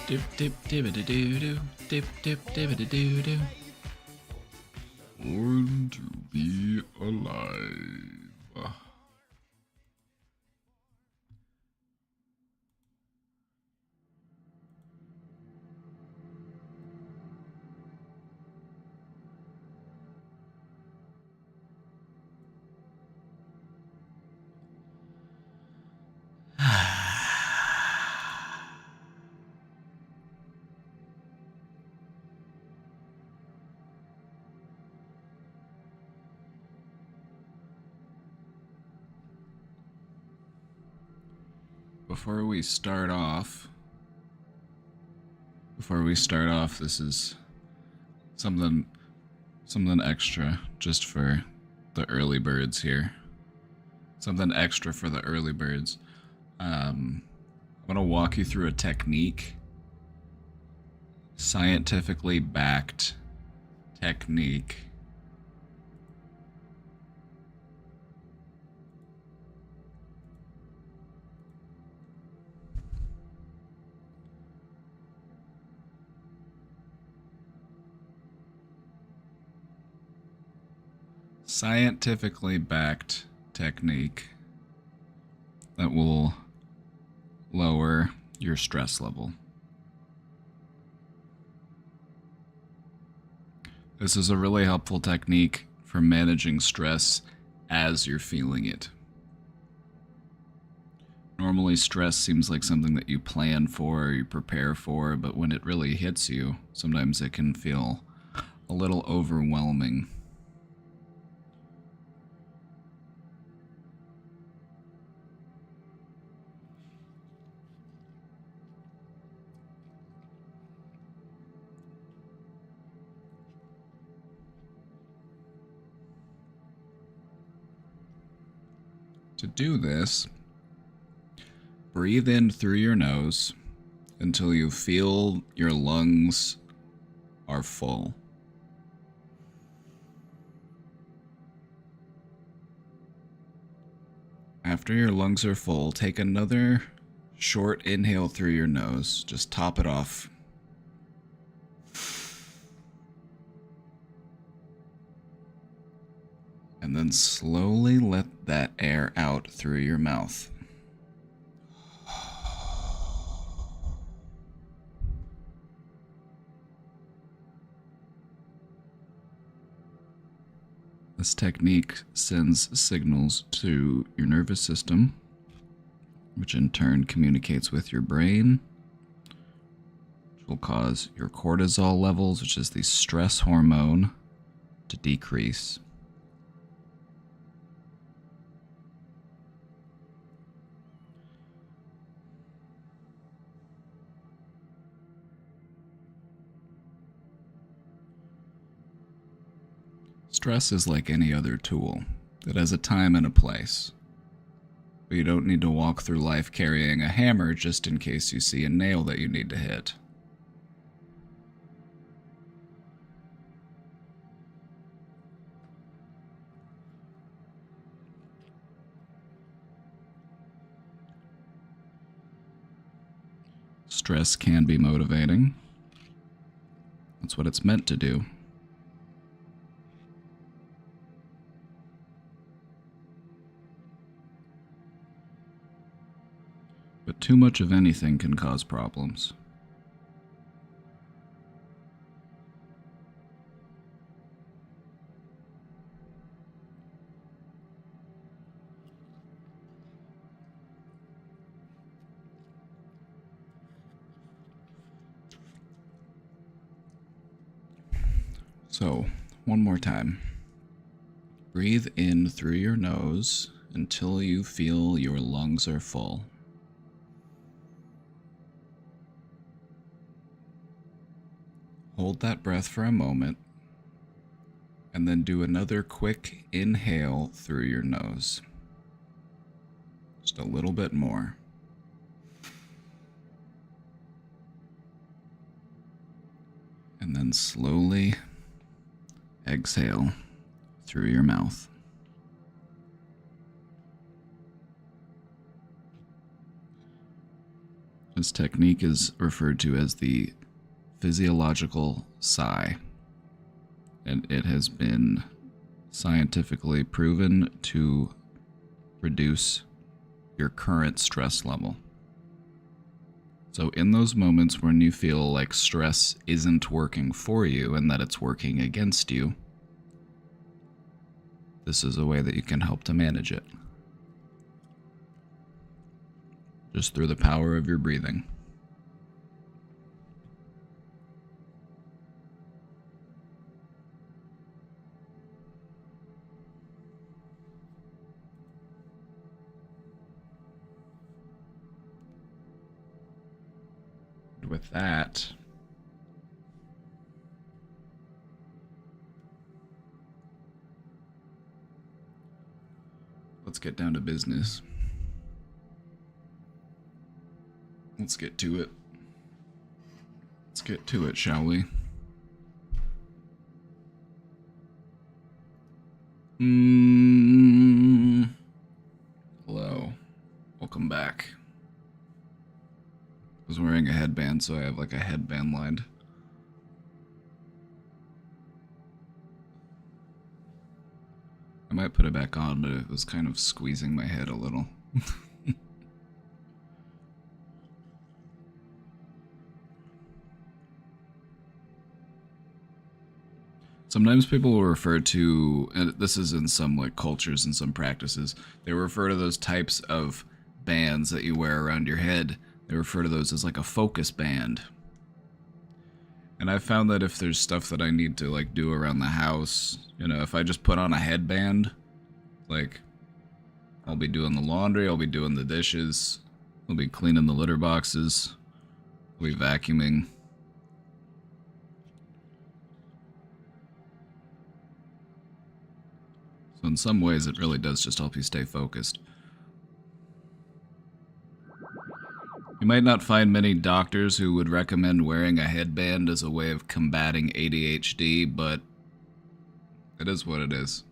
Dip dip dibba doo doo. Dip dip dibba doo doo. Born to be alive. Before we start off, this is something extra just for the early birds here. Something extra for the early birds. I'm gonna walk you through a technique, scientifically backed technique. Scientifically backed technique that will lower your stress level. This is a really helpful technique for managing stress as you're feeling it. Normally, stress seems like something that you plan for or you prepare for, but when it really hits you, sometimes it can feel a little overwhelming. To do this, breathe in through your nose until you feel your lungs are full. After your lungs are full, take another short inhale through your nose. Just top it off. And then slowly let that air out through your mouth. This technique sends signals to your nervous system, which in turn communicates with your brain, which will cause your cortisol levels, which is the stress hormone, to decrease. Stress is like any other tool. It has a time and a place. But you don't need to walk through life carrying a hammer just in case you see a nail that you need to hit. Stress can be motivating. That's what it's meant to do. But too much of anything can cause problems. So, one more time. Breathe in through your nose until you feel your lungs are full. Hold that breath for a moment, and then do another quick inhale through your nose. Just a little bit more. And then slowly exhale through your mouth. This technique is referred to as the physiological sigh, and it has been scientifically proven to reduce your current stress level. So in those moments when you feel like stress isn't working for you and that it's working against you, this is a way that you can help to manage it. Just through the power of your breathing. With that, let's get down to business. Let's get to it. Let's get to it, shall we? Hello. Welcome back. I was wearing a headband, so I have like a headband lined. I might put it back on, but it was kind of squeezing my head a little. Sometimes people will refer to, and this is in some like cultures and some practices, they refer to those types of bands that you wear around your head. They refer to those as like a focus band. And I've found that if there's stuff that I need to like do around the house, you know, if I just put on a headband, like I'll be doing the laundry, I'll be doing the dishes, I'll be cleaning the litter boxes, I'll be vacuuming. So in some ways it really does just help you stay focused. You might not find many doctors who would recommend wearing a headband as a way of combating ADHD, but it is what it is.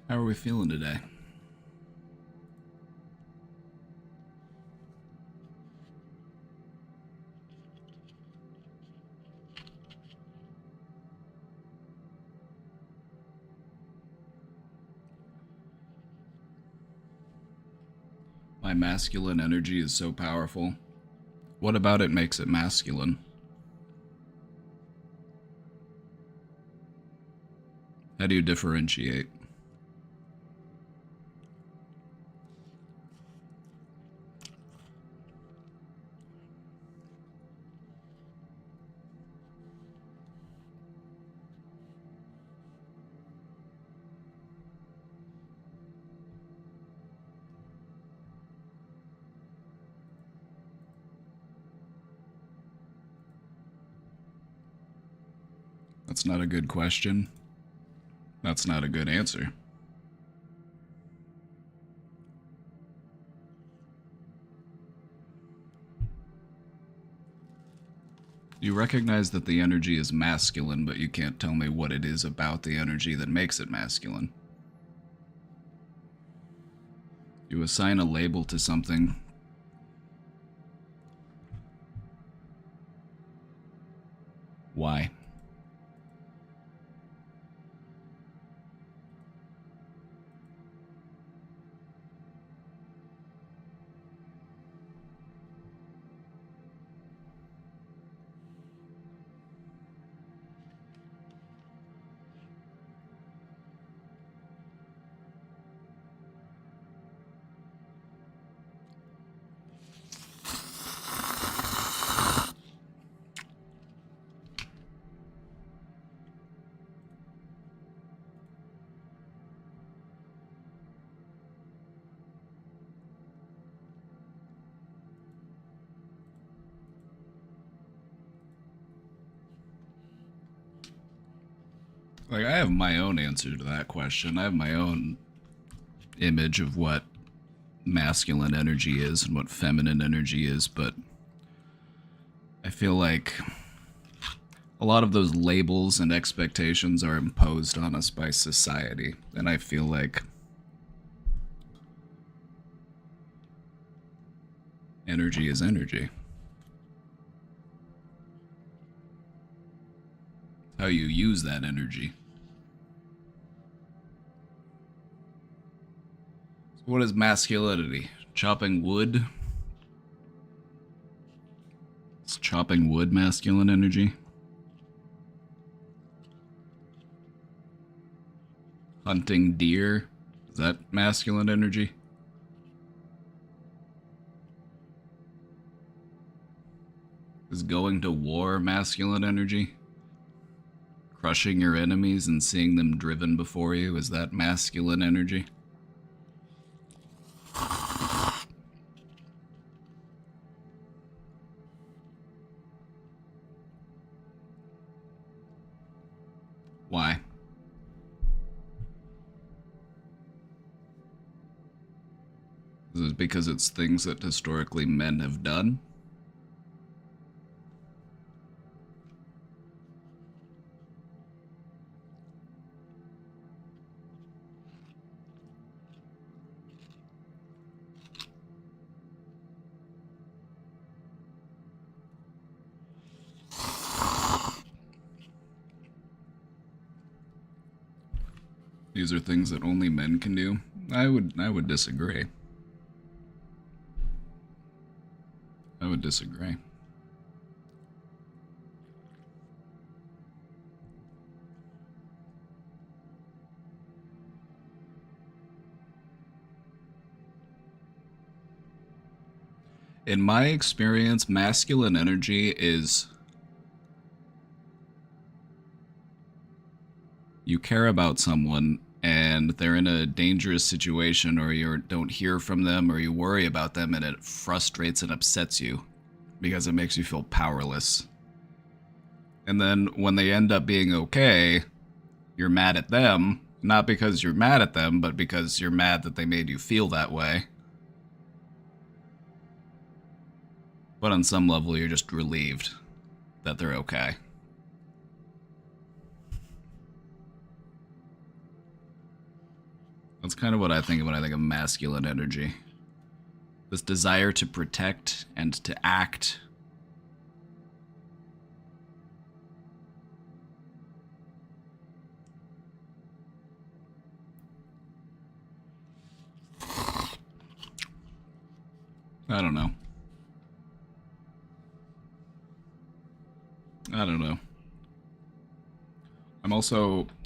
How are we feeling today? My masculine energy is so powerful. What about it makes it masculine? How do you differentiate? That's not a good question. That's not a good answer. You recognize that the energy is masculine, but you can't tell me what it is about the energy that makes it masculine. You assign a label to something. Why? Like, I have my own answer to that question. I have my own image of what masculine energy is and what feminine energy is, but I feel like a lot of those labels and expectations are imposed on us by society, and I feel like energy is energy. How you use that energy. So what is masculinity? Chopping wood? Is chopping wood masculine energy? Hunting deer? Is that masculine energy? Is going to war masculine energy? Crushing your enemies and seeing them driven before you, is that masculine energy? Why? Is it because it's things that historically men have done? These are things that only men can do? I would disagree. I would disagree. In my experience, masculine energy is you care about someone and they're in a dangerous situation, or you don't hear from them, or you worry about them, and it frustrates and upsets you because it makes you feel powerless. And then when they end up being okay, you're mad at them, not because you're mad at them, but because you're mad that they made you feel that way. But on some level, you're just relieved that they're okay. That's kind of what I think of when I think of masculine energy. This desire to protect and to act. I don't know. I don't know.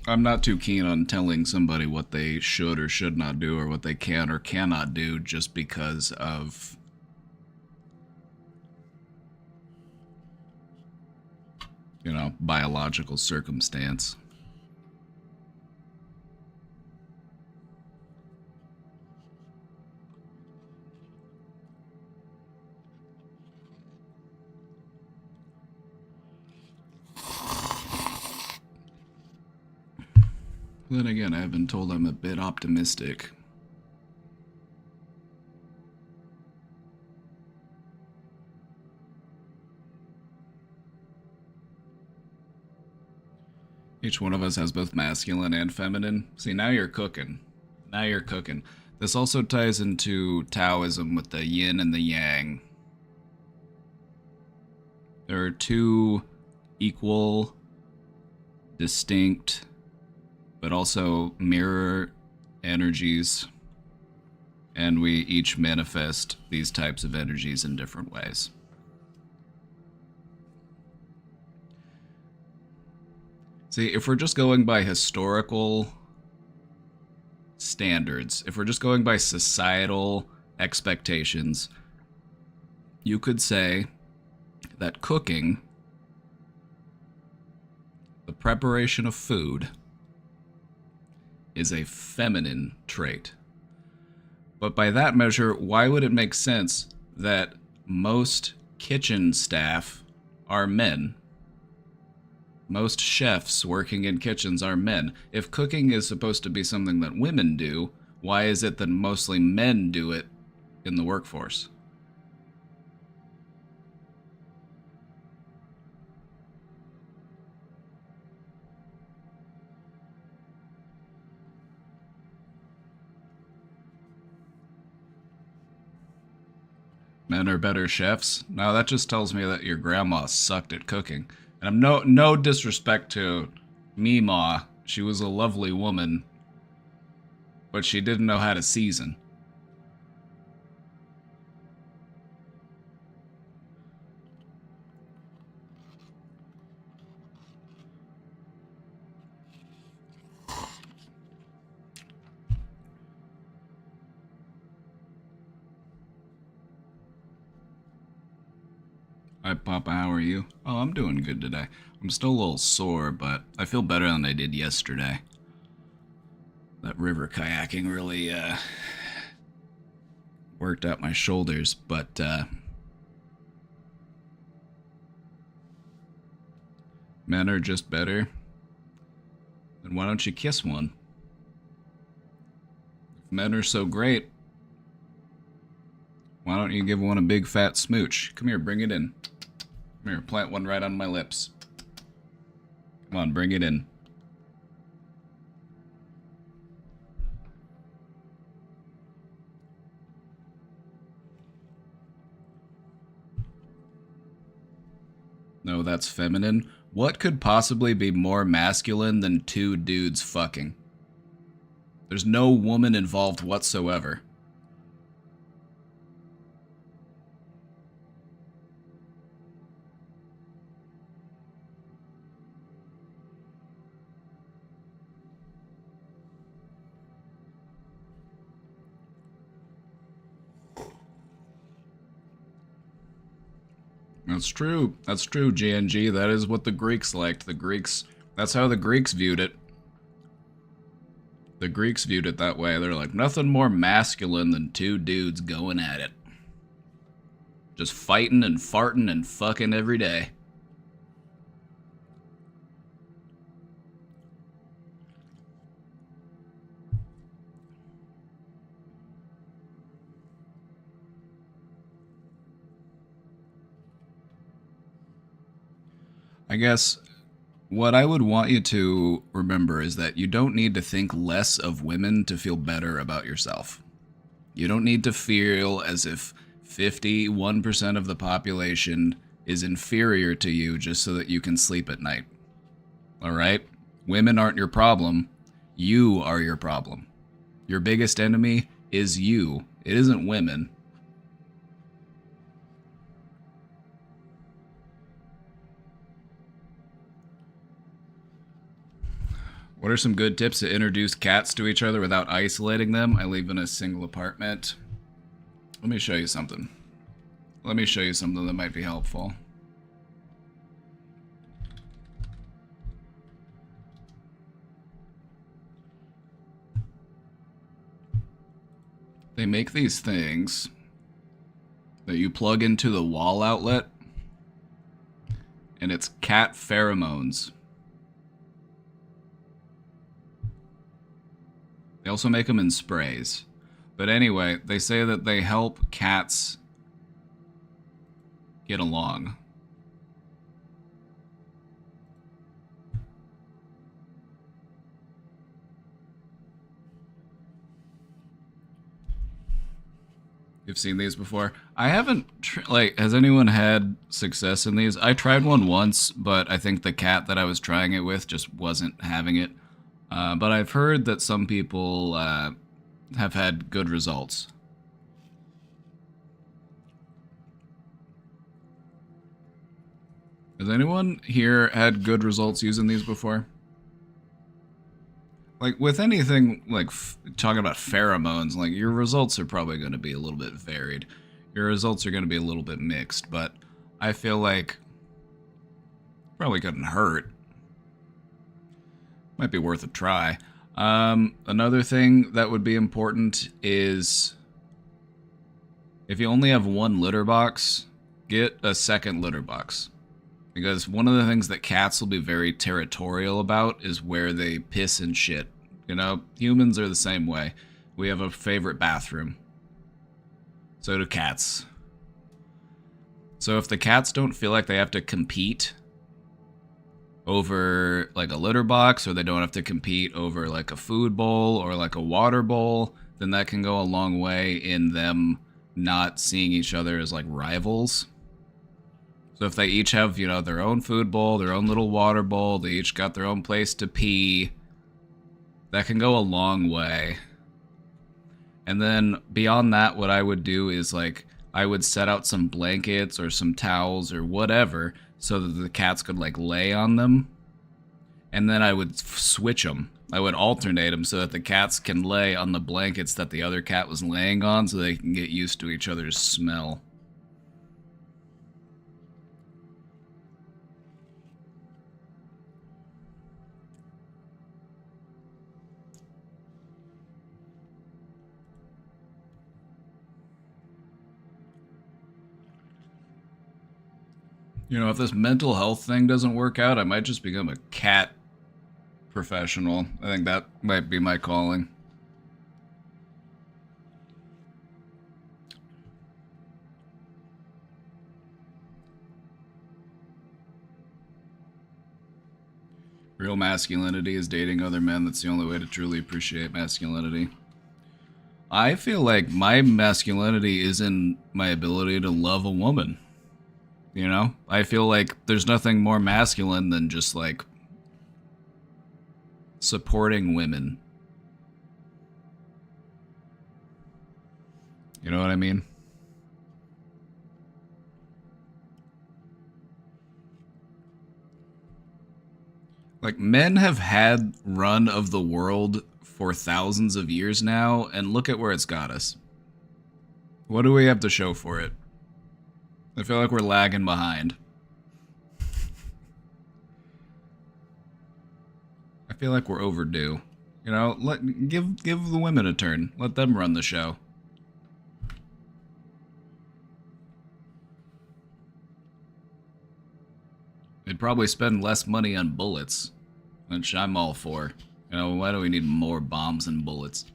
I'm not too keen on telling somebody what they should or should not do, or what they can or cannot do, just because of biological circumstance. Then again, I've been told I'm a bit optimistic. Each one of us has both masculine and feminine. See, now you're cooking. Now you're cooking. This also ties into Taoism with the yin and the yang. There are two equal, distinct, but also mirror energies, and we each manifest these types of energies in different ways. See, if we're just going by historical standards, if we're just going by societal expectations, you could say that cooking, the preparation of food, is a feminine trait. But by that measure, why would it make sense that most kitchen staff are men? Most chefs working in kitchens are men. If cooking is supposed to be something that women do, why is it that mostly men do it in the workforce? Men are better chefs? Now that just tells me that your grandma sucked at cooking. And I'm no disrespect to Meemaw. She was a lovely woman, but she didn't know how to season. Hi, Papa, how are you? Oh, I'm doing good today. I'm still a little sore, but I feel better than I did yesterday. That river kayaking really, worked out my shoulders, but, men are just better. Then why don't you kiss one? If men are so great, why don't you give one a big fat smooch? Come here, bring it in. Come here, plant one right on my lips. Come on, bring it in. No, that's feminine. What could possibly be more masculine than two dudes fucking? There's no woman involved whatsoever. That's true. That's true, GNG. That is what the Greeks liked. That's how the Greeks viewed it. The Greeks viewed it that way. They're like, nothing more masculine than two dudes going at it. Just fighting and farting and fucking every day. I guess what I would want you to remember is that you don't need to think less of women to feel better about yourself. You don't need to feel as if 51% of the population is inferior to you just so that you can sleep at night. Alright? Women aren't your problem. You are your problem. Your biggest enemy is you. It isn't women. What are some good tips to introduce cats to each other without isolating them? I live in a single apartment. Let me show you something. Let me show you something that might be helpful. They make these things that you plug into the wall outlet, and it's cat pheromones. They also make them in sprays. But anyway, they say that they help cats get along. You've seen these before? I haven't, has anyone had success in these? I tried one once, but I think the cat that I was trying it with just wasn't having it. But I've heard that some people have had good results. Has anyone here had good results using these before? Like, with anything, like, talking about pheromones, like, your results are probably going to be a little bit varied. Your results are going to be a little bit mixed, but I feel like probably couldn't hurt. Might be worth a try. Another thing that would be important is if you only have one litter box, get a second litter box. Because one of the things that cats will be very territorial about is where they piss and shit. You know, humans are the same way. We have a favorite bathroom. So do cats. So if the cats don't feel like they have to compete over like a litter box, or they don't have to compete over like a food bowl or like a water bowl, then that can go a long way in them not seeing each other as like rivals. So if they each have, you know, their own food bowl, their own little water bowl, they each got their own place to pee, that can go a long way. And then beyond that, what I would do is like, I would set out some blankets or some towels or whatever so that the cats could like lay on them. And then I would switch them. I would alternate them so that the cats can lay on the blankets that the other cat was laying on so they can get used to each other's smell. You know, if this mental health thing doesn't work out, I might just become a cat professional. I think that might be my calling. Real masculinity is dating other men. That's the only way to truly appreciate masculinity. I feel like my masculinity is in my ability to love a woman. You know? I feel like there's nothing more masculine than just like supporting women. You know what I mean? Like, men have had run of the world for thousands of years now, and look at where it's got us. What do we have to show for it? I feel like we're lagging behind. I feel like we're overdue. You know, give the women a turn. Let them run the show. They'd probably spend less money on bullets, which I'm all for. You know, why do we need more bombs and bullets?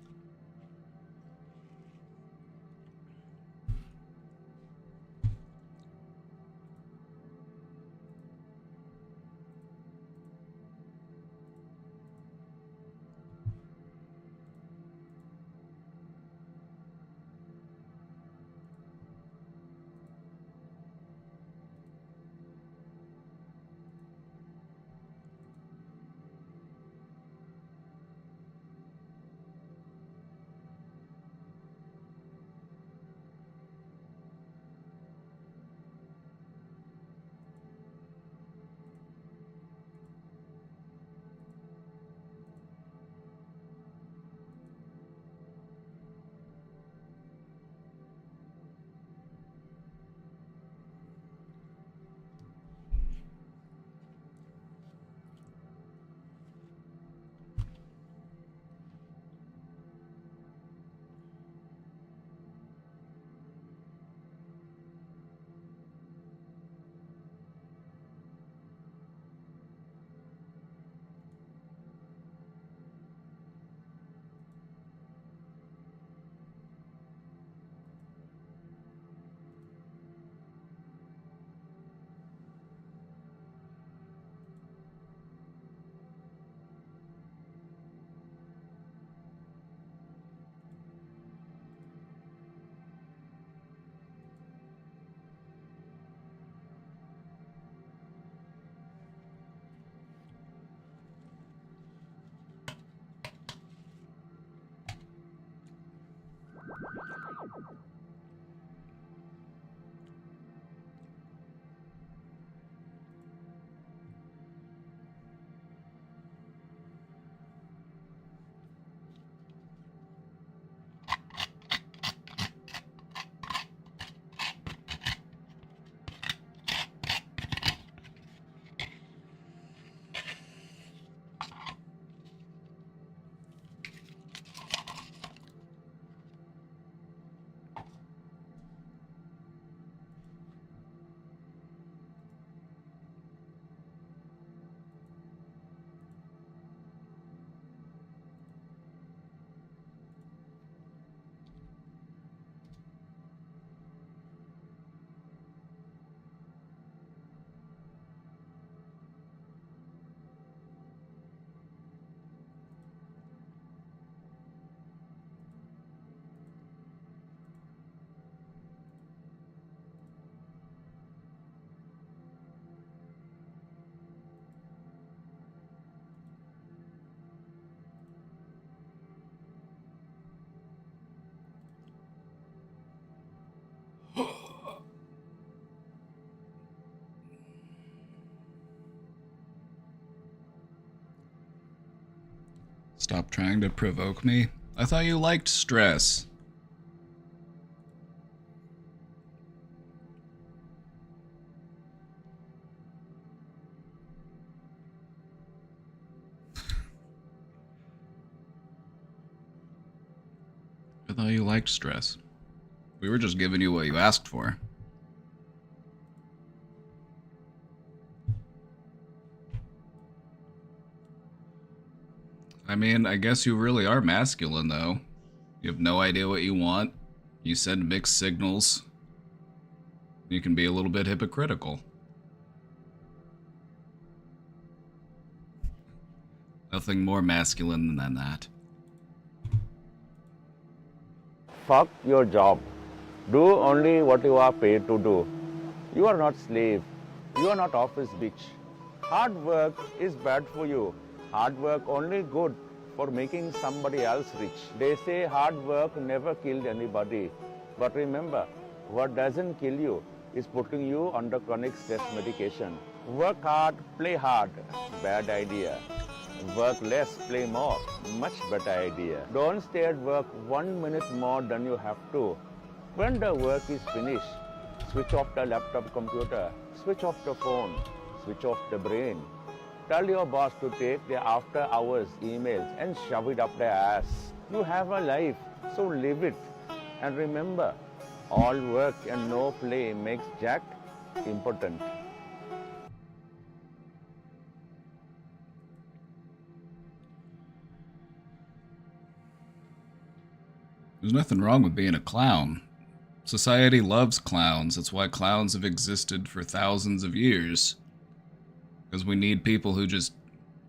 Stop trying to provoke me. I thought you liked stress. I thought you liked stress. We were just giving you what you asked for. I mean, I guess you really are masculine, though. You have no idea what you want. You send mixed signals. You can be a little bit hypocritical. Nothing more masculine than that. Fuck your job. Do only what you are paid to do. You are not slave. You are not office bitch. Hard work is bad for you. Hard work only good for making somebody else rich. They say hard work never killed anybody. But remember, what doesn't kill you is putting you under chronic stress medication. Work hard, play hard. Bad idea. Work less, play more. Much better idea. Don't stay at work 1 minute more than you have to. When the work is finished, switch off the laptop computer, switch off the phone, switch off the brain. Tell your boss to take their after hours emails and shove it up their ass. You have a life, so live it. And remember, all work and no play makes Jack impotent. There's nothing wrong with being a clown. Society loves clowns. That's why clowns have existed for thousands of years. Because we need people who just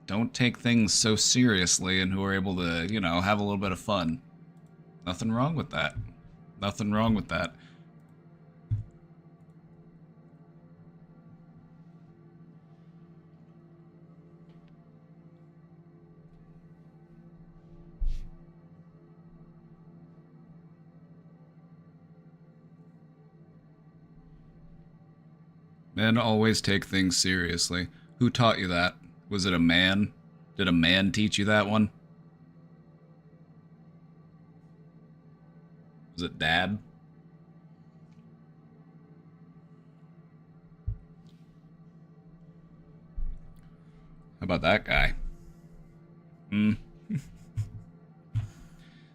don't take things so seriously and who are able to, you know, have a little bit of fun. Nothing wrong with that. Nothing wrong with that. Men always take things seriously. Who taught you that? Was it a man? Did a man teach you that one? Was it Dad? How about that guy?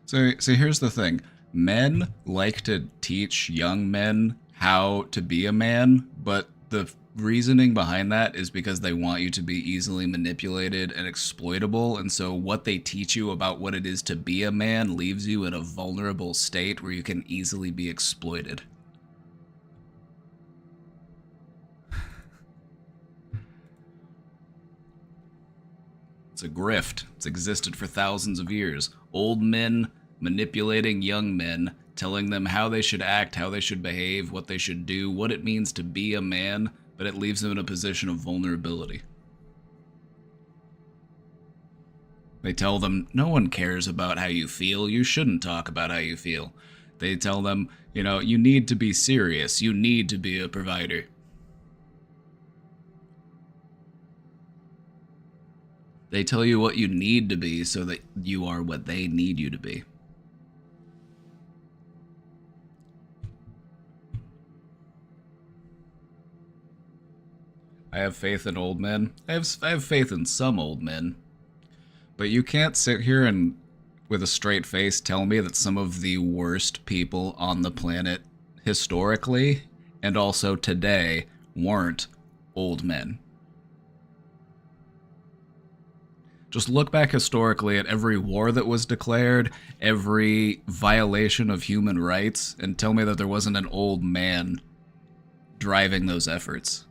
So here's the thing. Men like to teach young men how to be a man, but the reasoning behind that is because they want you to be easily manipulated and exploitable, and so what they teach you about what it is to be a man leaves you in a vulnerable state where you can easily be exploited. It's a grift. It's existed for thousands of years. Old men manipulating young men, telling them how they should act, how they should behave, what they should do, what it means to be a man, but it leaves them in a position of vulnerability. They tell them, no one cares about how you feel, you shouldn't talk about how you feel. They tell them, you know, you need to be serious, you need to be a provider. They tell you what you need to be so that you are what they need you to be. I have faith in old men. I have faith in some old men. But you can't sit here and, with a straight face, tell me that some of the worst people on the planet, historically, and also today, weren't old men. Just look back historically at every war that was declared, every violation of human rights, and tell me that there wasn't an old man driving those efforts.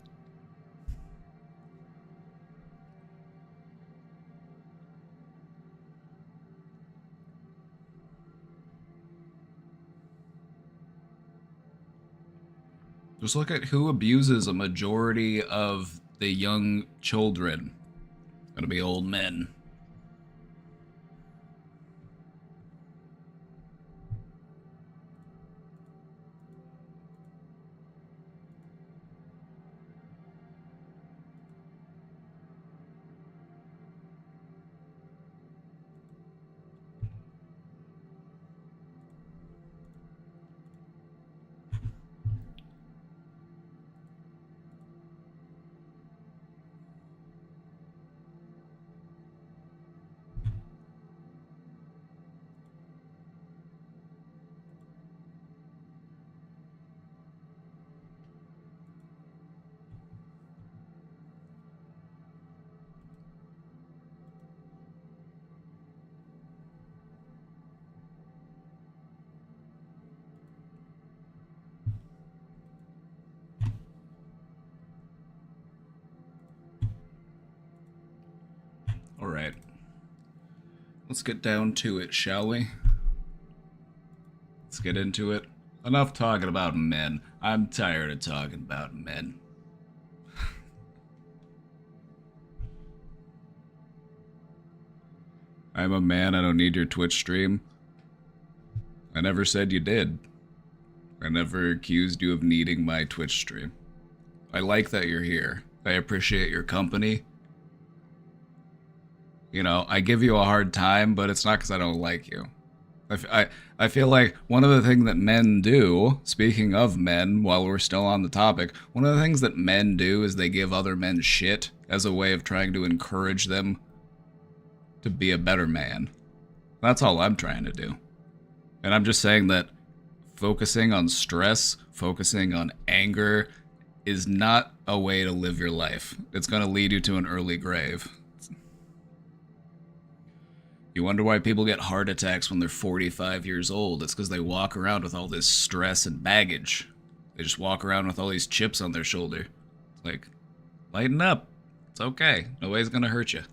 Just look at who abuses a majority of the young children. Gonna be old men. Alright. Let's get down to it, shall we? Let's get into it. Enough talking about men. I'm tired of talking about men. I'm a man, I don't need your Twitch stream. I never said you did. I never accused you of needing my Twitch stream. I like that you're here. I appreciate your company. You know, I give you a hard time, but it's not because I don't like you. I feel like one of the things that men do, speaking of men, while we're still on the topic, one of the things that men do is they give other men shit as a way of trying to encourage them to be a better man. That's all I'm trying to do. And I'm just saying that focusing on stress, focusing on anger, is not a way to live your life. It's going to lead you to an early grave. You wonder why people get heart attacks when they're 45 years old. It's because they walk around with all this stress and baggage. They just walk around with all these chips on their shoulder. It's like, lighten up. It's okay. Nobody's going to hurt you.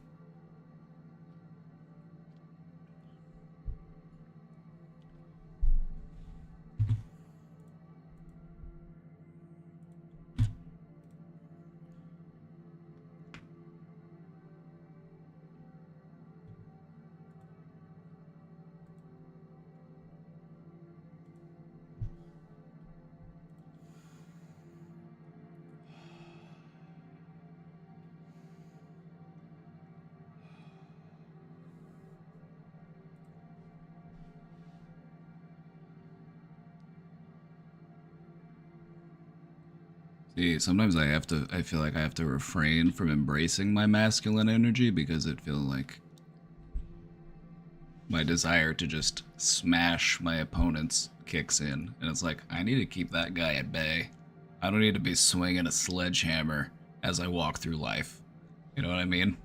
See, sometimes I feel like I have to refrain from embracing my masculine energy because it feels like my desire to just smash my opponents kicks in. And it's like, I need to keep that guy at bay. I don't need to be swinging a sledgehammer as I walk through life. You know what I mean?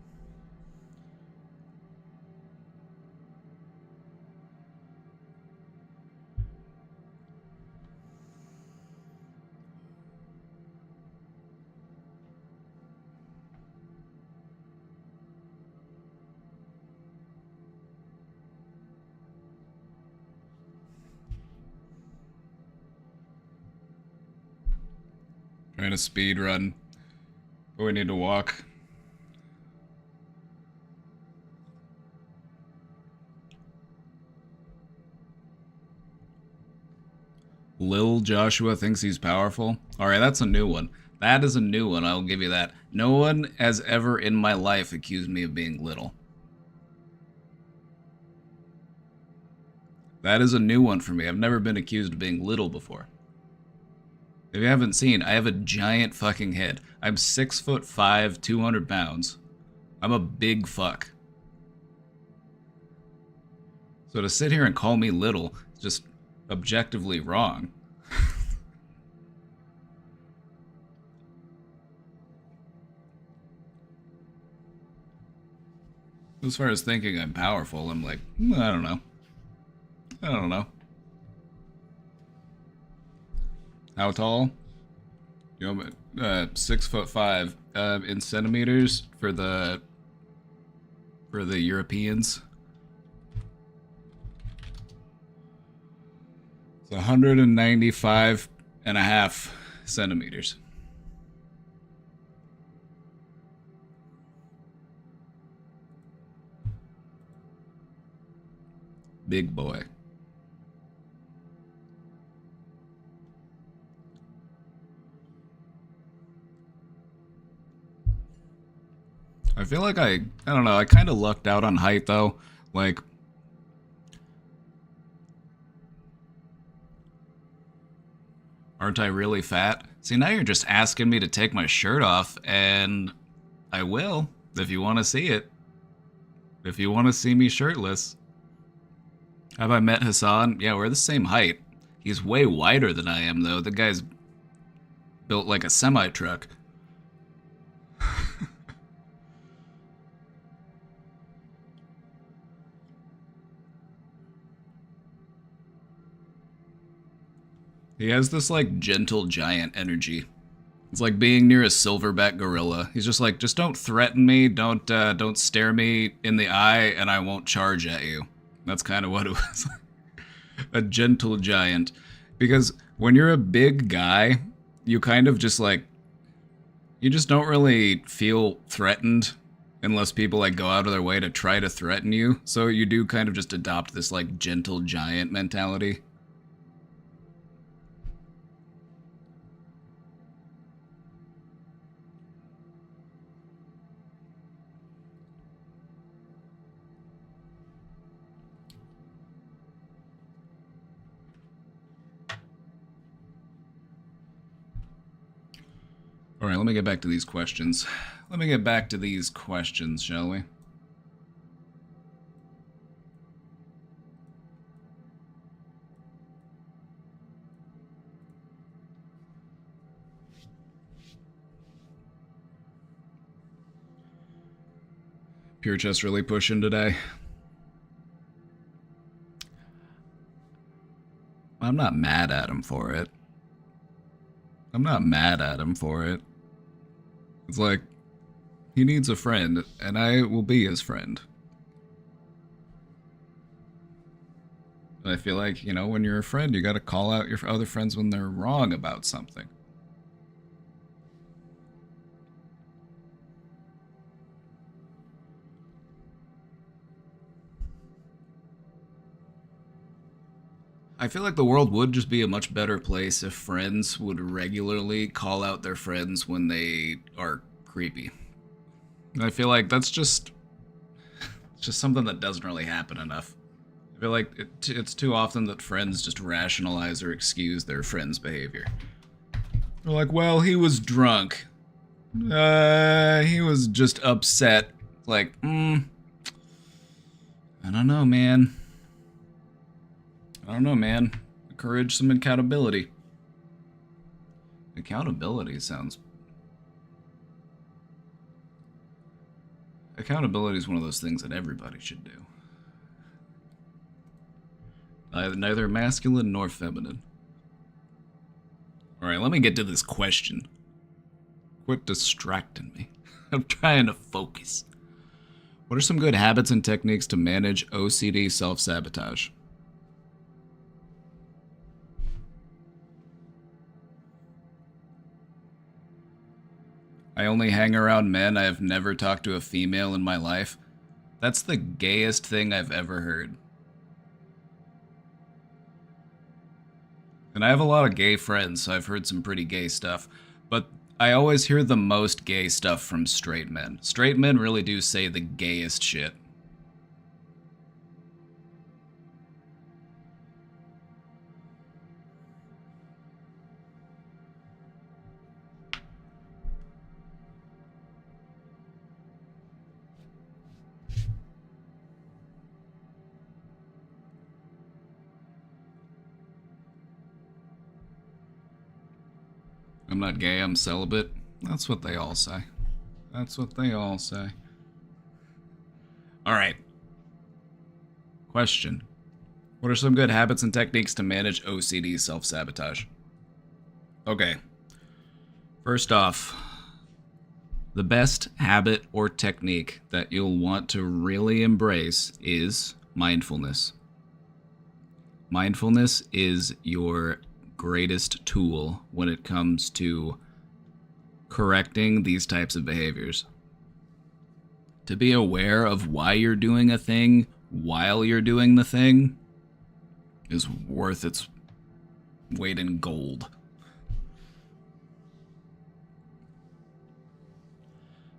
Trying to speed run, but we need to walk. Lil Joshua thinks he's powerful. Alright, that's a new one. That is a new one, I'll give you that. No one has ever in my life accused me of being little. That is a new one for me. I've never been accused of being little before. If you haven't seen, I have a giant fucking head. I'm 6'5", 200 pounds. I'm a big fuck. So to sit here and call me little is just objectively wrong. As far as thinking I'm powerful, I'm like, I don't know. I don't know. How tall? You know, 6'5", in centimeters for the Europeans. It's 195.5 centimeters. Big boy. I feel like I don't know, I kind of lucked out on height though. Like, aren't I really fat? See, now you're just asking me to take my shirt off, and I will, if you want to see it. If you want to see me shirtless. Have I met Hassan? Yeah, we're the same height. He's way wider than I am, though. The guy's built like a semi-truck. He has this, like, gentle giant energy. It's like being near a silverback gorilla. He's just like, just don't threaten me, don't stare me in the eye, and I won't charge at you. That's kind of what it was. A gentle giant. Because when you're a big guy, you kind of just like, you just don't really feel threatened unless people like go out of their way to try to threaten you. So you do kind of just adopt this like gentle giant mentality. All right, let me get back to these questions. Shall we? Pure Chess really pushing today. I'm not mad at him for it. It's like, he needs a friend, and I will be his friend. I feel like, you know, when you're a friend, you gotta call out your other friends when they're wrong about something. I feel like the world would just be a much better place if friends would regularly call out their friends when they are creepy. I feel like that's just something that doesn't really happen enough. I feel like it's too often that friends just rationalize or excuse their friends' behavior. They're like, well, he was drunk. He was just upset. Like, I don't know, man. Encourage some accountability. Accountability sounds... Accountability is one of those things that everybody should do. Neither masculine nor feminine. Alright, let me get to this question. Quit distracting me. I'm trying to focus. What are some good habits and techniques to manage OCD self-sabotage? I only hang around men. I have never talked to a female in my life. That's the gayest thing I've ever heard. And I have a lot of gay friends, so I've heard some pretty gay stuff. But I always hear the most gay stuff from straight men. Straight men really do say the gayest shit. I'm not gay, I'm celibate. That's what they all say. Alright. Question. What are some good habits and techniques to manage OCD self-sabotage? Okay. First off, the best habit or technique that you'll want to really embrace is mindfulness. Mindfulness is your greatest tool when it comes to correcting these types of behaviors. To be aware of why you're doing a thing while you're doing the thing is worth its weight in gold.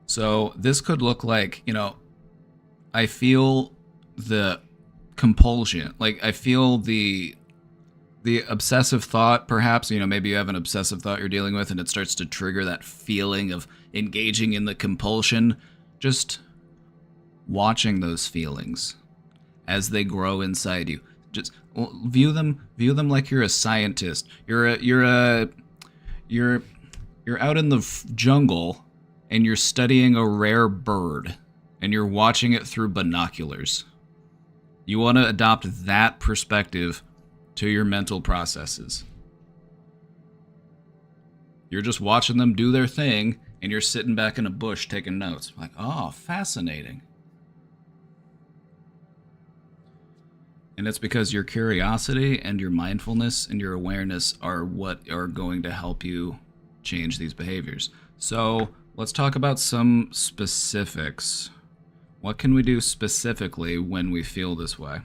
So this could look like, you know, I feel the compulsion, like I feel the obsessive thought, perhaps, you know, maybe you have an obsessive thought you're dealing with and it starts to trigger that feeling of engaging in the compulsion. Just watching those feelings as they grow inside you. Just view them like you're a scientist. You're out in the jungle and you're studying a rare bird and you're watching it through binoculars. You want to adopt that perspective to your mental processes. You're just watching them do their thing, and you're sitting back in a bush taking notes. Like, oh, fascinating. And it's because your curiosity and your mindfulness and your awareness are what are going to help you change these behaviors. So let's talk about some specifics. What can we do specifically when we feel this way?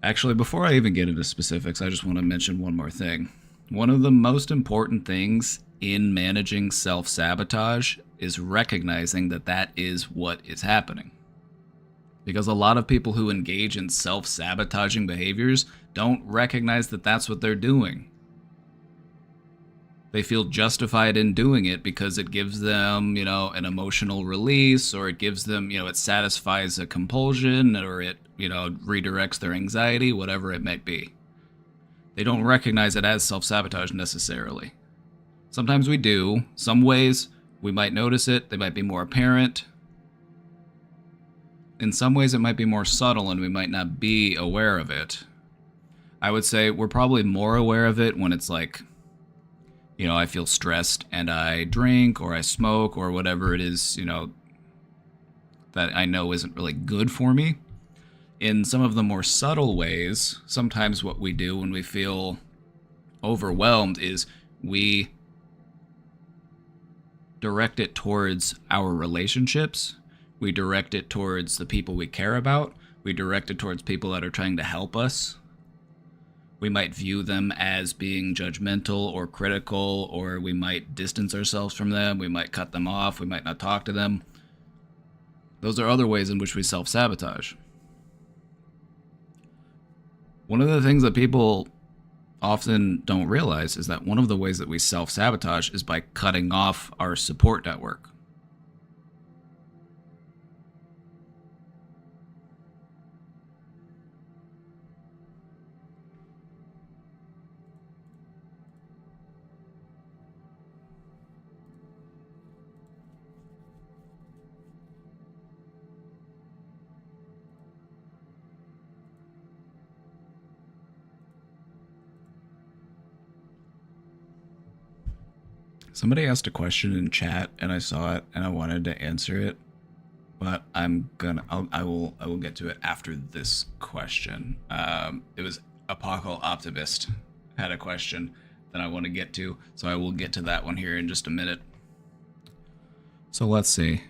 Actually, before I even get into specifics, I just want to mention one more thing. One of the most important things in managing self-sabotage is recognizing that that is what is happening. Because a lot of people who engage in self-sabotaging behaviors don't recognize that that's what they're doing. They feel justified in doing it because it gives them, an emotional release, or it gives them, it satisfies a compulsion, or it, redirects their anxiety, whatever it might be. They don't recognize it as self-sabotage necessarily. Sometimes we do. Some ways we might notice it. They might be more apparent. In some ways it might be more subtle and we might not be aware of it. I would say we're probably more aware of it when it's like, I feel stressed and I drink or I smoke or whatever it is, that I know isn't really good for me. In some of the more subtle ways, sometimes what we do when we feel overwhelmed is we direct it towards our relationships. We direct it towards the people we care about. We direct it towards people that are trying to help us. We might view them as being judgmental or critical, or we might distance ourselves from them. We might cut them off. We might not talk to them. Those are other ways in which we self-sabotage. One of the things that people often don't realize is that one of the ways that we self-sabotage is by cutting off our support network. Somebody asked a question in chat and I saw it and I wanted to answer it, but I will get to it after this question. It was Apocal Optimist had a question that I want to get to, so I will get to that one here in just a minute. So let's see.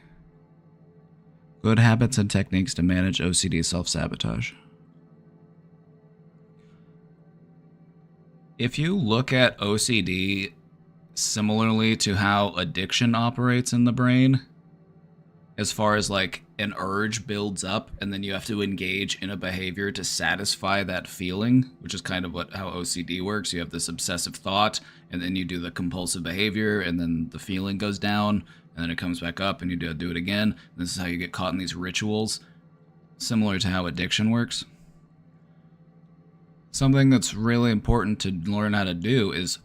Good habits and techniques to manage OCD self-sabotage. If you look at OCD similarly to how addiction operates in the brain, as far as like an urge builds up and then you have to engage in a behavior to satisfy that feeling, which is kind of how OCD works. You have this obsessive thought and then you do the compulsive behavior and then the feeling goes down and then it comes back up and you do it again. This is how you get caught in these rituals, similar to how addiction works. Something that's really important to learn how to do is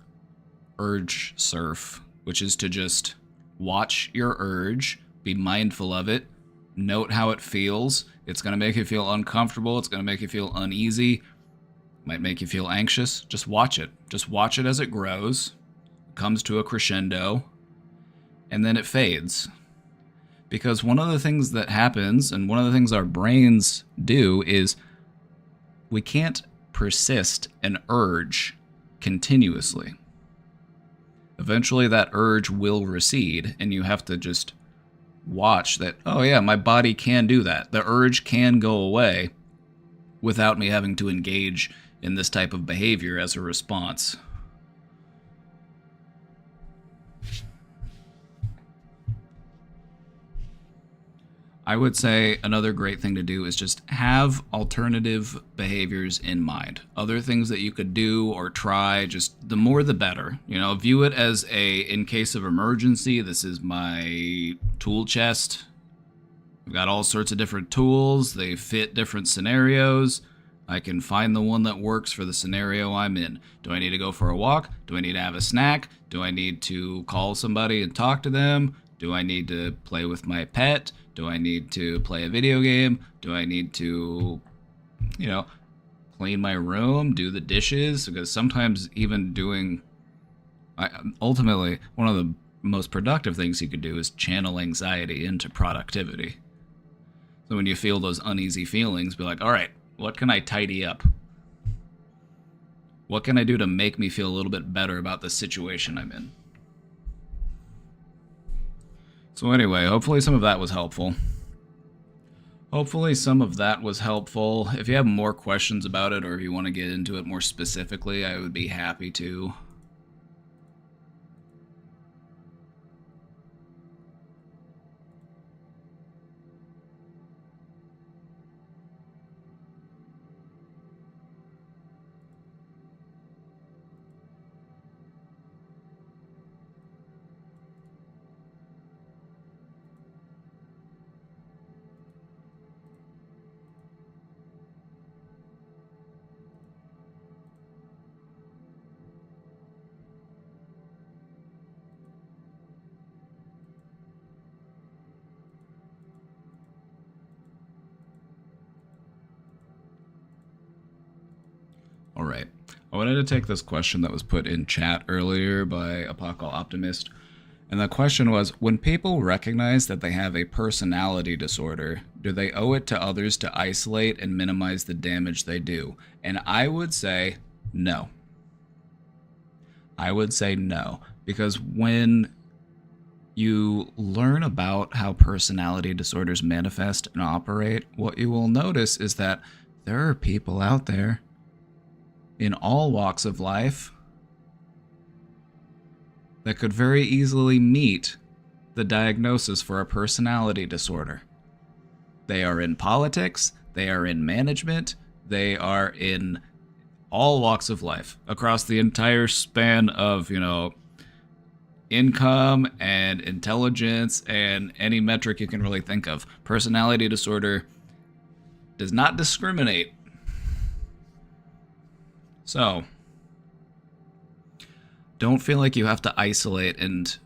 urge surf, which is to just watch your urge, be mindful of it, note how it feels. It's going to make you feel uncomfortable. It's going to make you feel uneasy. Might make you feel anxious. Just watch it. Just watch it as it grows, comes to a crescendo, and then it fades. Because one of the things that happens, and one of the things our brains do, is we can't persist an urge continuously. Eventually that urge will recede and you have to just watch that, oh yeah, my body can do that. The urge can go away without me having to engage in this type of behavior as a response. I would say another great thing to do is just have alternative behaviors in mind. Other things that you could do or try, just the more the better. View it as in case of emergency, this is my tool chest. I've got all sorts of different tools. They fit different scenarios. I can find the one that works for the scenario I'm in. Do I need to go for a walk? Do I need to have a snack? Do I need to call somebody and talk to them? Do I need to play with my pet? Do I need to play a video game? Do I need to, clean my room, do the dishes? Because sometimes even doing Ultimately, one of the most productive things you could do is channel anxiety into productivity. So when you feel those uneasy feelings, be like, all right, what can I tidy up? What can I do to make me feel a little bit better about the situation I'm in? So anyway, hopefully some of that was helpful. If you have more questions about it, or if you want to get into it more specifically, I would be happy to. All right. I wanted to take this question that was put in chat earlier by Apocal Optimist. And the question was, when people recognize that they have a personality disorder, do they owe it to others to isolate and minimize the damage they do? And I would say no. I would say no. Because when you learn about how personality disorders manifest and operate, what you will notice is that there are people out there in all walks of life that could very easily meet the diagnosis for a personality disorder. They are in politics, they are in management, they are in all walks of life across the entire span of, income and intelligence and any metric you can really think of. Personality disorder does not discriminate. So, don't feel like you have to isolate and,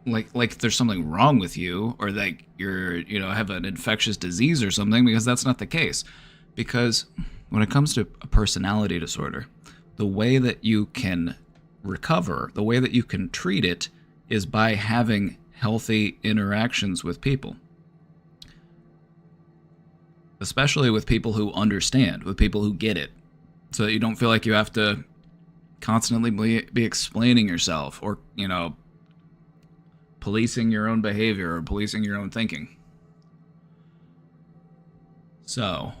like there's something wrong with you, or like you're, have an infectious disease or something, because that's not the case. Because when it comes to a personality disorder, the way that you can recover, the way that you can treat it, is by having healthy interactions with people. Especially with people who understand, with people who get it. So that you don't feel like you have to constantly be explaining yourself, or, policing your own behavior or policing your own thinking. So,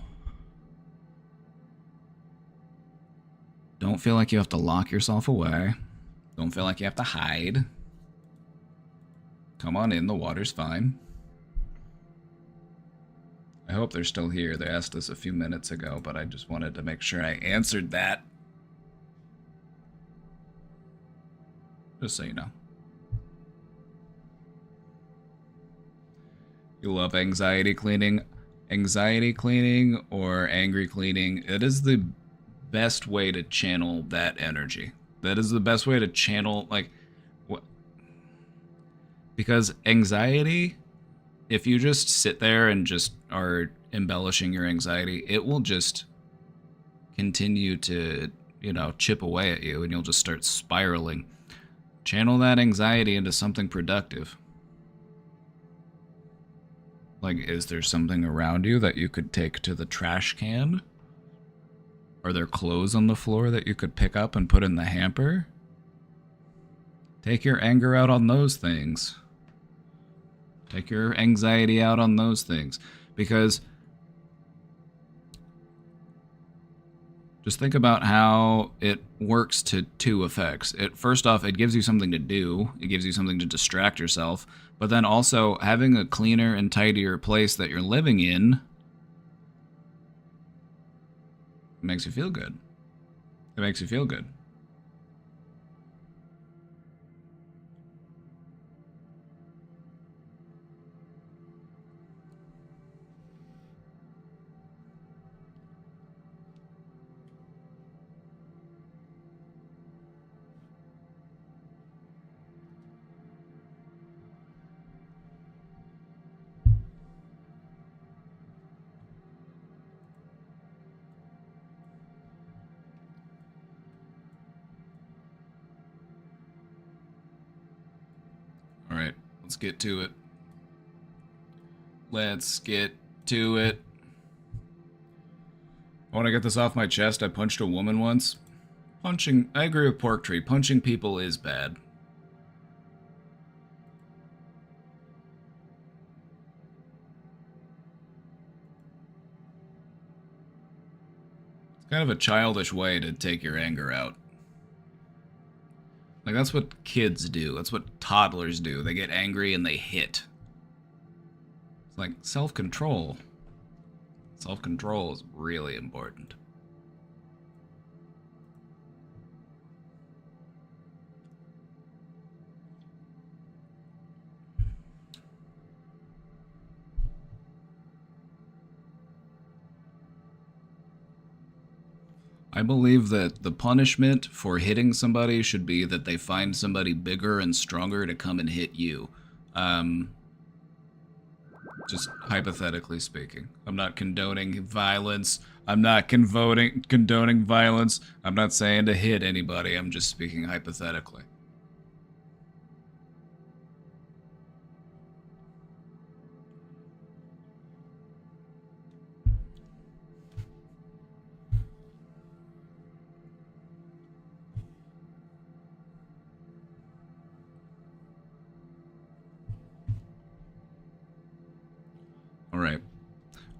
don't feel like you have to lock yourself away. Don't feel like you have to hide. Come on in, the water's fine. I hope they're still here. They asked us a few minutes ago, but I just wanted to make sure I answered that. Just so you know. You love anxiety cleaning. Anxiety cleaning or angry cleaning, it is the best way to channel that energy. That is the best way to channel, because anxiety, if you just sit there and just are embellishing your anxiety, it will just continue to, chip away at you, and you'll just start spiraling. Channel that anxiety into something productive. Like, is there something around you that you could take to the trash can? Are there clothes on the floor that you could pick up and put in the hamper? Take your anger out on those things. Take your anxiety out on those things. Because just think about how it works to two effects. First off, it gives you something to do. It gives you something to distract yourself. But then also, having a cleaner and tidier place that you're living in makes you feel good. It makes you feel good. get to it. Let's get to it. I want to get this off my chest. I punched a woman once. I agree with Pork Tree. Punching people is bad. It's kind of a childish way to take your anger out. Like, that's what kids do. That's what toddlers do. They get angry and they hit. It's like self-control. Self-control is really important. I believe that the punishment for hitting somebody should be that they find somebody bigger and stronger to come and hit you. Just hypothetically speaking. I'm not condoning violence. I'm not condoning violence. I'm not saying to hit anybody. I'm just speaking hypothetically. Alright,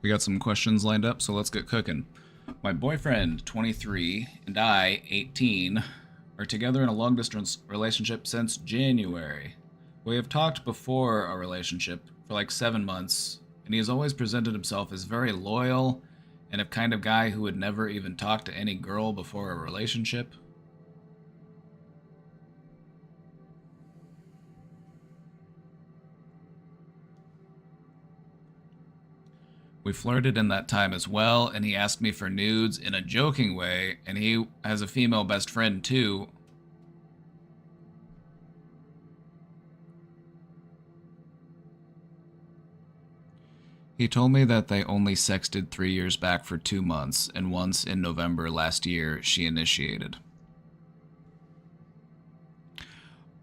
we got some questions lined up, so let's get cooking. My boyfriend, 23, and I, 18, are together in a long-distance relationship since January. We have talked before our relationship for like 7 months, and he has always presented himself as very loyal and a kind of guy who would never even talk to any girl before a relationship. We flirted in that time as well, and he asked me for nudes in a joking way, and he has a female best friend too. He told me that they only sexted 3 years back for 2 months, and once in November last year, she initiated.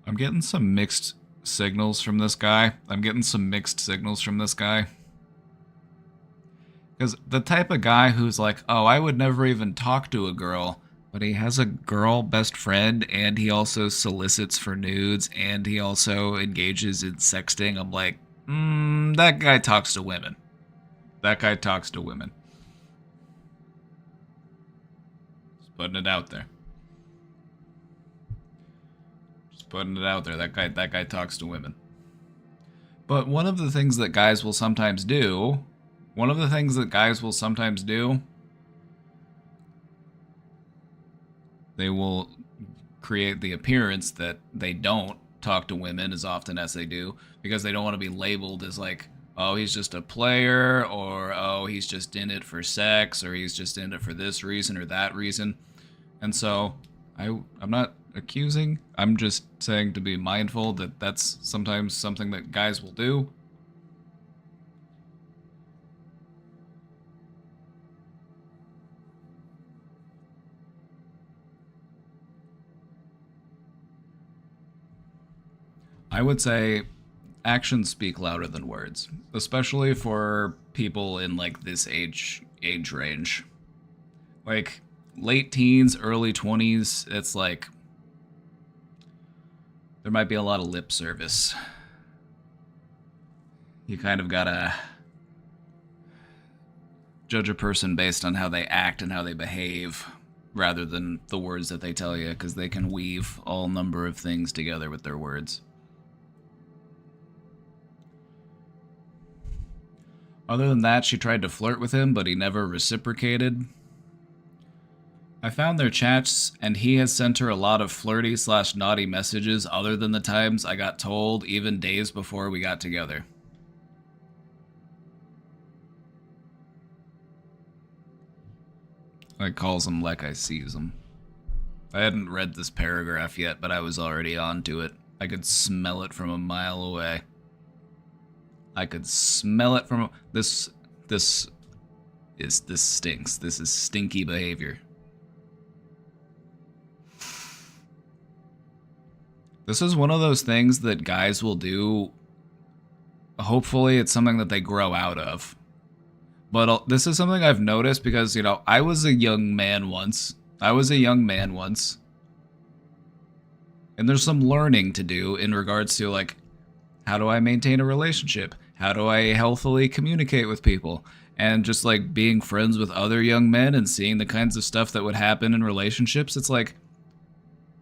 I'm getting some mixed signals from this guy. Because the type of guy who's like, oh, I would never even talk to a girl, but he has a girl best friend, and he also solicits for nudes, and he also engages in sexting. I'm like, that guy talks to women. That guy talks to women. Just putting it out there. That guy talks to women. But one of the things that guys will sometimes do, they will create the appearance that they don't talk to women as often as they do, because they don't want to be labeled as like, oh, he's just a player, or oh, he's just in it for sex, or he's just in it for this reason or that reason. And so I'm not accusing, I'm just saying to be mindful that that's sometimes something that guys will do. I would say actions speak louder than words, especially for people in like this age range. Like late teens, early 20s, it's like there might be a lot of lip service. You kind of gotta judge a person based on how they act and how they behave, rather than the words that they tell you, because they can weave all number of things together with their words. Other than that, she tried to flirt with him, but he never reciprocated. I found their chats, and he has sent her a lot of flirty/naughty messages other than the times I got told, even days before we got together. I calls him like I sees him. I hadn't read this paragraph yet, but I was already onto it. I could smell it from a mile away. I could smell it from this stinks. This is stinky behavior. This is one of those things that guys will do hopefully it's something that they grow out of. But this is something I've noticed because, you know, I was a young man once. And there's some learning to do in regards to, like, how do I maintain a relationship? How do I healthily communicate with people? And just, like, being friends with other young men and seeing the kinds of stuff that would happen in relationships, it's like,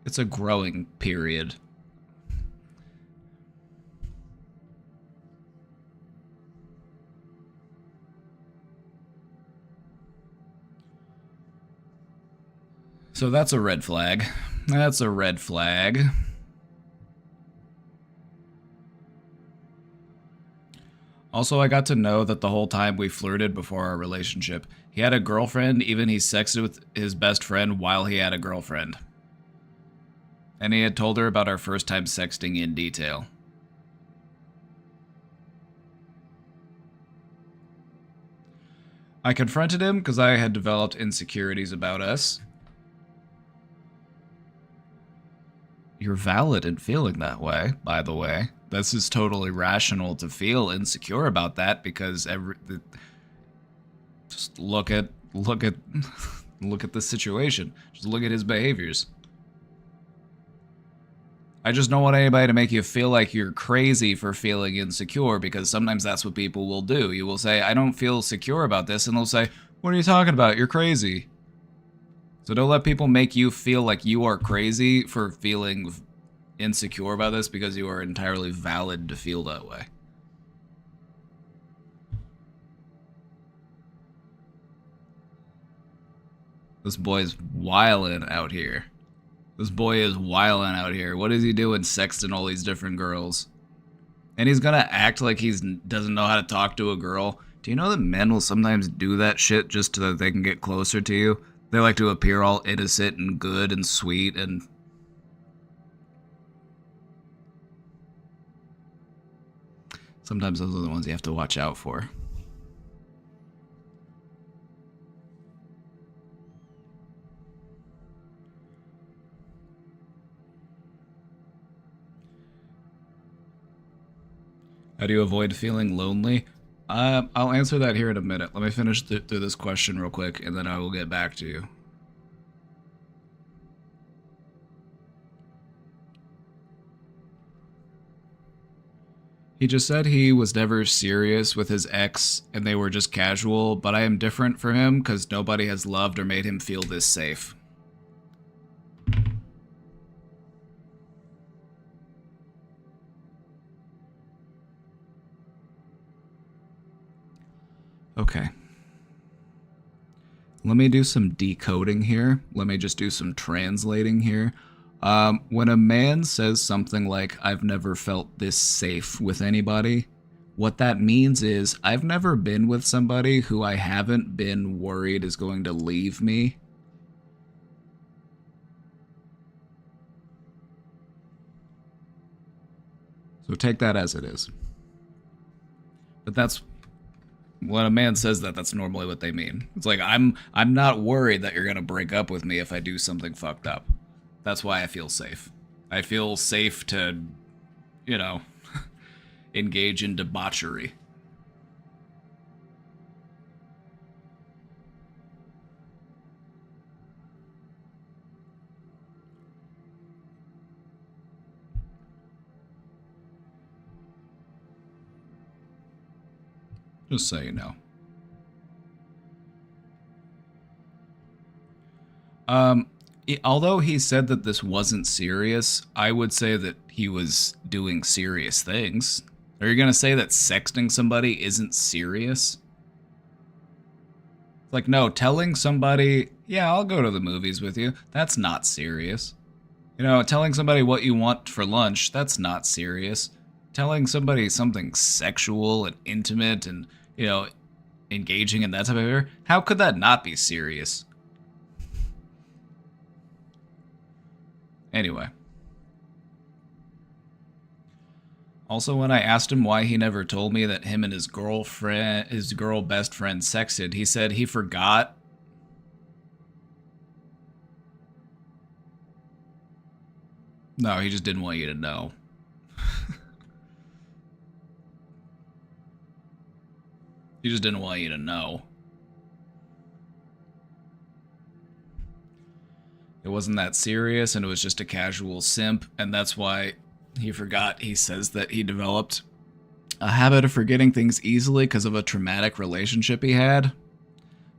it's a growing period. So that's a red flag. That's a red flag. Also, I got to know that the whole time we flirted before our relationship, he had a girlfriend, even he sexted with his best friend while he had a girlfriend. And he had told her about our first time sexting in detail. I confronted him because I had developed insecurities about us. You're valid in feeling that way, by the way. This is totally rational to feel insecure about that because just look at look at the situation. Just look at his behaviors. I just don't want anybody to make you feel like you're crazy for feeling insecure, because sometimes that's what people will do. You will say, I don't feel secure about this, and they'll say, what are you talking about? You're crazy. So don't let people make you feel like you are crazy for feeling insecure about this, because you are entirely valid to feel that way. This boy's wildin' out here. This boy is wildin' out here. What is he doing sexting all these different girls? And he's gonna act like he doesn't know how to talk to a girl. Do you know that men will sometimes do that shit just so that they can get closer to you? They like to appear all innocent and good and sweet and... Sometimes those are the ones you have to watch out for. How do you avoid feeling lonely? I'll answer that here in a minute. Let me finish through this question real quick, and then I will get back to you. He just said he was never serious with his ex, and they were just casual, but I am different from him because nobody has loved or made him feel this safe. Okay. Let me do some decoding here. Let me just do some translating here. When a man says something like, I've never felt this safe with anybody, what that means is, I've never been with somebody who I haven't been worried is going to leave me. So take that as it is. But that's... when a man says that, that's normally what they mean. It's like, I'm not worried that you're gonna break up with me if I do something fucked up. That's why I feel safe. I feel safe to, you know, engage in debauchery. Just so you know. Although he said that this wasn't serious, I would say that he was doing serious things. Are you going to say that sexting somebody isn't serious? Like, no, telling somebody, yeah, I'll go to the movies with you, that's not serious. You know, telling somebody what you want for lunch, that's not serious. Telling somebody something sexual and intimate and, you know, engaging in that type of behavior, how could that not be serious? Anyway. Also, when I asked him why he never told me that him and his girl best friend sexted, he said he forgot. No, he just didn't want you to know. He just didn't want you to know. It wasn't that serious, and it was just a casual simp, and that's why he forgot. He says that he developed a habit of forgetting things easily because of a traumatic relationship he had.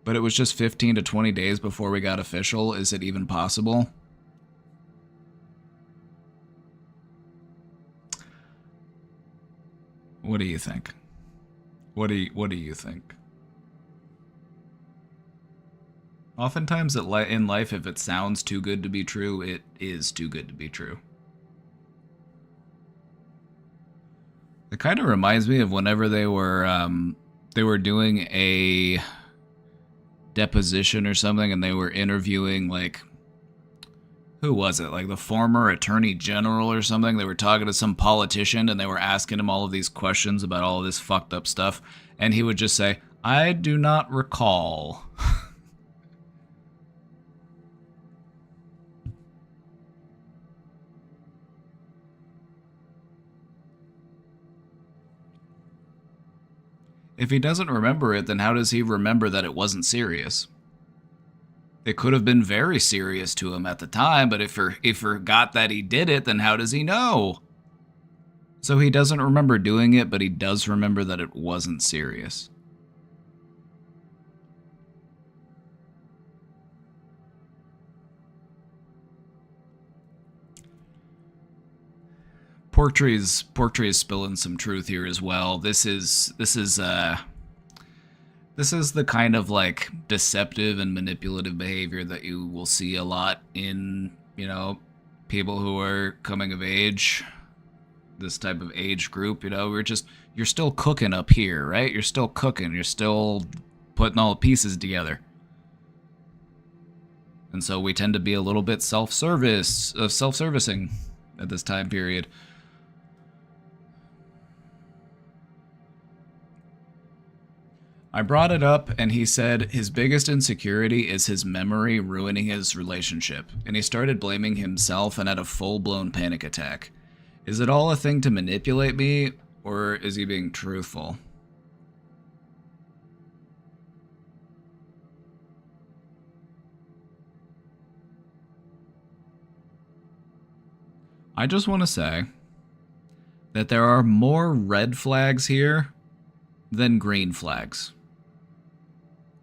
But it was just 15 to 20 days before we got official. Is it even possible? What do you think? What do you think? Oftentimes in life, if it sounds too good to be true, it is too good to be true. It kind of reminds me of whenever they were doing a deposition or something, and they were interviewing, like, who was it? Like the former attorney general or something. They were talking to some politician, and they were asking him all of these questions about all of this fucked up stuff, and he would just say, "I do not recall." If he doesn't remember it, then how does he remember that it wasn't serious? It could have been very serious to him at the time, but if he forgot that he did it, then how does he know? So he doesn't remember doing it, but he does remember that it wasn't serious. Pork Tree is spilling some truth here as well. This is the kind of like deceptive and manipulative behavior that you will see a lot in, people who are coming of age, this type of age group. You're still cooking up here, right? You're still cooking. You're still putting all the pieces together. And so we tend to be a little bit self-servicing at this time period. I brought it up, and he said his biggest insecurity is his memory ruining his relationship, and he started blaming himself and had a full-blown panic attack. Is it all a thing to manipulate me, or is he being truthful? I just want to say that there are more red flags here than green flags.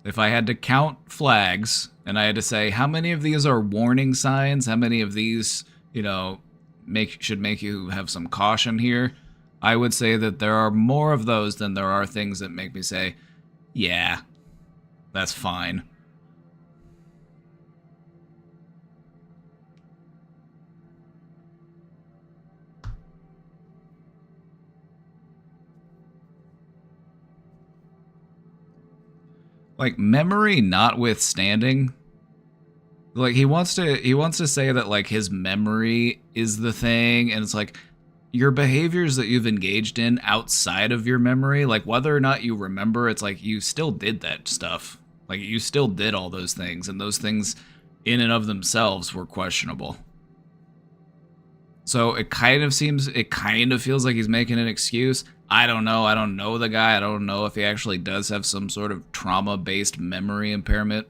If I had to count flags, and I had to say how many of these are warning signs, how many of these, should make you have some caution here, I would say that there are more of those than there are things that make me say, yeah, that's fine. Like, memory notwithstanding, like, he wants to say that, like, his memory is the thing, and it's like, your behaviors that you've engaged in outside of your memory, like, whether or not you remember, it's like, you still did that stuff. Like, you still did all those things, and those things in and of themselves were questionable. So it kind of feels like he's making an excuse. I don't know. I don't know the guy. I don't know if he actually does have some sort of trauma-based memory impairment.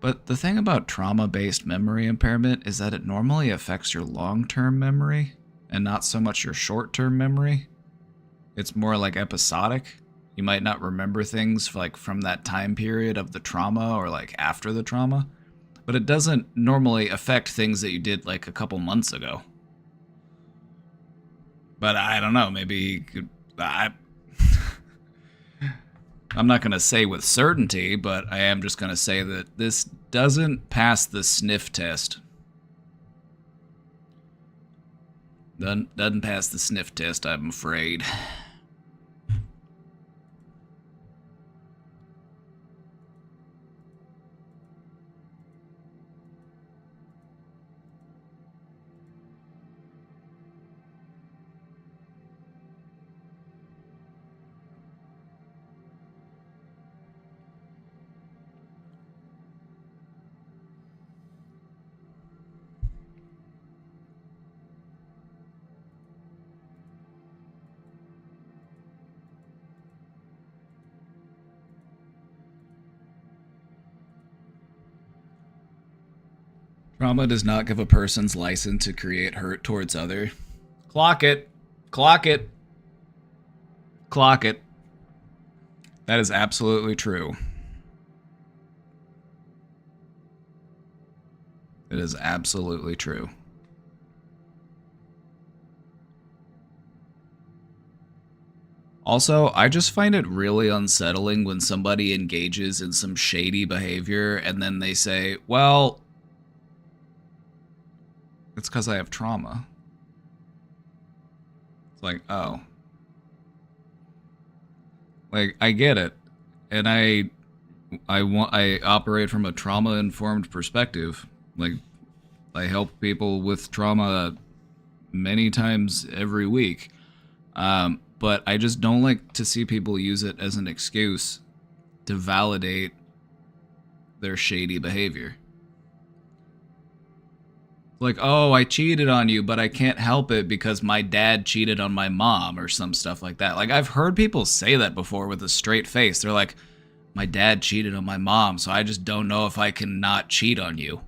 But the thing about trauma-based memory impairment is that it normally affects your long-term memory and not so much your short-term memory. It's more like episodic. You might not remember things like from that time period of the trauma or like after the trauma, but it doesn't normally affect things that you did like a couple months ago. But I don't know, maybe I'm not going to say with certainty, but I am just going to say that this doesn't pass the sniff test. Doesn't pass the sniff test, I'm afraid. Trauma does not give a person's license to create hurt towards other. Clock it. Clock it. Clock it. That is absolutely true. It is absolutely true. Also, I just find it really unsettling when somebody engages in some shady behavior and then they say, well, it's because I have trauma. It's like, oh. Like, I get it. And I operate from a trauma-informed perspective. Like, I help people with trauma many times every week. But I just don't like to see people use it as an excuse to validate their shady behavior. Like, oh, I cheated on you, but I can't help it because my dad cheated on my mom or some stuff like that. Like, I've heard people say that before with a straight face. They're like, my dad cheated on my mom, so I just don't know if I can not cheat on you.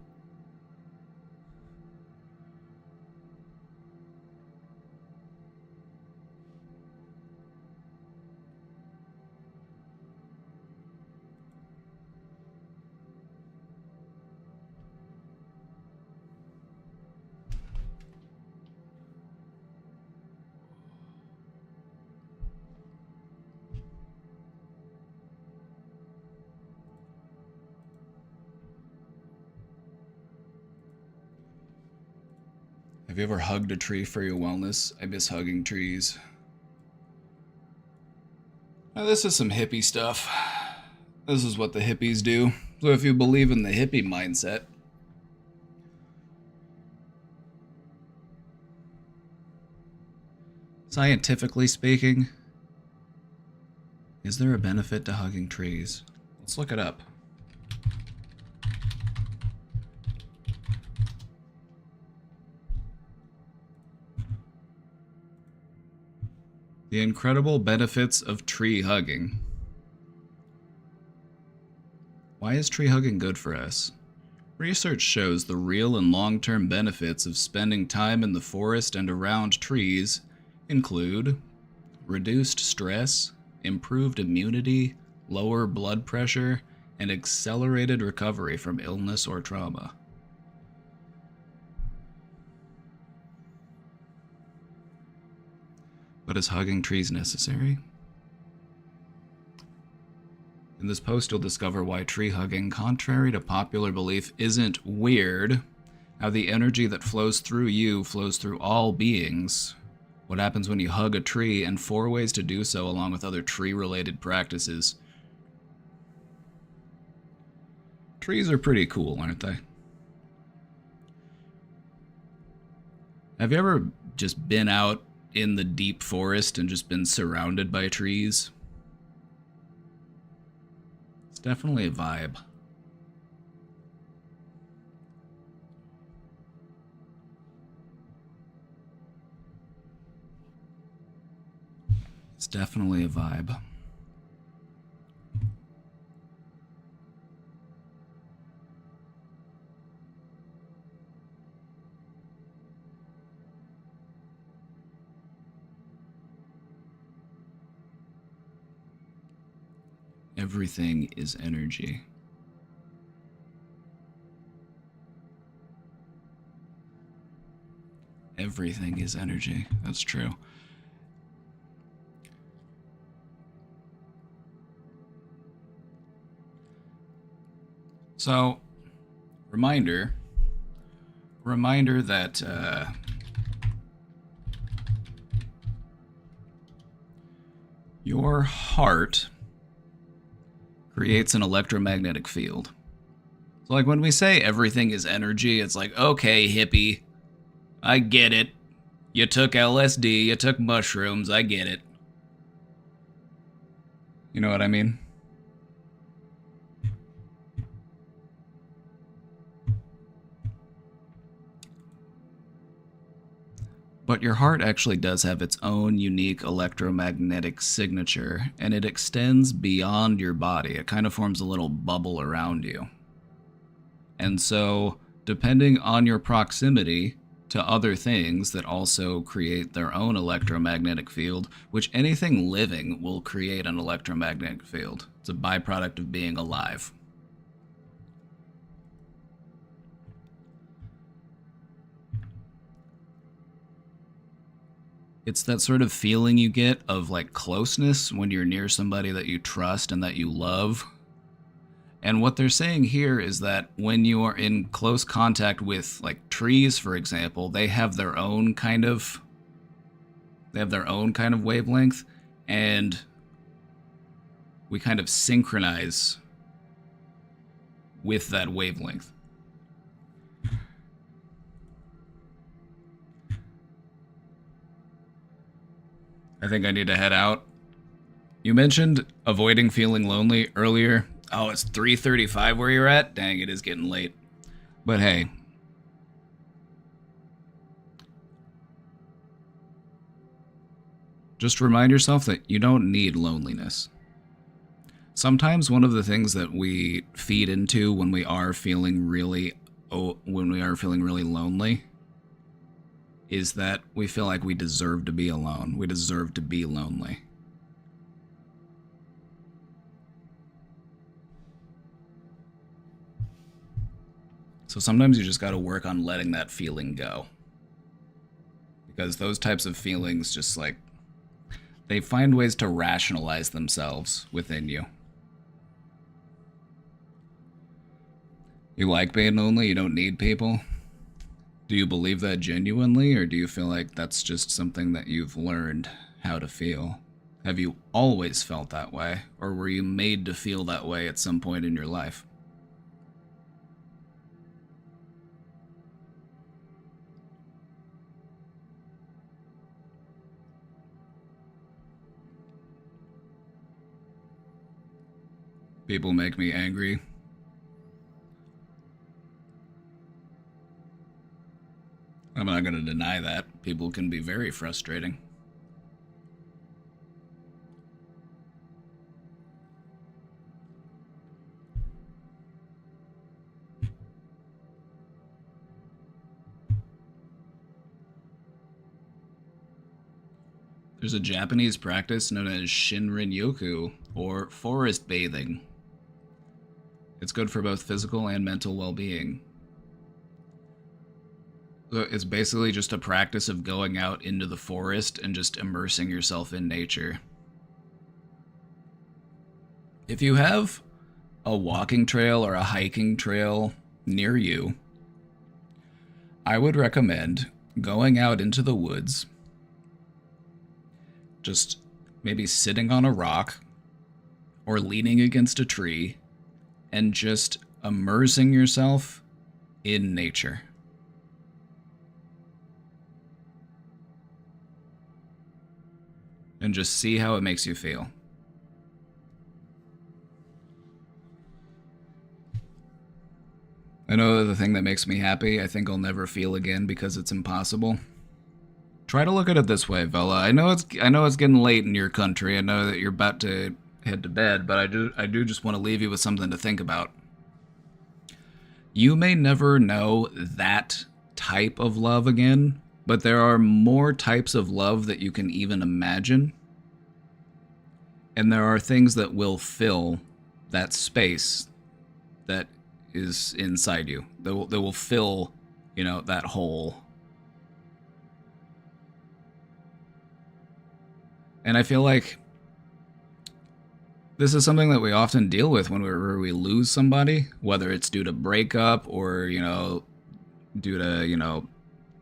Have you ever hugged a tree for your wellness? I miss hugging trees. Now, this is some hippie stuff. This is what the hippies do. So if you believe in the hippie mindset, scientifically speaking, is there a benefit to hugging trees? Let's look it up. The incredible benefits of tree hugging. Why is tree hugging good for us? Research shows the real and long-term benefits of spending time in the forest and around trees include reduced stress, improved immunity, lower blood pressure, and accelerated recovery from illness or trauma. But is hugging trees necessary? In this post, you'll discover why tree hugging, contrary to popular belief, isn't weird, how the energy that flows through you flows through all beings, what happens when you hug a tree, and 4 ways to do so along with other tree-related practices. Trees are pretty cool, aren't they? Have you ever just been out in the deep forest and just been surrounded by trees? It's definitely a vibe. It's definitely a vibe. Everything is energy. Everything is energy. That's true. So, reminder that your heart creates an electromagnetic field. So like when we say everything is energy, it's like, okay, hippie, I get it. You took LSD, you took mushrooms, I get it. You know what I mean? But your heart actually does have its own unique electromagnetic signature, and it extends beyond your body. It kind of forms a little bubble around you. And so depending on your proximity to other things that also create their own electromagnetic field, which anything living will create an electromagnetic field. It's a byproduct of being alive. It's that sort of feeling you get of like closeness when you're near somebody that you trust and that you love. And what they're saying here is that when you are in close contact with like trees, for example, they have their own kind of wavelength, and we kind of synchronize with that wavelength. I think I need to head out. You mentioned avoiding feeling lonely earlier. Oh, it's 3:35 where you're at? Dang, it is getting late. But hey. Just remind yourself that you don't need loneliness. Sometimes one of the things that we feed into when we are feeling really lonely is that we feel like we deserve to be alone. We deserve to be lonely. So sometimes you just got to work on letting that feeling go. Because those types of feelings just like, they find ways to rationalize themselves within you. You like being lonely? You don't need people? Do you believe that genuinely, or do you feel like that's just something that you've learned how to feel? Have you always felt that way, or were you made to feel that way at some point in your life? People make me angry. I'm not going to deny that. People can be very frustrating. There's a Japanese practice known as Shinrin-yoku, or forest bathing. It's good for both physical and mental well-being. So it's basically just a practice of going out into the forest and just immersing yourself in nature. If you have a walking trail or a hiking trail near you, I would recommend going out into the woods, just maybe sitting on a rock or leaning against a tree and just immersing yourself in nature. And just see how it makes you feel. I know the thing that makes me happy, I think I'll never feel again because it's impossible. Try to look at it this way, Vela. I know it's getting late in your country. I know that you're about to head to bed, but I do just want to leave you with something to think about. You may never know that type of love again, but there are more types of love that you can even imagine. And there are things that will fill that space that is inside you. They will fill, that hole. And I feel like this is something that we often deal with when we lose somebody, whether it's due to breakup or, due to,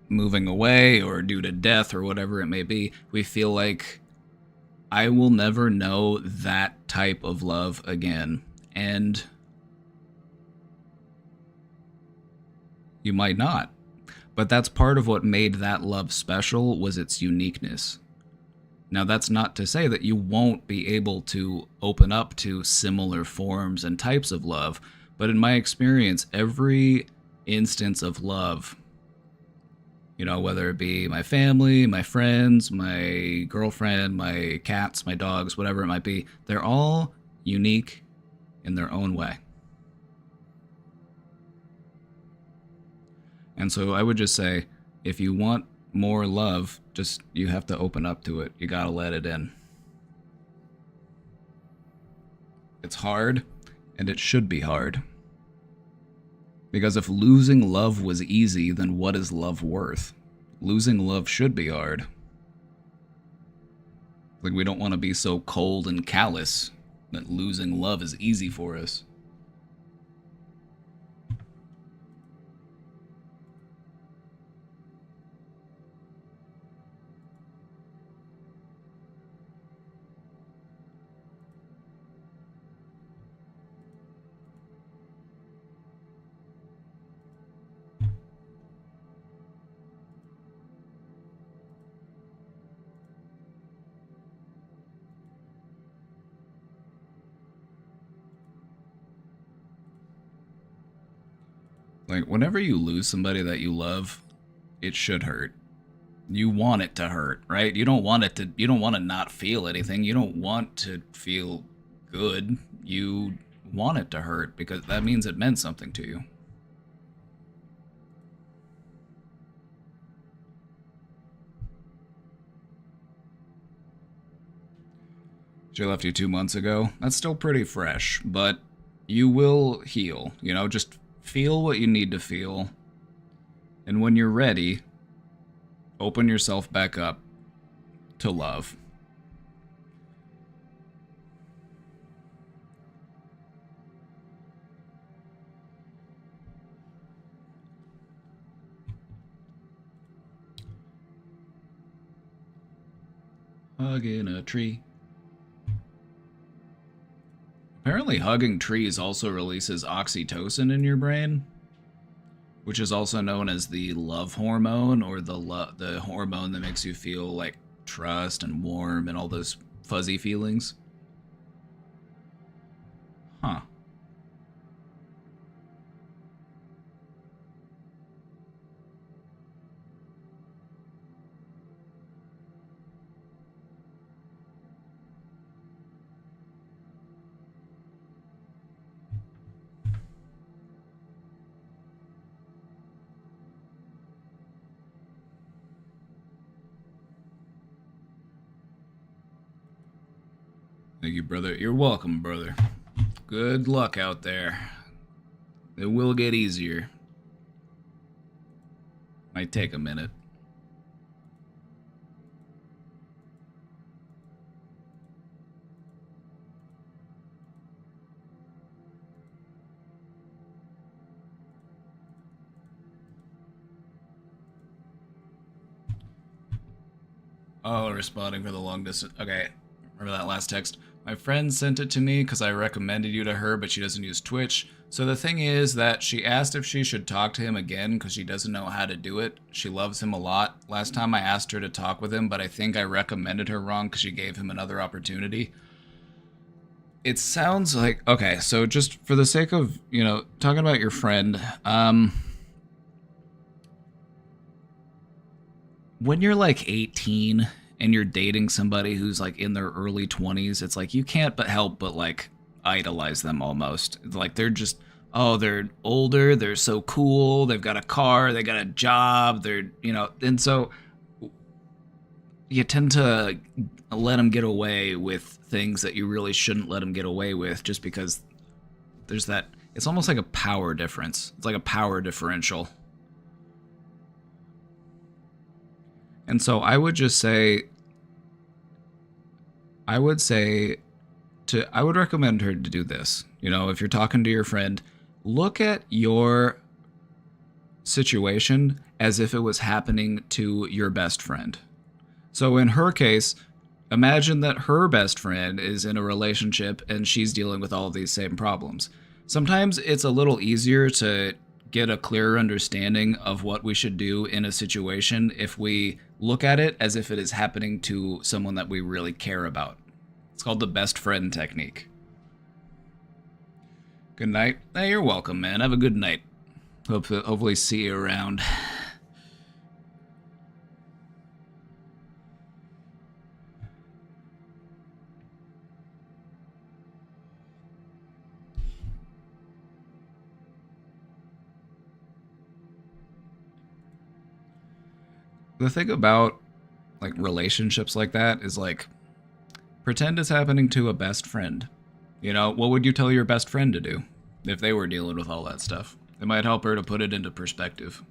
moving away or due to death or whatever it may be. We feel like I will never know that type of love again. And you might not. But that's part of what made that love special, was its uniqueness. Now, that's not to say that you won't be able to open up to similar forms and types of love, but in my experience, every instance of love, whether it be my family, my friends, my girlfriend, my cats, my dogs, whatever it might be, they're all unique in their own way. And so I would just say, if you want more love, just you have to open up to it. You gotta let it in. It's hard, and it should be hard. Because if losing love was easy, then what is love worth? Losing love should be hard. Like, we don't want to be so cold and callous that losing love is easy for us. Like, whenever you lose somebody that you love, it should hurt. You want it to hurt, right? You don't want to not feel anything. You don't want to feel good. You want it to hurt because that means it meant something to you. She left you 2 months ago. That's still pretty fresh, but you will heal. You know, just feel what you need to feel. And when you're ready, open yourself back up to love. Hugging a tree. Apparently hugging trees also releases oxytocin in your brain, which is also known as the love hormone, or the hormone that makes you feel like trust and warm and all those fuzzy feelings. Huh. Thank you, brother. You're welcome, brother. Good luck out there. It will get easier. Might take a minute. Oh, responding for the long distance. Okay, remember that last text? My friend sent it to me because I recommended you to her, but she doesn't use Twitch. So the thing is that she asked if she should talk to him again because she doesn't know how to do it. She loves him a lot. Last time I asked her to talk with him, but I think I recommended her wrong because she gave him another opportunity. It sounds like... Okay, so just for the sake of, you know, talking about your friend, when you're like 18 and you're dating somebody who's like in their early 20s, it's like you can't but help but like idolize them almost. Like they're just, oh, they're older, they're so cool, they've got a car, they got a job, they're, you know, and so you tend to let them get away with things that you really shouldn't let them get away with just because there's that, it's almost like a power difference. It's like a power differential. And so I would just say, I would recommend her to do this. You know, if you're talking to your friend, look at your situation as if it was happening to your best friend. So in her case, imagine that her best friend is in a relationship and she's dealing with all of these same problems. Sometimes it's a little easier to get a clearer understanding of what we should do in a situation if we look at it as if it is happening to someone that we really care about. It's called the best friend technique. Good night. Hey, you're welcome, man. Have a good night. Hopefully see you around. the thing about like relationships like that is like, pretend it's happening to a best friend. You know, what would you tell your best friend to do if they were dealing with all that stuff? It might help her to put it into perspective.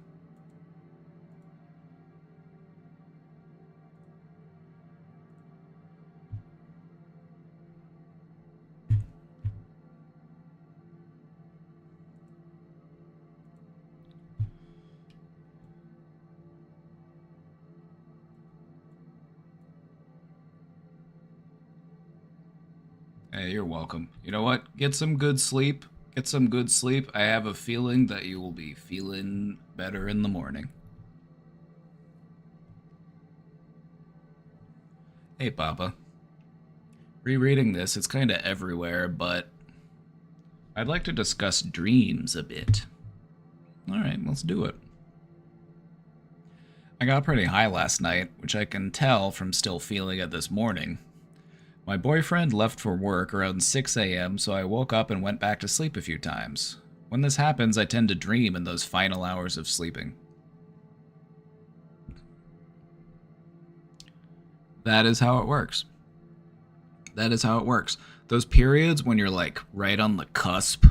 Hey, you're welcome. You know what? Get some good sleep. Get some good sleep. I have a feeling that you will be feeling better in the morning. Hey, Papa. Rereading this, it's kind of everywhere, but I'd like to discuss dreams a bit. Alright, let's do it. I got pretty high last night, which I can tell from still feeling it this morning. My boyfriend left for work around 6 a.m., so I woke up and went back to sleep a few times. When this happens, I tend to dream in those final hours of sleeping. That is how it works. That is how it works. Those periods when you're like right on the cusp,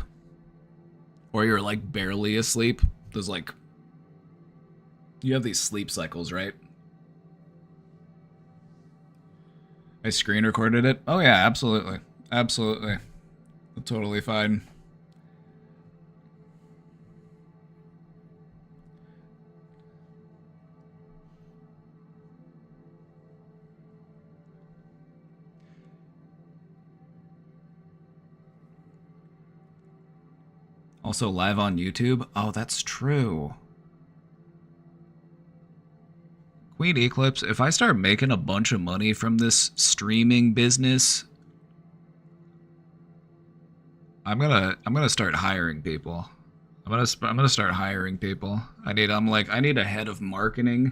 or you're like barely asleep, those like, you have these sleep cycles, right? I screen recorded it. Oh yeah, absolutely. Absolutely. Totally fine. Also live on YouTube? Oh, that's true. Queen Eclipse, if I start making a bunch of money from this streaming business, I'm gonna start hiring people. I'm gonna start hiring people. I need a head of marketing.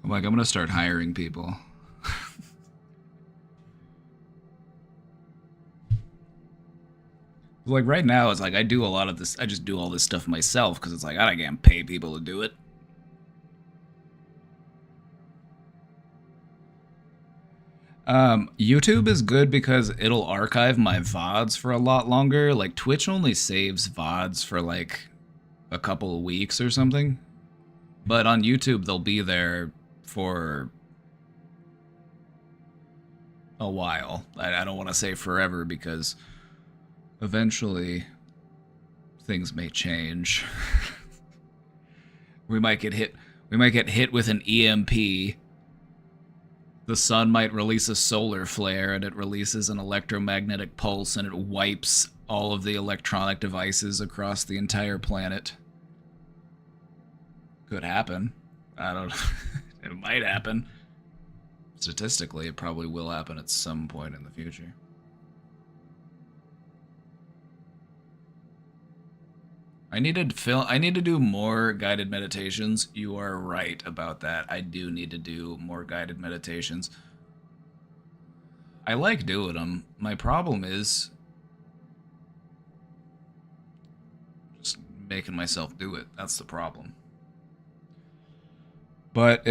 I'm gonna start hiring people. Like right now, it's like I do a lot of this. I just do all this stuff myself because it's like I can't pay people to do it. YouTube is good because it'll archive my VODs for a lot longer. Like Twitch only saves VODs for like a couple of weeks or something. But on YouTube, they'll be there for a while. I don't want to say forever because eventually things may change. We might get hit with an EMP. The sun might release a solar flare and it releases an electromagnetic pulse and it wipes all of the electronic devices across the entire planet. Could happen. I don't know. It might happen. Statistically, it probably will happen at some point in the future. I need to do more guided meditations. You are right about that. I do need to do more guided meditations. I like doing them. My problem is just making myself do it. That's the problem. But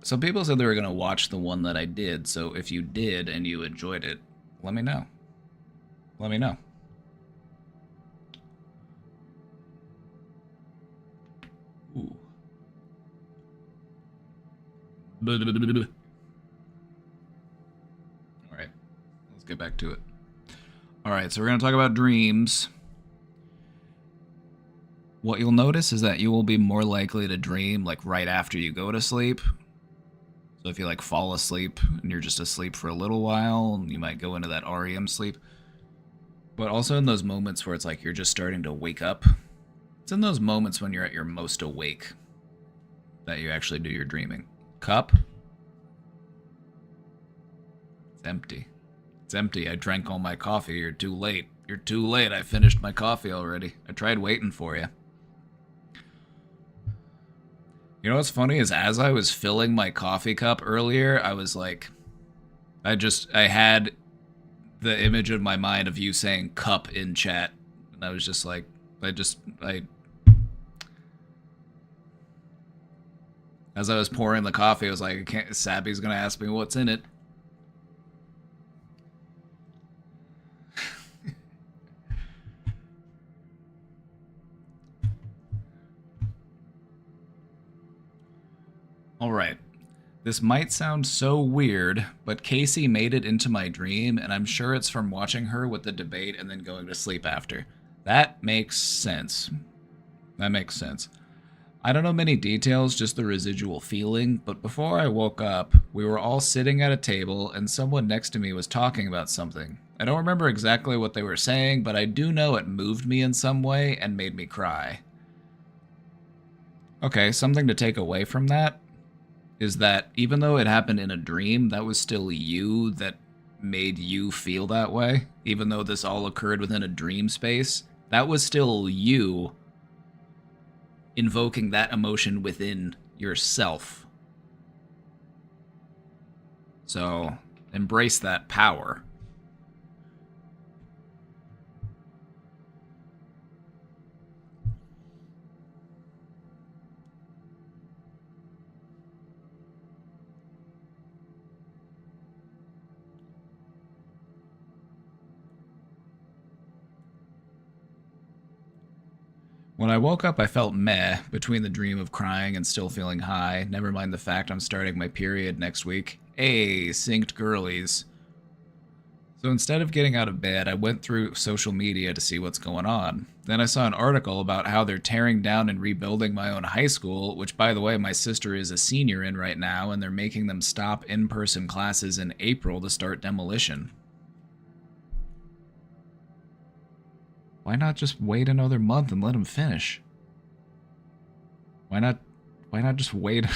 some people said they were gonna watch the one that I did. So if you did and you enjoyed it, let me know. Let me know. Ooh. Alright, let's get back to it. Alright, so we're going to talk about dreams. What you'll notice is that you will be more likely to dream like right after you go to sleep. So if you like fall asleep and you're just asleep for a little while, you might go into that REM sleep. But also in those moments where it's like you're just starting to wake up. It's in those moments when you're at your most awake that you actually do your dreaming. Cup? It's empty. It's empty. I drank all my coffee. You're too late. You're too late. I finished my coffee already. I tried waiting for you. You know what's funny is as I was filling my coffee cup earlier, I was like, I had the image in my mind of you saying cup in chat. And I was just like, as I was pouring the coffee, I was like, Sabby's gonna ask me what's in it. Alright. This might sound so weird, but Casey made it into my dream, and I'm sure it's from watching her with the debate and then going to sleep after. That makes sense. That makes sense. I don't know many details, just the residual feeling, but before I woke up, we were all sitting at a table and someone next to me was talking about something. I don't remember exactly what they were saying, but I do know it moved me in some way and made me cry. Okay, something to take away from that is that even though it happened in a dream, that was still you that made you feel that way. Even though this all occurred within a dream space, that was still you invoking that emotion within yourself. So, embrace that power. When I woke up, I felt meh between the dream of crying and still feeling high. Never mind the fact I'm starting my period next week. Hey, synced girlies. So instead of getting out of bed, I went through social media to see what's going on. Then I saw an article about how they're tearing down and rebuilding my own high school, which, by the way, my sister is a senior in right now, and they're making them stop in-person classes in April to start demolition. Why not just wait another month and let them finish? Why not just wait?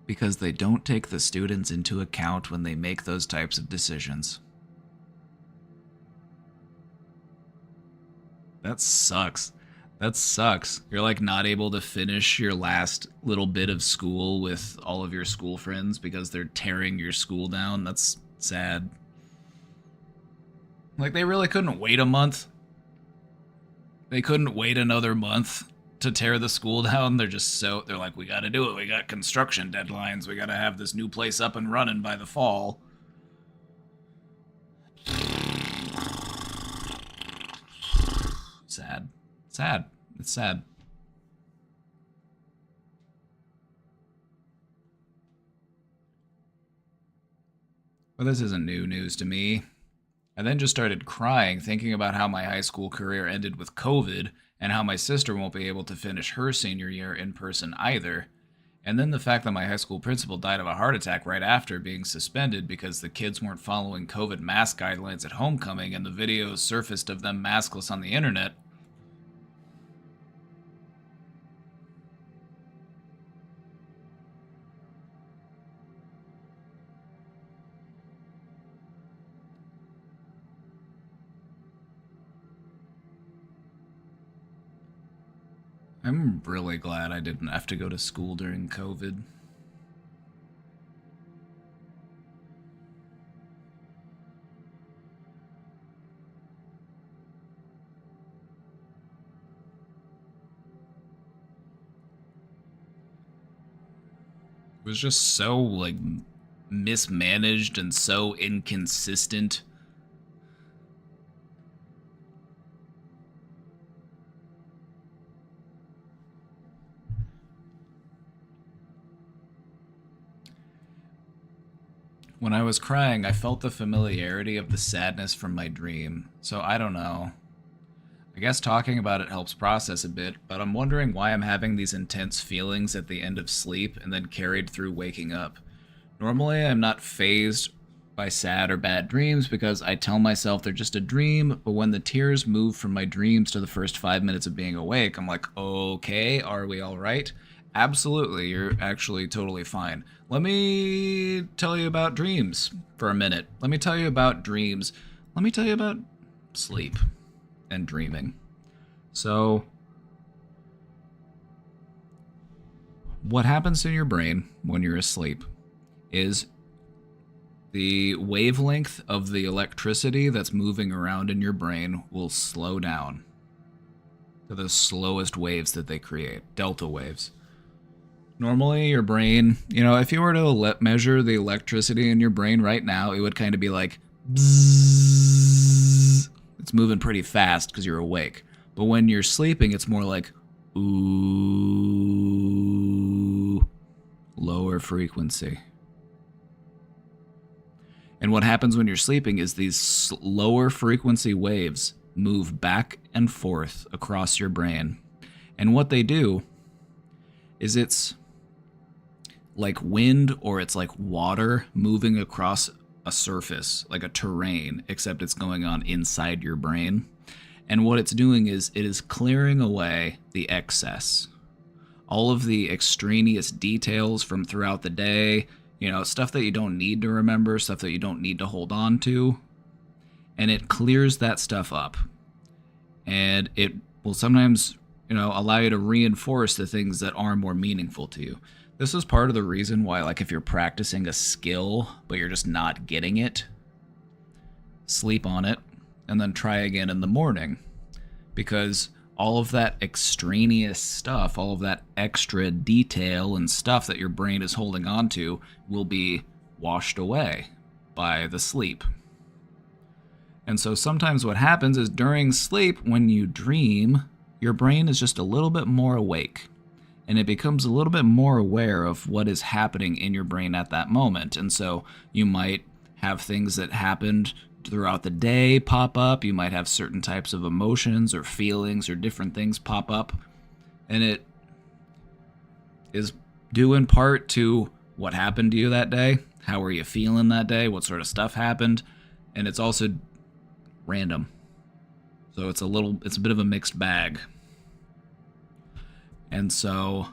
Because they don't take the students into account when they make those types of decisions. That sucks. That sucks. You're like not able to finish your last little bit of school with all of your school friends because they're tearing your school down. That's sad. Like, they really couldn't wait a month. They couldn't wait another month to tear the school down. They're like, we gotta do it. We got construction deadlines. We gotta have this new place up and running by the fall. Sad. Sad. It's sad. But this isn't new news to me. I then just started crying, thinking about how my high school career ended with COVID, and how my sister won't be able to finish her senior year in person either. And then the fact that my high school principal died of a heart attack right after being suspended because the kids weren't following COVID mask guidelines at homecoming, and the videos surfaced of them maskless on the internet. I'm really glad I didn't have to go to school during COVID. It was just so, like, mismanaged and so inconsistent. When I was crying, I felt the familiarity of the sadness from my dream, so I don't know. I guess talking about it helps process a bit, but I'm wondering why I'm having these intense feelings at the end of sleep and then carried through waking up. Normally, I'm not fazed by sad or bad dreams because I tell myself they're just a dream, but when the tears move from my dreams to the first 5 minutes of being awake, I'm like, okay, are we alright? Absolutely, you're actually totally fine. Let me tell you about dreams for a minute. Let me tell you about dreams. Let me tell you about sleep and dreaming. So, what happens in your brain when you're asleep? is the wavelength of the electricity that's moving around in your brain will slow down to the slowest waves that they create, delta waves. Normally, your brain, if you were to measure the electricity in your brain right now, it would kind of be like bzzz. It's moving pretty fast because you're awake. But when you're sleeping, it's more like ooh, lower frequency. And what happens when you're sleeping is these lower frequency waves move back and forth across your brain. And what they do is it's like wind, or it's like water moving across a surface, like a terrain, except it's going on inside your brain. And what it's doing is it is clearing away the excess. All of the extraneous details from throughout the day, stuff that you don't need to remember, stuff that you don't need to hold on to. And it clears that stuff up. And it will sometimes, allow you to reinforce the things that are more meaningful to you. This is part of the reason why, like, if you're practicing a skill, but you're just not getting it, sleep on it, and then try again in the morning. Because all of that extraneous stuff, all of that extra detail and stuff that your brain is holding on to will be washed away by the sleep. And so sometimes what happens is during sleep, when you dream, your brain is just a little bit more awake. And it becomes a little bit more aware of what is happening in your brain at that moment. And so you might have things that happened throughout the day pop up. You might have certain types of emotions or feelings or different things pop up. And it is due in part to what happened to you that day. How were you feeling that day? What sort of stuff happened? And it's also random. So it's a bit of a mixed bag. And so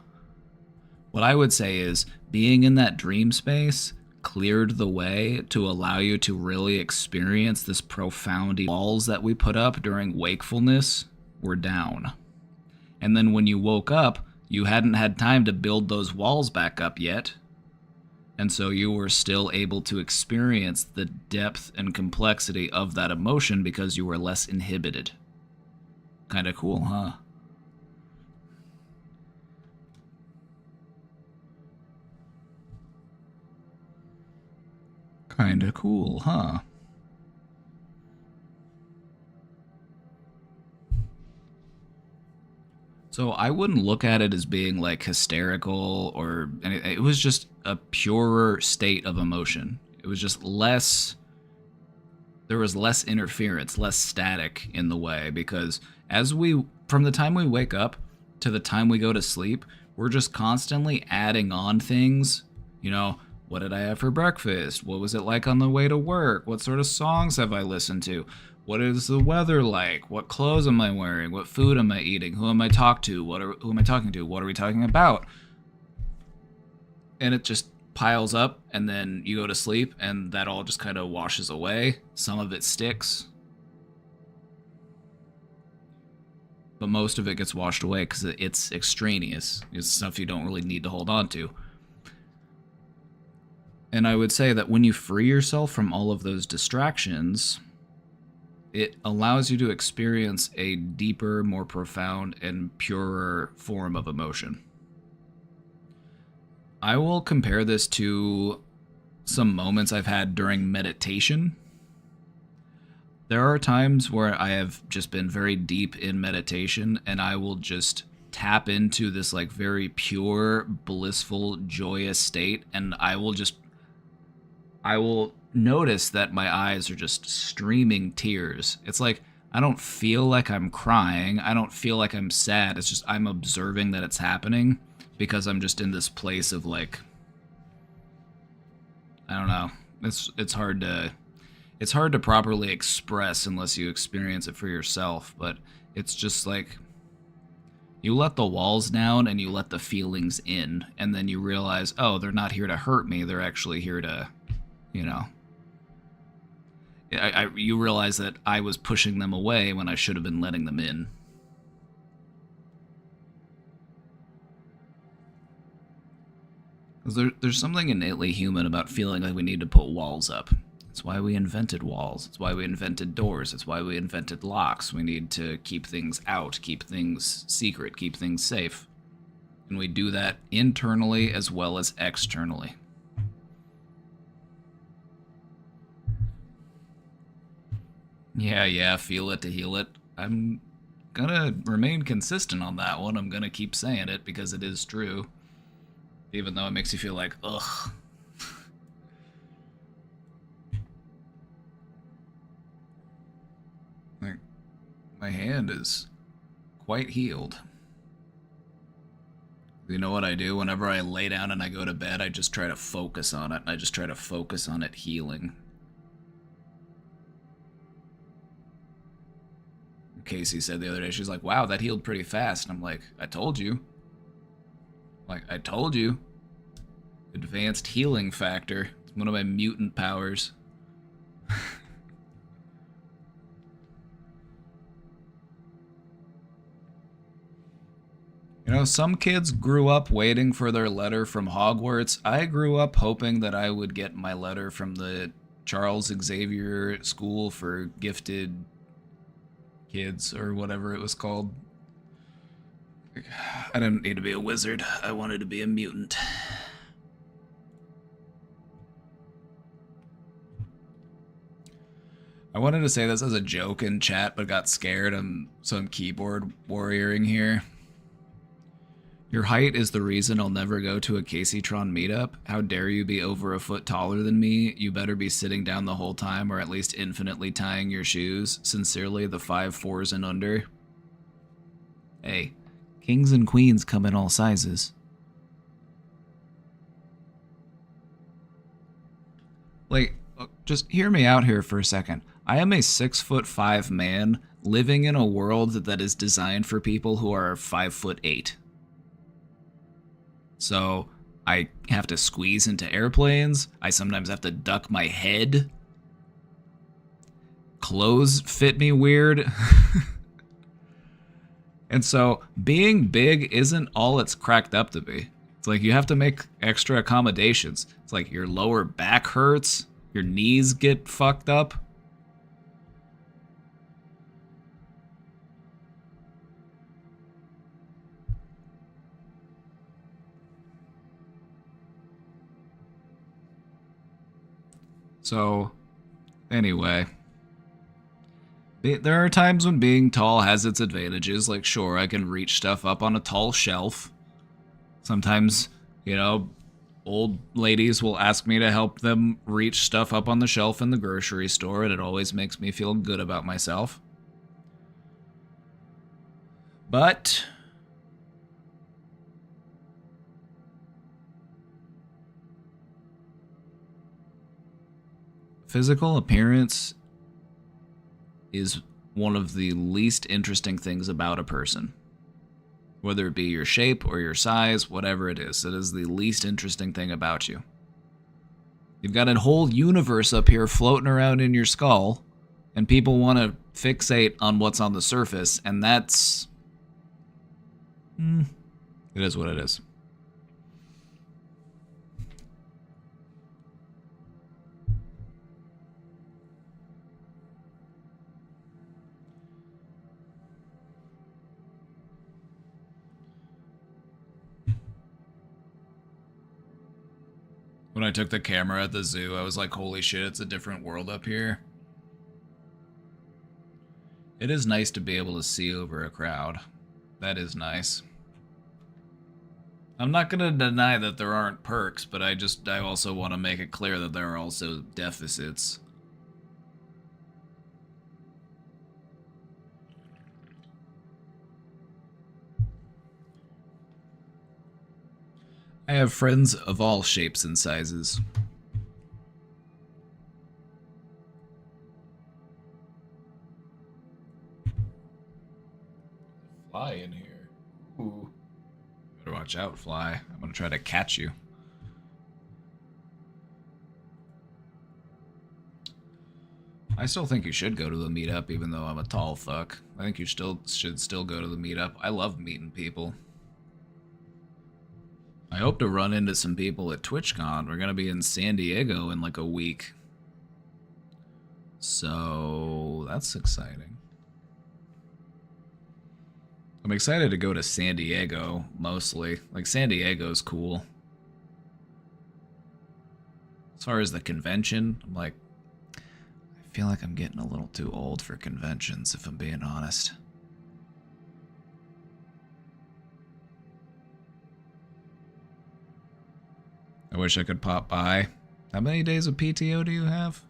what I would say is being in that dream space cleared the way to allow you to really experience this profound. Walls that we put up during wakefulness were down. And then when you woke up, you hadn't had time to build those walls back up yet. And so you were still able to experience the depth and complexity of that emotion because you were less inhibited. Kind of cool, huh? Kinda cool, huh? So I wouldn't look at it as being like hysterical or anything. It was just a purer state of emotion. It was just there was less interference, less static in the way, because from the time we wake up to the time we go to sleep, we're just constantly adding on things, what did I have for breakfast? What was it like on the way to work? What sort of songs have I listened to? What is the weather like? What clothes am I wearing? What food am I eating? Who am I talking to? Who am I talking to? What are we talking about? And it just piles up, and then you go to sleep, and that all just kind of washes away. Some of it sticks, but most of it gets washed away because it's extraneous. It's stuff you don't really need to hold on to. And I would say that when you free yourself from all of those distractions, it allows you to experience a deeper, more profound, and purer form of emotion. I will compare this to some moments I've had during meditation. There are times where I have just been very deep in meditation, and I will just tap into this like very pure, blissful, joyous state, and I will notice that my eyes are just streaming tears. It's like I don't feel like I'm crying. I don't feel like I'm sad. It's just I'm observing that it's happening because I'm just in this place of like, I don't know. It's hard to properly express unless you experience it for yourself, but it's just like you let the walls down and you let the feelings in, and then you realize, oh, they're not here to hurt me. They're actually here to, you realize that I was pushing them away when I should have been letting them in. There's something innately human about feeling like we need to put walls up. It's why we invented walls. It's why we invented doors. It's why we invented locks. We need to keep things out, keep things secret, keep things safe. And we do that internally as well as externally. Yeah, feel it to heal it. I'm gonna remain consistent on that one. I'm gonna keep saying it because it is true. Even though it makes you feel like, ugh. Like, my hand is quite healed. You know what I do? Whenever I lay down and I go to bed, I just try to focus on it. I just try to focus on it healing. Casey said the other day, she's like, wow, that healed pretty fast. And I'm like, I told you. Like, I told you. Advanced healing factor. It's one of my mutant powers. You know, some kids grew up waiting for their letter from Hogwarts. I grew up hoping that I would get my letter from the Charles Xavier School for Gifted Kids, or whatever it was called. I didn't need to be a wizard. I wanted to be a mutant. I wanted to say this as a joke in chat, but got scared, so I'm keyboard warrioring here. Your height is the reason I'll never go to a Caseytron meetup. How dare you be over a foot taller than me? You better be sitting down the whole time, or at least infinitely tying your shoes. Sincerely, the 5'4" and under. Hey, kings and queens come in all sizes. Like, just hear me out here for a second. I am a 6'5" man living in a world that is designed for people who are 5'8". So I have to squeeze into airplanes. I sometimes have to duck my head. Clothes fit me weird. And so being big isn't all it's cracked up to be. It's like you have to make extra accommodations. It's like your lower back hurts, your knees get fucked up. So, anyway, there are times when being tall has its advantages. Like, sure, I can reach stuff up on a tall shelf. Sometimes, you know, old ladies will ask me to help them reach stuff up on the shelf in the grocery store, and it always makes me feel good about myself. But physical appearance is one of the least interesting things about a person. Whether it be your shape or your size, whatever it is the least interesting thing about you. You've got a whole universe up here floating around in your skull, and people want to fixate on what's on the surface, and that's... it is what it is. When I took the camera at the zoo, I was like, holy shit, it's a different world up here. It is nice to be able to see over a crowd. That is nice. I'm not going to deny that there aren't perks, but I also want to make it clear that there are also deficits. I have friends of all shapes and sizes. Fly in here. Ooh. Better watch out, fly. I'm gonna try to catch you. I still think you should go to the meetup, even though I'm a tall fuck. I think you should still go to the meetup. I love meeting people. I hope to run into some people at TwitchCon. We're going to be in San Diego in like a week. So that's exciting. I'm excited to go to San Diego, mostly. Like, San Diego's cool. As far as the convention, I'm like, I feel like I'm getting a little too old for conventions, if I'm being honest. I wish I could pop by. How many days of PTO do you have?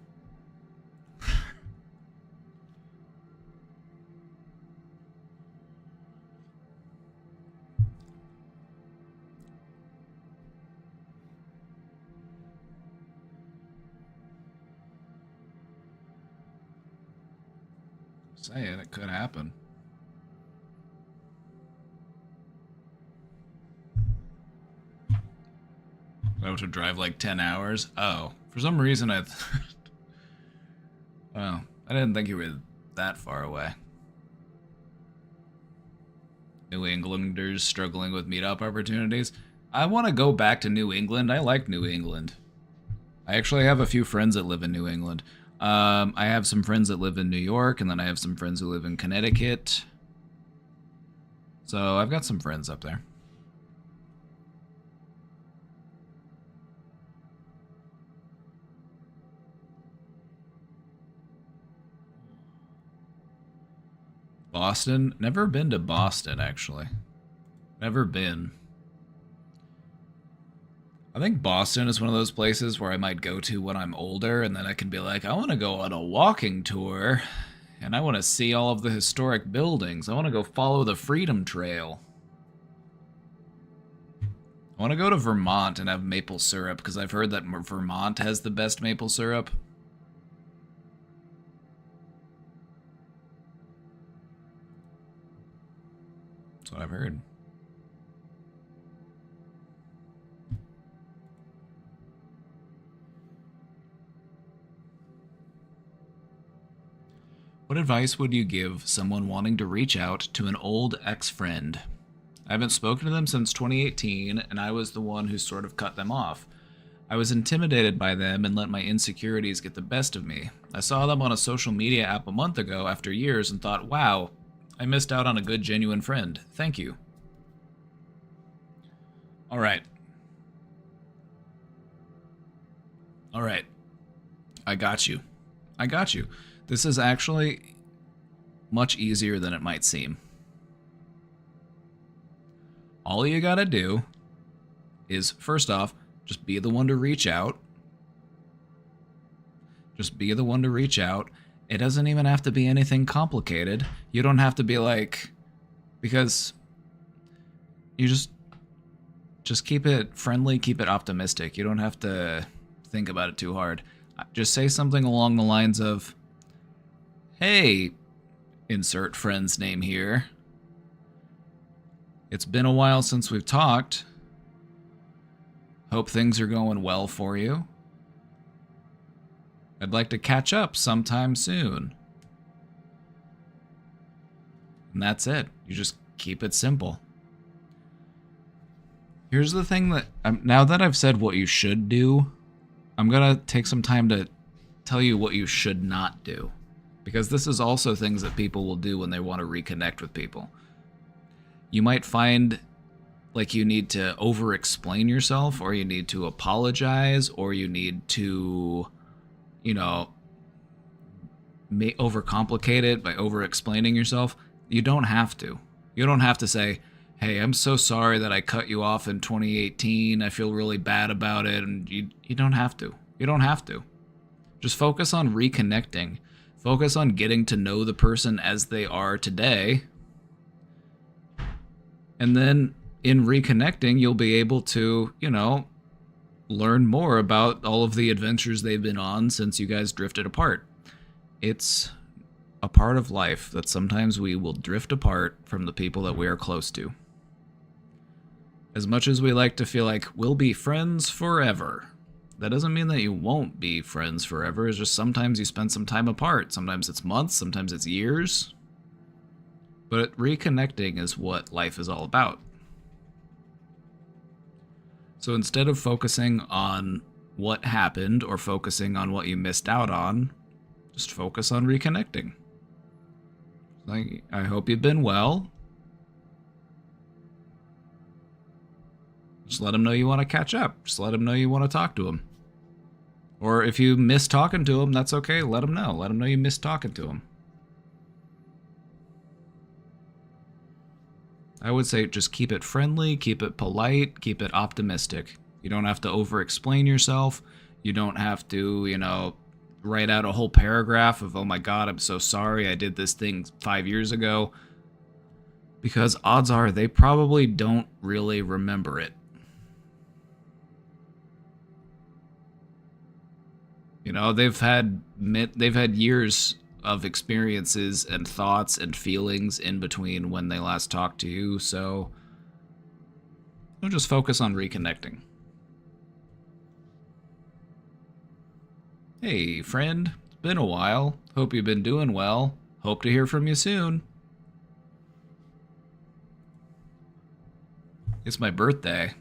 Saying it could happen. I have to drive like 10 hours? Oh, for some reason I... Well, I didn't think you were that far away. New Englanders struggling with meetup opportunities. I want to go back to New England. I like New England. I actually have a few friends that live in New England. I have some friends that live in New York, and then I have some friends who live in Connecticut. So I've got some friends up there. Boston? Never been to Boston, actually. Never been. I think Boston is one of those places where I might go to when I'm older, and then I can be like, I want to go on a walking tour, and I want to see all of the historic buildings. I want to go follow the Freedom Trail. I want to go to Vermont and have maple syrup, because I've heard that Vermont has the best maple syrup. That's what I've heard. What advice would you give someone wanting to reach out to an old ex-friend? I haven't spoken to them since 2018, and I was the one who sort of cut them off. I was intimidated by them and let my insecurities get the best of me. I saw them on a social media app a month ago after years and thought, wow, I missed out on a good, genuine friend. Thank you. All right. All right. I got you. I got you. This is actually much easier than it might seem. All you gotta do is, first off, just be the one to reach out. Just be the one to reach out. It doesn't even have to be anything complicated. You don't have to be like, because you just keep it friendly, keep it optimistic. You don't have to think about it too hard. Just say something along the lines of, hey, insert friend's name here. It's been a while since we've talked. Hope things are going well for you. I'd like to catch up sometime soon. And that's it. You just keep it simple. Here's the thing that, now that I've said what you should do, I'm gonna take some time to tell you what you should not do. Because this is also things that people will do when they want to reconnect with people. You might find like you need to over-explain yourself, or you need to apologize, or you need to, you know, overcomplicate it by over-explaining yourself. You don't have to. You don't have to say, hey, I'm so sorry that I cut you off in 2018. I feel really bad about it. And you don't have to. You don't have to. Just focus on reconnecting. Focus on getting to know the person as they are today. And then in reconnecting, you'll be able to, you know, learn more about all of the adventures they've been on since you guys drifted apart. It's a part of life that sometimes we will drift apart from the people that we are close to. As much as we like to feel like we'll be friends forever, that doesn't mean that you won't be friends forever. It's just sometimes you spend some time apart. Sometimes it's months, sometimes it's years. But reconnecting is what life is all about. So instead of focusing on what happened or focusing on what you missed out on, just focus on reconnecting. Like, I hope you've been well. Just let him know you want to catch up. Just let him know you want to talk to him. Or if you miss talking to him, that's okay. Let him know. Let him know you miss talking to him. I would say just keep it friendly, keep it polite, keep it optimistic. You don't have to over-explain yourself. You don't have to, write out a whole paragraph of, oh my god, I'm so sorry, I did this thing 5 years ago. Because odds are they probably don't really remember it. They've had years of experiences and thoughts and feelings in between when they last talked to you, so we'll just focus on reconnecting. Hey, friend, it's been a while. Hope you've been doing well. Hope to hear from you soon. It's my birthday.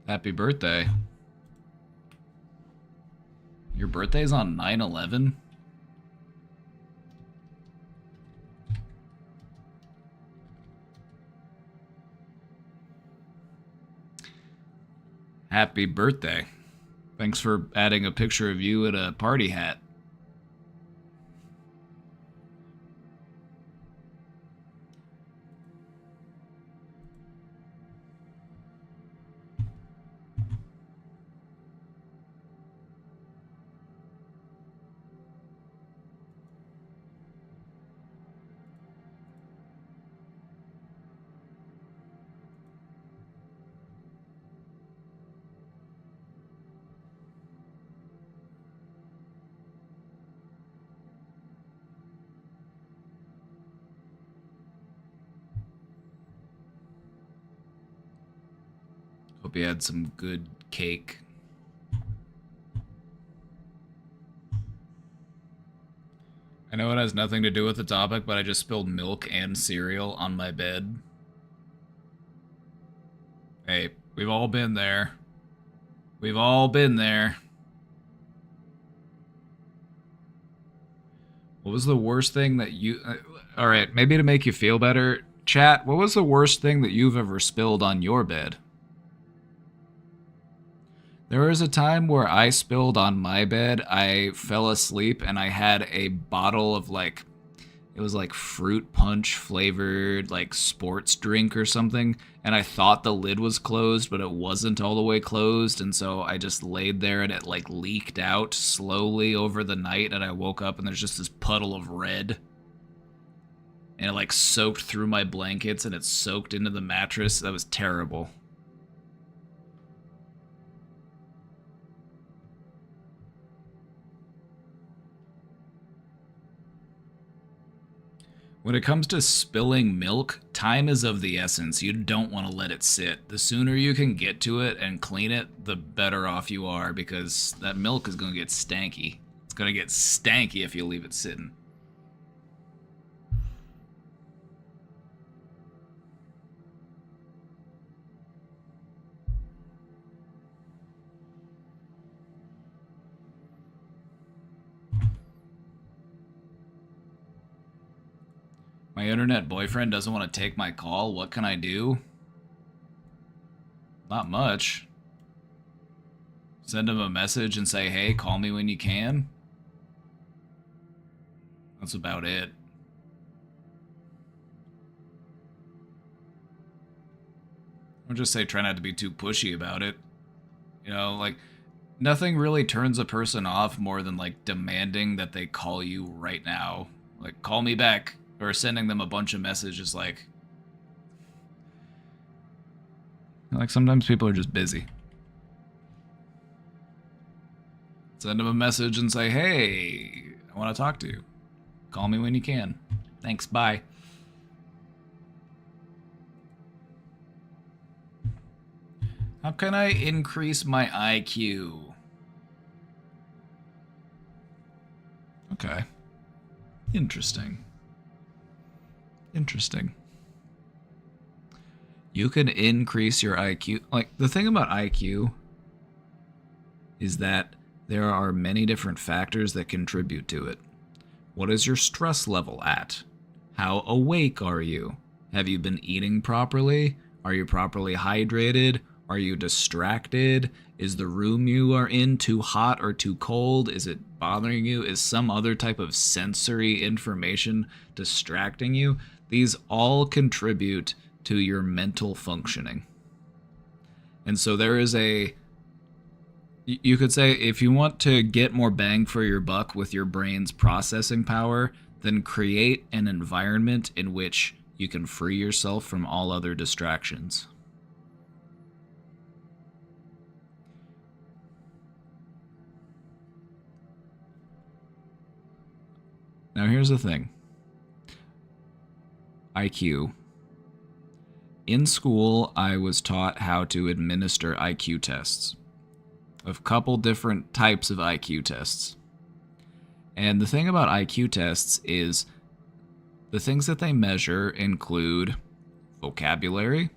Happy birthday. Your birthday's on 9/11? Happy birthday. Thanks for adding a picture of you in a party hat. Hope you had some good cake. I know it has nothing to do with the topic, but I just spilled milk and cereal on my bed. Hey, we've all been there. We've all been there. What was the worst thing that you... Alright, maybe to make you feel better, chat, what was the worst thing that you've ever spilled on your bed? There was a time where I spilled on my bed. I fell asleep and I had a bottle of it was like fruit punch flavored sports drink or something. And I thought the lid was closed, but it wasn't all the way closed. And so I just laid there and it leaked out slowly over the night. And I woke up and there's just this puddle of red. And it soaked through my blankets and it soaked into the mattress. That was terrible. When it comes to spilling milk, time is of the essence. You don't want to let it sit. The sooner you can get to it and clean it, the better off you are, because that milk is going to get stanky. It's going to get stanky if you leave it sitting. My internet boyfriend doesn't want to take my call. What can I do? Not much. Send him a message and say, hey, call me when you can. That's about it. I'll just say try not to be too pushy about it. Nothing really turns a person off more than demanding that they call you right now. Call me back. Or sending them a bunch of messages sometimes people are just busy. Send them a message and say, hey, I want to talk to you. Call me when you can. Thanks, bye. How can I increase my IQ? Okay. Interesting. Interesting. You can increase your IQ. Like, the thing about IQ is that there are many different factors that contribute to it. What is your stress level at? How awake are you? Have you been eating properly? Are you properly hydrated? Are you distracted? Is the room you are in too hot or too cold? Is it bothering you? Is some other type of sensory information distracting you? These all contribute to your mental functioning. And so there is you could say, if you want to get more bang for your buck with your brain's processing power, then create an environment in which you can free yourself from all other distractions. Now here's the thing. IQ. In school, I was taught how to administer IQ tests. A couple different types of IQ tests. And the thing about IQ tests is the things that they measure include vocabulary,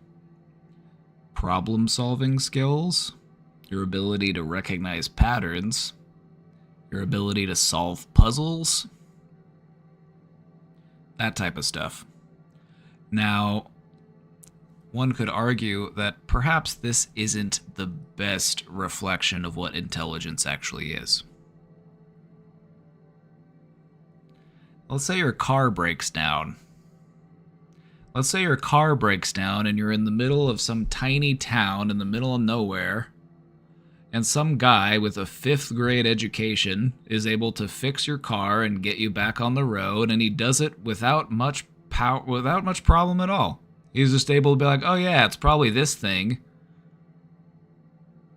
problem-solving skills, your ability to recognize patterns, your ability to solve puzzles, that type of stuff. Now, one could argue that perhaps this isn't the best reflection of what intelligence actually is. Let's say your car breaks down. Let's say your car breaks down and you're in the middle of some tiny town in the middle of nowhere, and some guy with a 5th grade education is able to fix your car and get you back on the road, and he does it without much problem at all. He's just able to be like, oh yeah, it's probably this thing.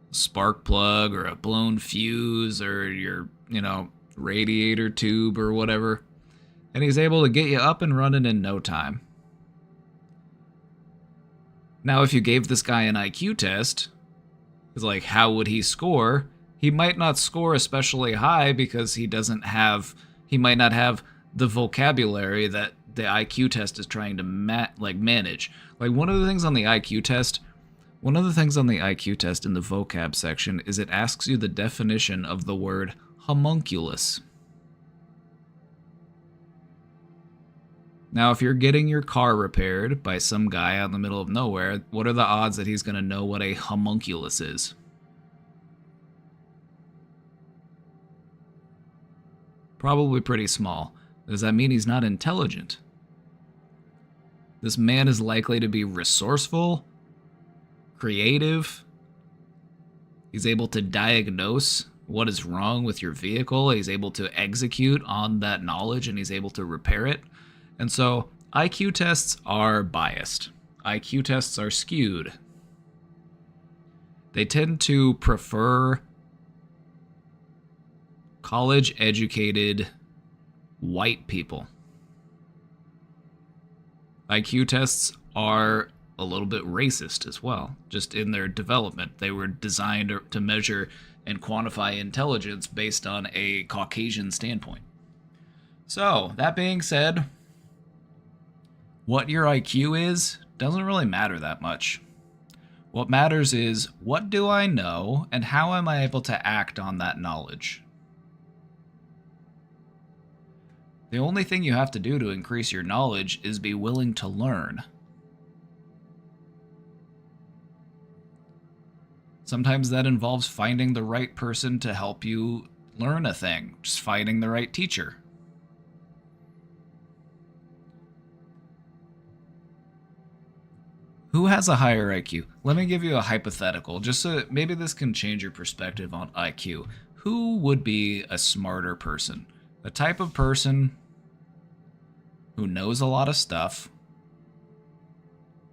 Spark plug or a blown fuse or your, radiator tube or whatever. And he's able to get you up and running in no time. Now, if you gave this guy an IQ test, it's like, how would he score? He might not score especially high because he might not have the vocabulary that the IQ test is trying to manage. Like, one of the things on the IQ test in the vocab section is it asks you the definition of the word homunculus. Now, if you're getting your car repaired by some guy out in the middle of nowhere, what are the odds that he's going to know what a homunculus is? Probably pretty small. Does that mean he's not intelligent? This man is likely to be resourceful, creative. He's able to diagnose what is wrong with your vehicle. He's able to execute on that knowledge, and he's able to repair it. And so IQ tests are biased. IQ tests are skewed. They tend to prefer college-educated white people. IQ tests are a little bit racist as well, just in their development. They were designed to measure and quantify intelligence based on a Caucasian standpoint. So, that being said, what your IQ is doesn't really matter that much. What matters is, what do I know and how am I able to act on that knowledge? The only thing you have to do to increase your knowledge is be willing to learn. Sometimes that involves finding the right person to help you learn a thing, just finding the right teacher. Who has a higher IQ? Let me give you a hypothetical, just so maybe this can change your perspective on IQ. Who would be a smarter person? The type of person who knows a lot of stuff,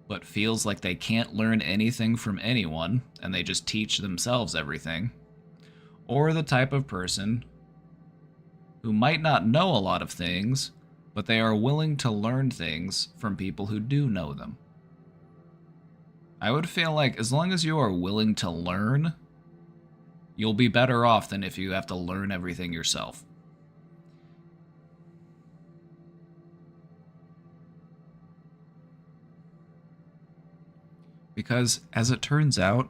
but feels like they can't learn anything from anyone, and they just teach themselves everything. Or the type of person who might not know a lot of things, but they are willing to learn things from people who do know them. I would feel like as long as you are willing to learn, you'll be better off than if you have to learn everything yourself. Because, as it turns out,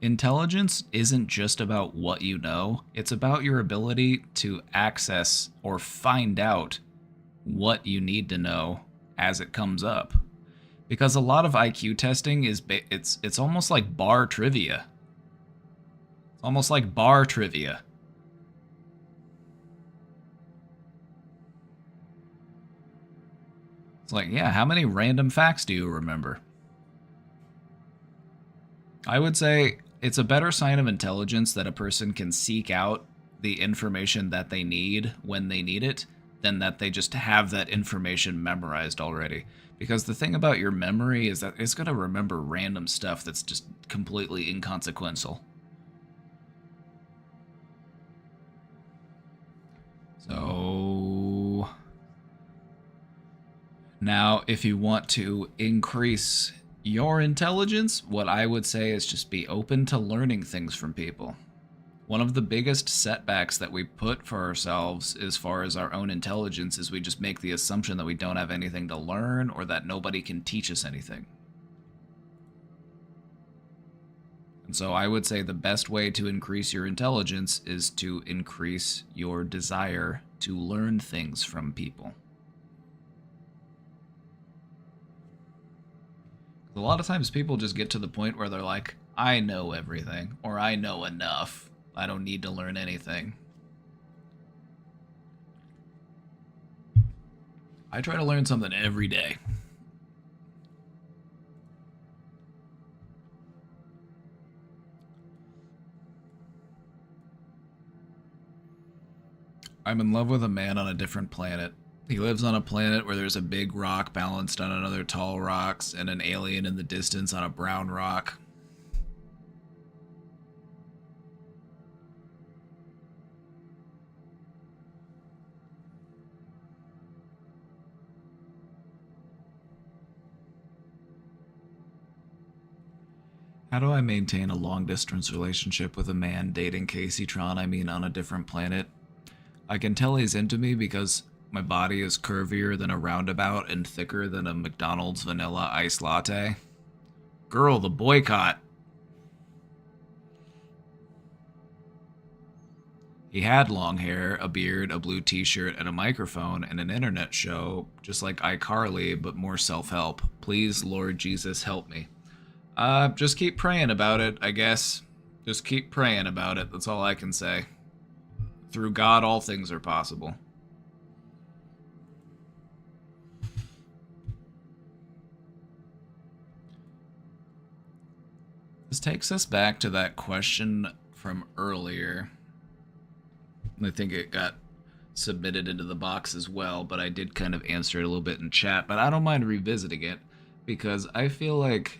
intelligence isn't just about what you know, it's about your ability to access or find out what you need to know as it comes up. Because a lot of IQ testing is it's almost like bar trivia. It's almost like bar trivia. It's like, yeah, how many random facts do you remember? I would say it's a better sign of intelligence that a person can seek out the information that they need when they need it than that they just have that information memorized already. Because the thing about your memory is that it's going to remember random stuff that's just completely inconsequential. So now, if you want to increase your intelligence, what I would say is just be open to learning things from people. One of the biggest setbacks that we put for ourselves as far as our own intelligence is we just make the assumption that we don't have anything to learn or that nobody can teach us anything. And so I would say the best way to increase your intelligence is to increase your desire to learn things from people. A lot of times people just get to the point where they're like, I know everything, or I know enough. I don't need to learn anything. I try to learn something every day. I'm in love with a man on a different planet. He lives on a planet where there's a big rock balanced on another tall rocks and an alien in the distance on a brown rock. How do I maintain a long-distance relationship with a man dating Casey Tron, on a different planet? I can tell he's into me because my body is curvier than a roundabout and thicker than a McDonald's vanilla ice latte. Girl, the boycott. He had long hair, a beard, a blue t-shirt, and a microphone, and an internet show, just like iCarly, but more self-help. Please, Lord Jesus, help me. Just keep praying about it, I guess. Just keep praying about it, that's all I can say. Through God, all things are possible. This takes us back to that question from earlier. I think it got submitted into the box as well, but I did kind of answer it a little bit in chat, but I don't mind revisiting it because I feel like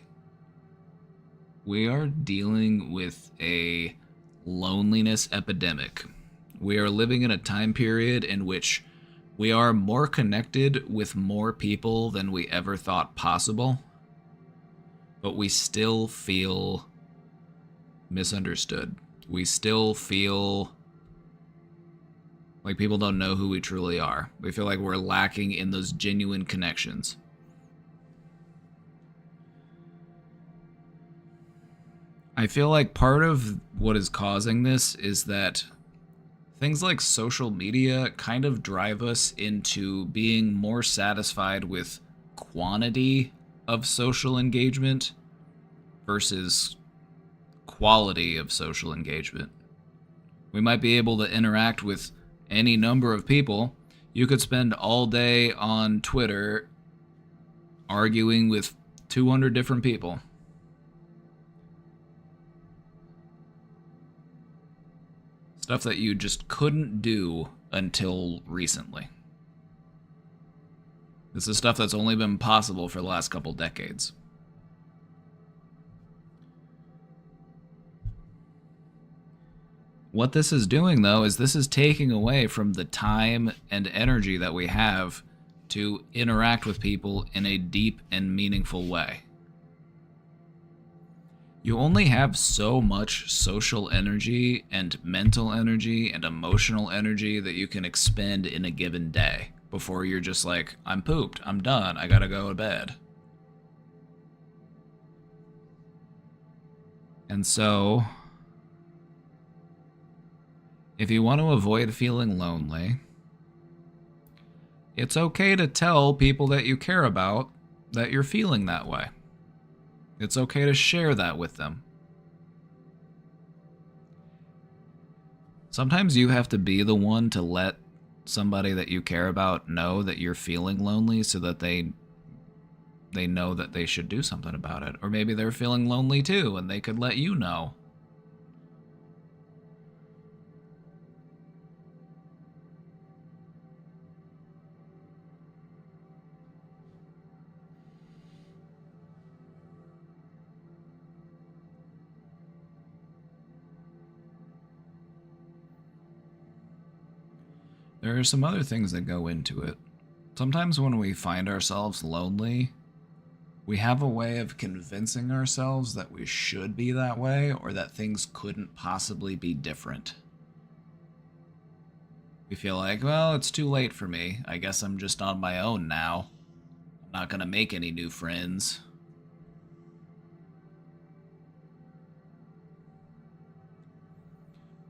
we are dealing with a loneliness epidemic. We are living in a time period in which we are more connected with more people than we ever thought possible, but we still feel misunderstood. We still feel like people don't know who we truly are. We feel like we're lacking in those genuine connections. I feel like part of what is causing this is that things like social media kind of drive us into being more satisfied with quantity of social engagement versus quality of social engagement. We might be able to interact with any number of people. You could spend all day on Twitter arguing with 200 different people. Stuff that you just couldn't do until recently. This is stuff that's only been possible for the last couple decades. What this is doing, though, is this is taking away from the time and energy that we have to interact with people in a deep and meaningful way. You only have so much social energy and mental energy and emotional energy that you can expend in a given day before you're just like, I'm pooped, I'm done, I gotta go to bed. And so, if you want to avoid feeling lonely, it's okay to tell people that you care about that you're feeling that way. It's okay to share that with them. Sometimes you have to be the one to let somebody that you care about know that you're feeling lonely so that they know that they should do something about it. Or maybe they're feeling lonely too and they could let you know. There are some other things that go into it. Sometimes when we find ourselves lonely, we have a way of convincing ourselves that we should be that way or that things couldn't possibly be different. We feel like, well, it's too late for me. I guess I'm just on my own now. I'm not gonna make any new friends.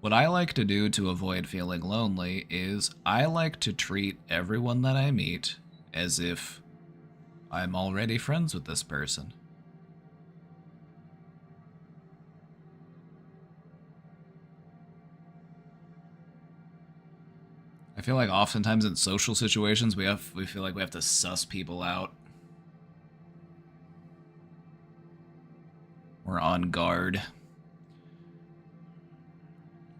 What I like to do to avoid feeling lonely is I like to treat everyone that I meet as if I'm already friends with this person. I feel like oftentimes in social situations we feel like we have to suss people out. We're on guard.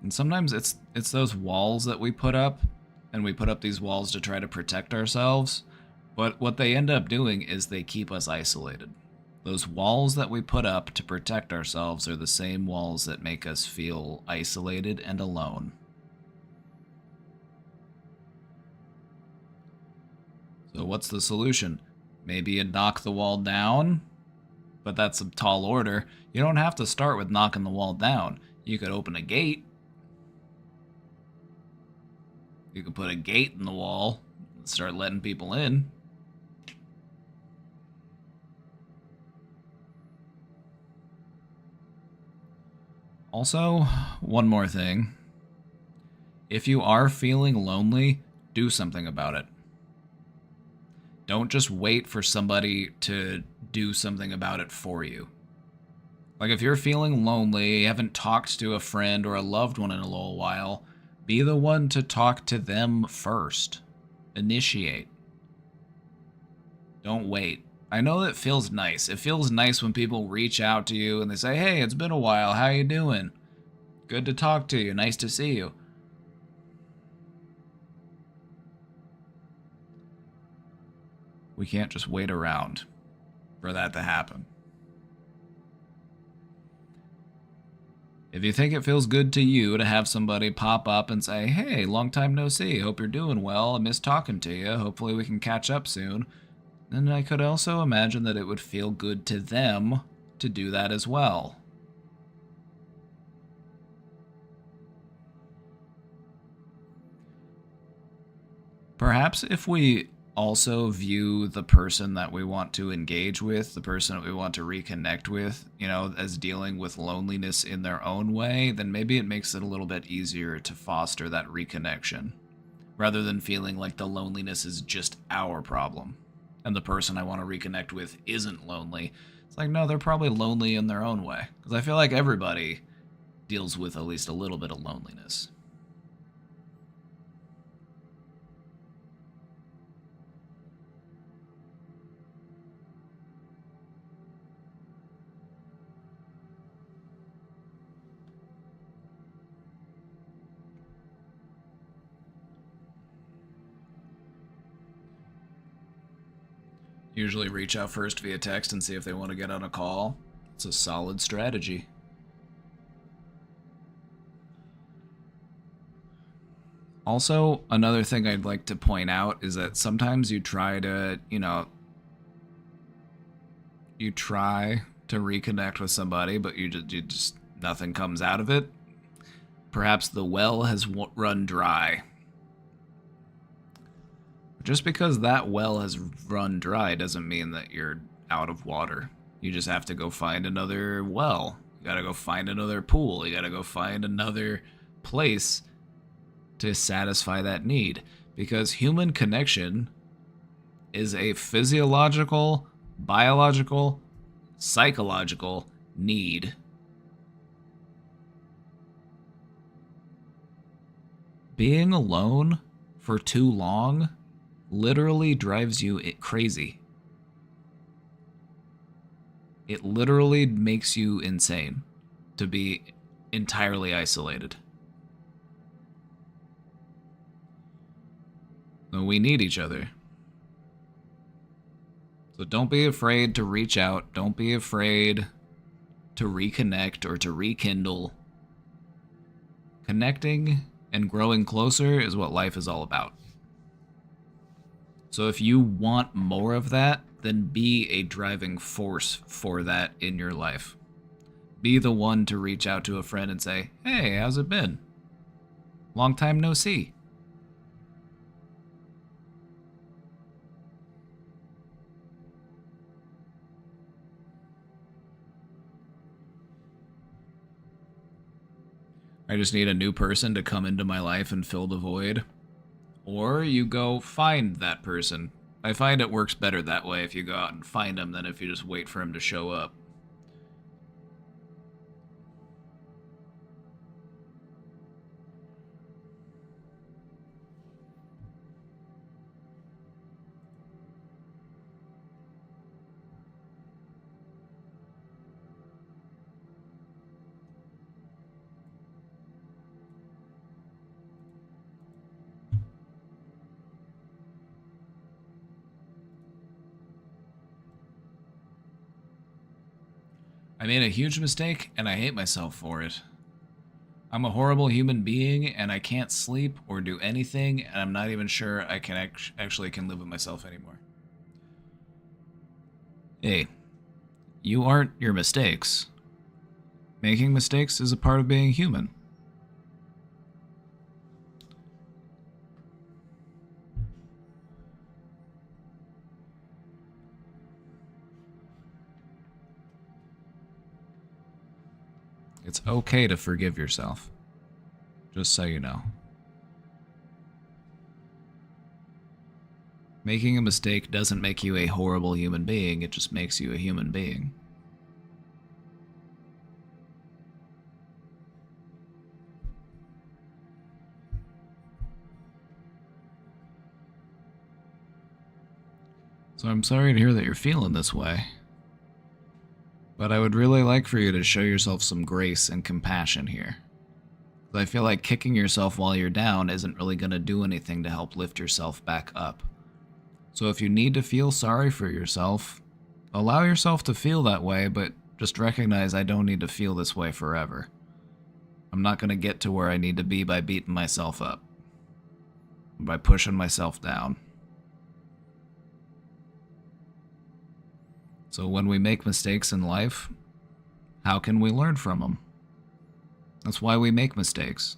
And sometimes it's those walls that we put up, and we put up these walls to try to protect ourselves, but what they end up doing is they keep us isolated. Those walls that we put up to protect ourselves are the same walls that make us feel isolated and alone. So what's the solution? Maybe you knock the wall down, but that's a tall order. You don't have to start with knocking the wall down. You could open a gate. You could put a gate in the wall and start letting people in. Also, one more thing. If you are feeling lonely, do something about it. Don't just wait for somebody to do something about it for you. Like if you're feeling lonely, you haven't talked to a friend or a loved one in a little while, be the one to talk to them first. Initiate. Don't wait. I know that feels nice. It feels nice when people reach out to you and they say, "Hey, it's been a while. How you doing? Good to talk to you. Nice to see you." We can't just wait around for that to happen. If you think it feels good to you to have somebody pop up and say, "Hey, long time no see. Hope you're doing well. I miss talking to you. Hopefully we can catch up soon," then I could also imagine that it would feel good to them to do that as well. Perhaps if we also view the person that we want to engage with, the person that we want to reconnect with, as dealing with loneliness in their own way, then maybe it makes it a little bit easier to foster that reconnection, rather than feeling like the loneliness is just our problem and the person I want to reconnect with isn't lonely. It's like, no, they're probably lonely in their own way, because I feel like everybody deals with at least a little bit of loneliness. Usually reach out first via text and see if they want to get on a call. It's a solid strategy. Also, another thing I'd like to point out is that sometimes you try to, reconnect with somebody, but you just nothing comes out of it. Perhaps the well has run dry. Just because that well has run dry doesn't mean that you're out of water. You just have to go find another well. You gotta go find another pool. You gotta go find another place to satisfy that need. Because human connection is a physiological, biological, psychological need. Being alone for too long literally drives you crazy. It literally makes you insane to be entirely isolated. So we need each other. So don't be afraid to reach out. Don't be afraid to reconnect or to rekindle. Connecting and growing closer is what life is all about. So if you want more of that, then be a driving force for that in your life. Be the one to reach out to a friend and say, "Hey, how's it been? Long time no see." I just need a new person to come into my life and fill the void. Or you go find that person. I find it works better that way if you go out and find him than if you just wait for him to show up. I made a huge mistake, and I hate myself for it. I'm a horrible human being, and I can't sleep or do anything, and I'm not even sure I can actually live with myself anymore. Hey, you aren't your mistakes. Making mistakes is a part of being human. It's okay to forgive yourself. Just so you know. Making a mistake doesn't make you a horrible human being, it just makes you a human being. So I'm sorry to hear that you're feeling this way. But I would really like for you to show yourself some grace and compassion here. I feel like kicking yourself while you're down isn't really going to do anything to help lift yourself back up. So if you need to feel sorry for yourself, allow yourself to feel that way, but just recognize I don't need to feel this way forever. I'm not going to get to where I need to be by beating myself up, by pushing myself down. So when we make mistakes in life, how can we learn from them? That's why we make mistakes.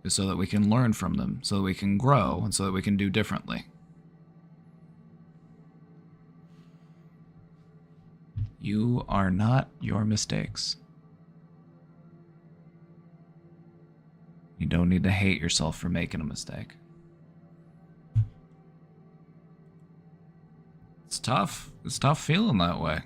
Is so that we can learn from them, so that we can grow, and so that we can do differently. You are not your mistakes. You don't need to hate yourself for making a mistake. It's tough. It's tough feeling that way.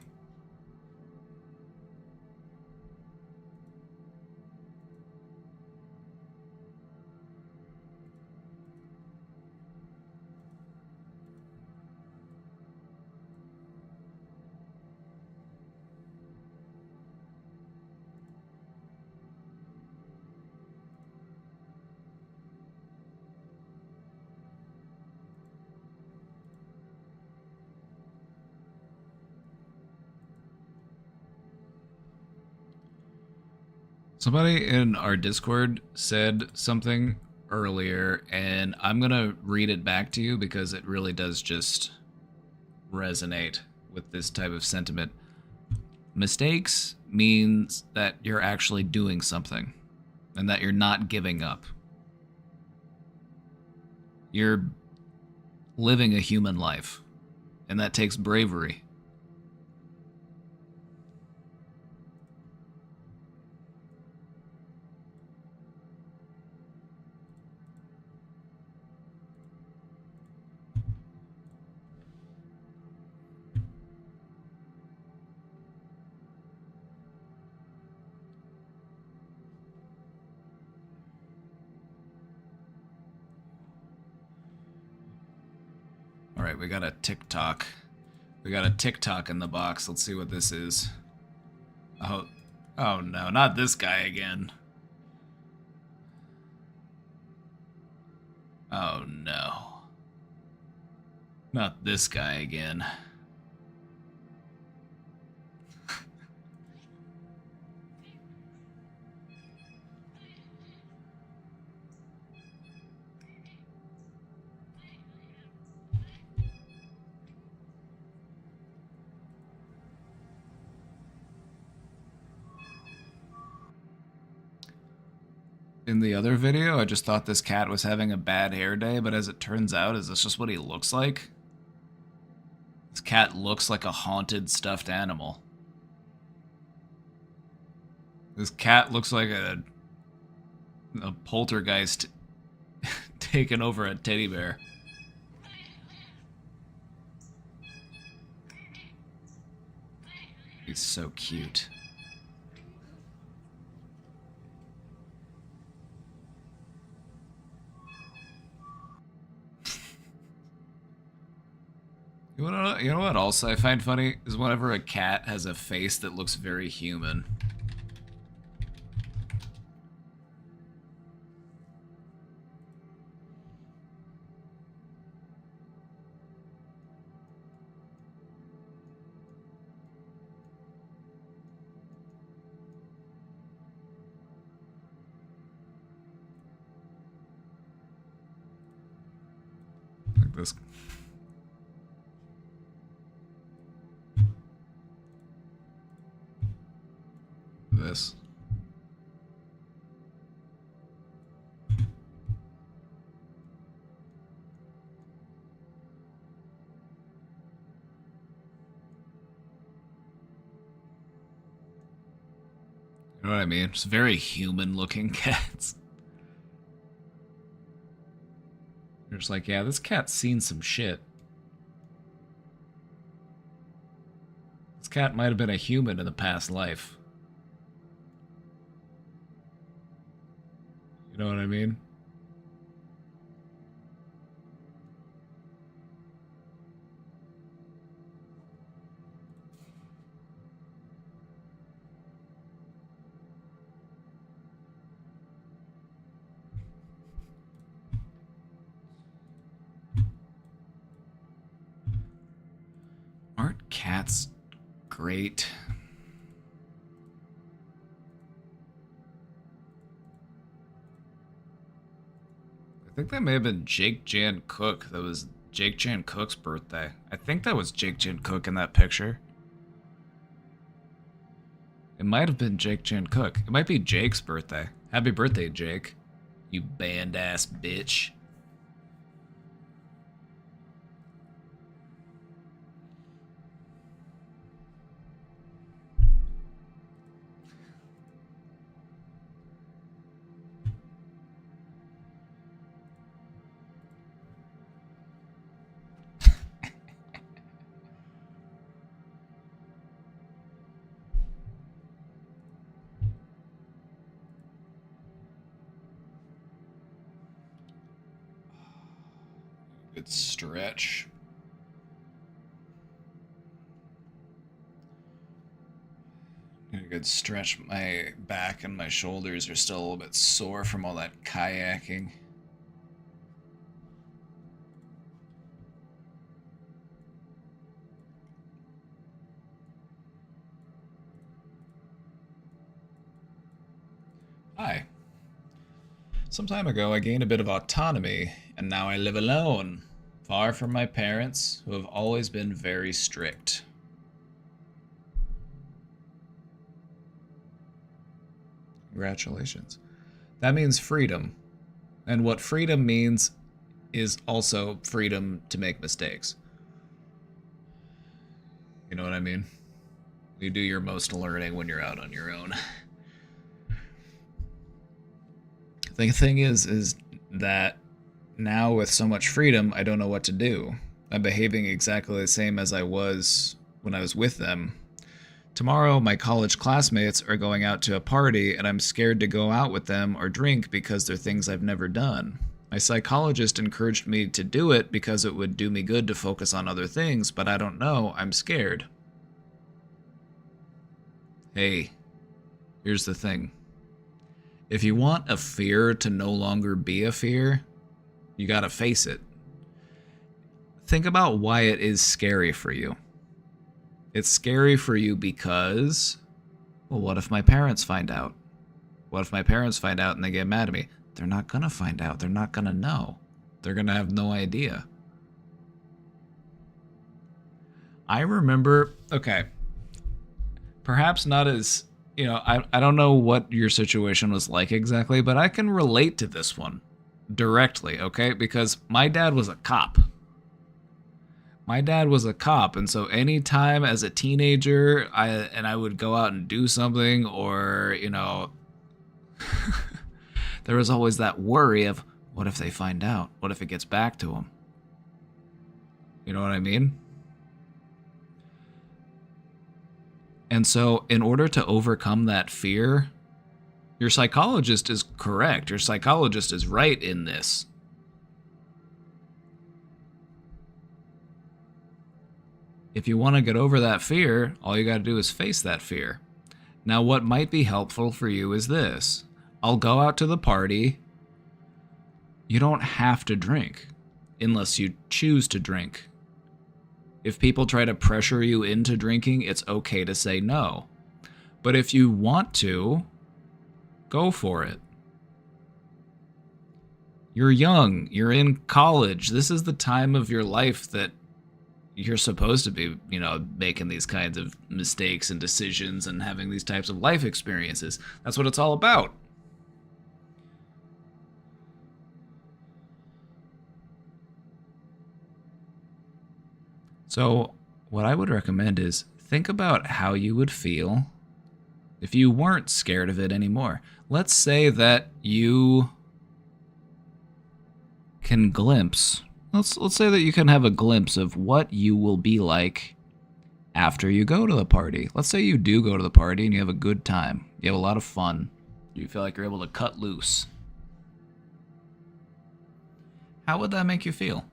Somebody in our Discord said something earlier, and I'm going to read it back to you because it really does just resonate with this type of sentiment. Mistakes means that you're actually doing something and that you're not giving up. You're living a human life, and that takes bravery. Alright, we got a TikTok. We got a TikTok in the box. Let's see what this is. Oh no, not this guy again. Oh no. Not this guy again. In the other video, I just thought this cat was having a bad hair day, but as it turns out, is this just what he looks like? This cat looks like a haunted stuffed animal. This cat looks like a poltergeist taking over a teddy bear. He's so cute. You know what else I find funny is whenever a cat has a face that looks very human. Like this. This. You know what I mean? Just very human looking cats. You're just like, yeah, this cat's seen some shit. This cat might have been a human in the past life. You know what I mean? Aren't cats great? I think that may have been Jake Jan Cook. That was Jake Jan Cook's birthday. I think that was Jake Jan Cook in that picture. It might have been Jake Jan Cook. It might be Jake's birthday. Happy birthday, Jake. You band-ass bitch. Good stretch. A good stretch. My back and my shoulders are still a little bit sore from all that kayaking. Hi. Some time ago, I gained a bit of autonomy, and now I live alone, far from my parents, who have always been very strict. Congratulations. That means freedom. And what freedom means is also freedom to make mistakes. You know what I mean? You do your most learning when you're out on your own. The thing is that now with so much freedom, I don't know what to do. I'm behaving exactly the same as I was when I was with them. Tomorrow, my college classmates are going out to a party, and I'm scared to go out with them or drink because they're things I've never done. My psychologist encouraged me to do it because it would do me good to focus on other things, but I don't know. I'm scared. Hey, here's the thing. If you want a fear to no longer be a fear, you gotta face it. Think about why it is scary for you. It's scary for you because, well, what if my parents find out? What if my parents find out and they get mad at me? They're not gonna find out. They're not gonna know. They're gonna have no idea. I remember, okay, perhaps not as, I don't know what your situation was like exactly, but I can relate to this one directly, okay? Because my dad was a cop. My dad was a cop, and so anytime as a teenager, I would go out and do something, or, there was always that worry of, what if they find out? What if it gets back to them? You know what I mean? And so in order to overcome that fear, your psychologist is correct. Your psychologist is right in this. If you want to get over that fear, all you got to do is face that fear. Now, what might be helpful for you is this. I'll go out to the party. You don't have to drink unless you choose to drink. If people try to pressure you into drinking, it's okay to say no. But if you want to, go for it. You're young. You're in college. This is the time of your life that you're supposed to be, making these kinds of mistakes and decisions and having these types of life experiences. That's what it's all about. So, what I would recommend is think about how you would feel if you weren't scared of it anymore. Let's say that you can glimpse. Let's say that you can have a glimpse of what you will be like after you go to the party. Let's say you do go to the party and you have a good time. You have a lot of fun. You feel like you're able to cut loose. How would that make you feel?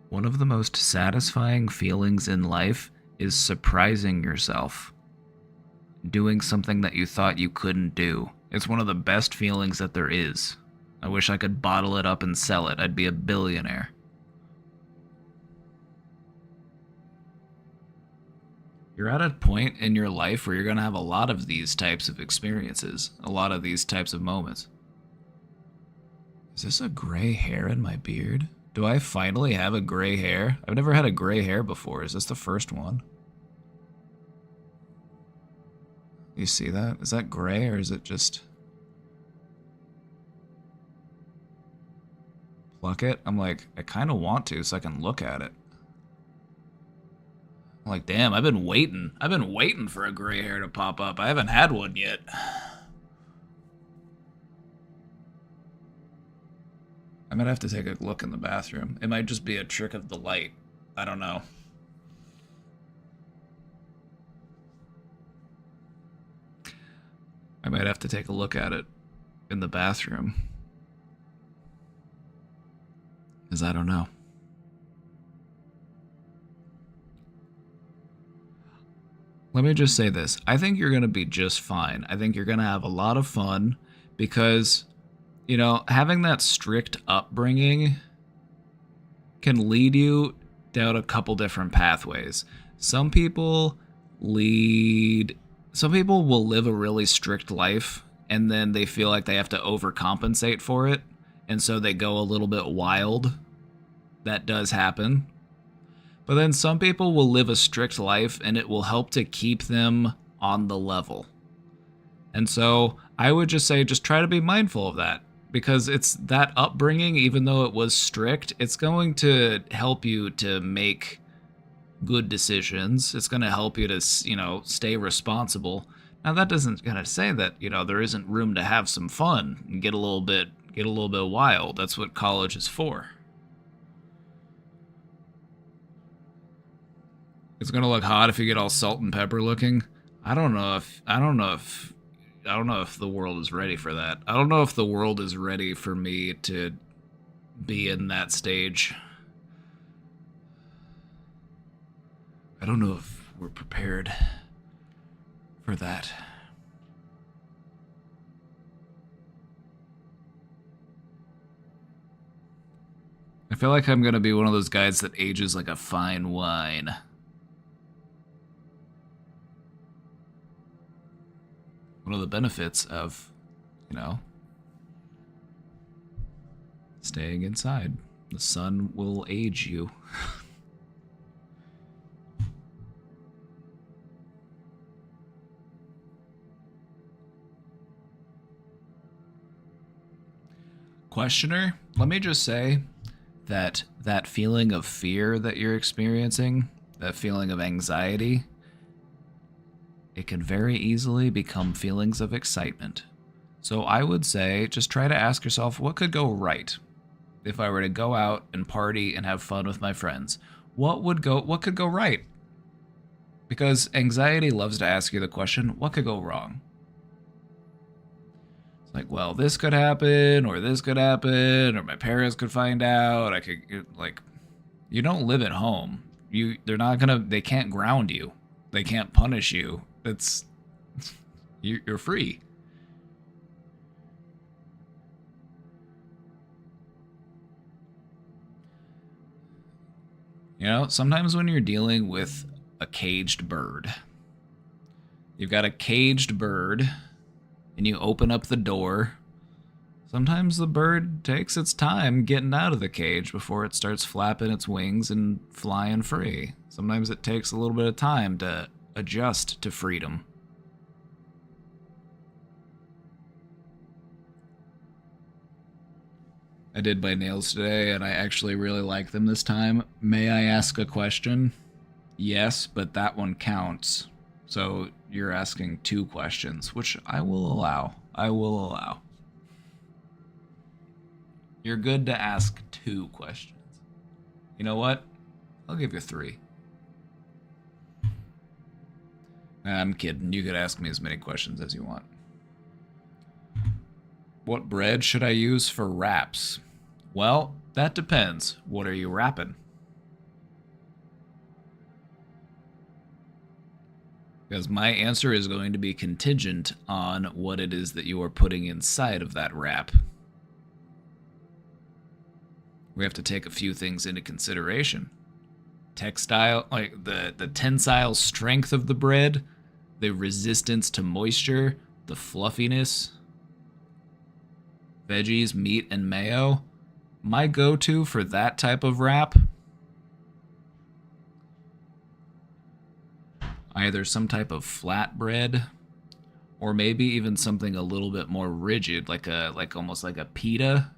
One of the most satisfying feelings in life is surprising yourself. Doing something that you thought you couldn't do. It's one of the best feelings that there is. I wish I could bottle it up and sell it. I'd be a billionaire. You're at a point in your life where you're going to have a lot of these types of experiences. A lot of these types of moments. Is this a gray hair in my beard? Do I finally have a gray hair? I've never had a gray hair before. Is this the first one? You see that? Is that gray or is it just... pluck it? I'm like, I kind of want to so I can look at it. I'm like, damn, I've been waiting. I've been waiting for a gray hair to pop up. I haven't had one yet. I might have to take a look in the bathroom. It might just be a trick of the light. I don't know. I might have to take a look at it in the bathroom. Because I don't know. Let me just say this. I think you're going to be just fine. I think you're going to have a lot of fun because, having that strict upbringing can lead you down a couple different pathways. Some people will live a really strict life and then they feel like they have to overcompensate for it. And so they go a little bit wild. That does happen. But then some people will live a strict life and it will help to keep them on the level. And so I would just say, just try to be mindful of that. Because it's that upbringing, even though it was strict, it's going to help you to make good decisions. It's going to help you to, stay responsible. Now that doesn't gonna say that, there isn't room to have some fun and get a little bit wild. That's what college is for. It's gonna look hot if you get all salt and pepper looking. I don't know if don't know if the world is ready for that. I don't know if the world is ready for me to be in that stage. I don't know if we're prepared for that. I feel like I'm gonna be one of those guys that ages like a fine wine. One of the benefits of, you know, staying inside. The sun will age you. Questioner, let me just say that that feeling of fear that you're experiencing, that feeling of anxiety, it can very easily become feelings of excitement. So I would say just try to ask yourself, what could go right if I were to go out and party and have fun with my friends? What could go right? Because anxiety loves to ask you the question, what could go wrong? Like, well, this could happen, or this could happen, or my parents could find out. I could, like, you don't live at home. They can't ground you. They can't punish you. You're free. You know, sometimes when you're dealing with a caged bird, you've got a caged bird, and you open up the door, sometimes the bird takes its time getting out of the cage before it starts flapping its wings and flying free. Sometimes it takes a little bit of time to adjust to freedom. I did my nails today, and I actually really like them this time. May I ask a question? Yes, but that one counts. So you're asking 2 questions, which I will allow. You're good to ask 2 questions. You know what? I'll give you 3. I'm kidding. You could ask me as many questions as you want. What bread should I use for wraps? Well, that depends. What are you wrapping? Because my answer is going to be contingent on what it is that you are putting inside of that wrap. We have to take a few things into consideration. Textile, like the tensile strength of the bread, the resistance to moisture, the fluffiness, veggies, meat, and mayo. My go-to for that type of wrap, either some type of flat bread, or maybe even something a little bit more rigid, like almost like a pita.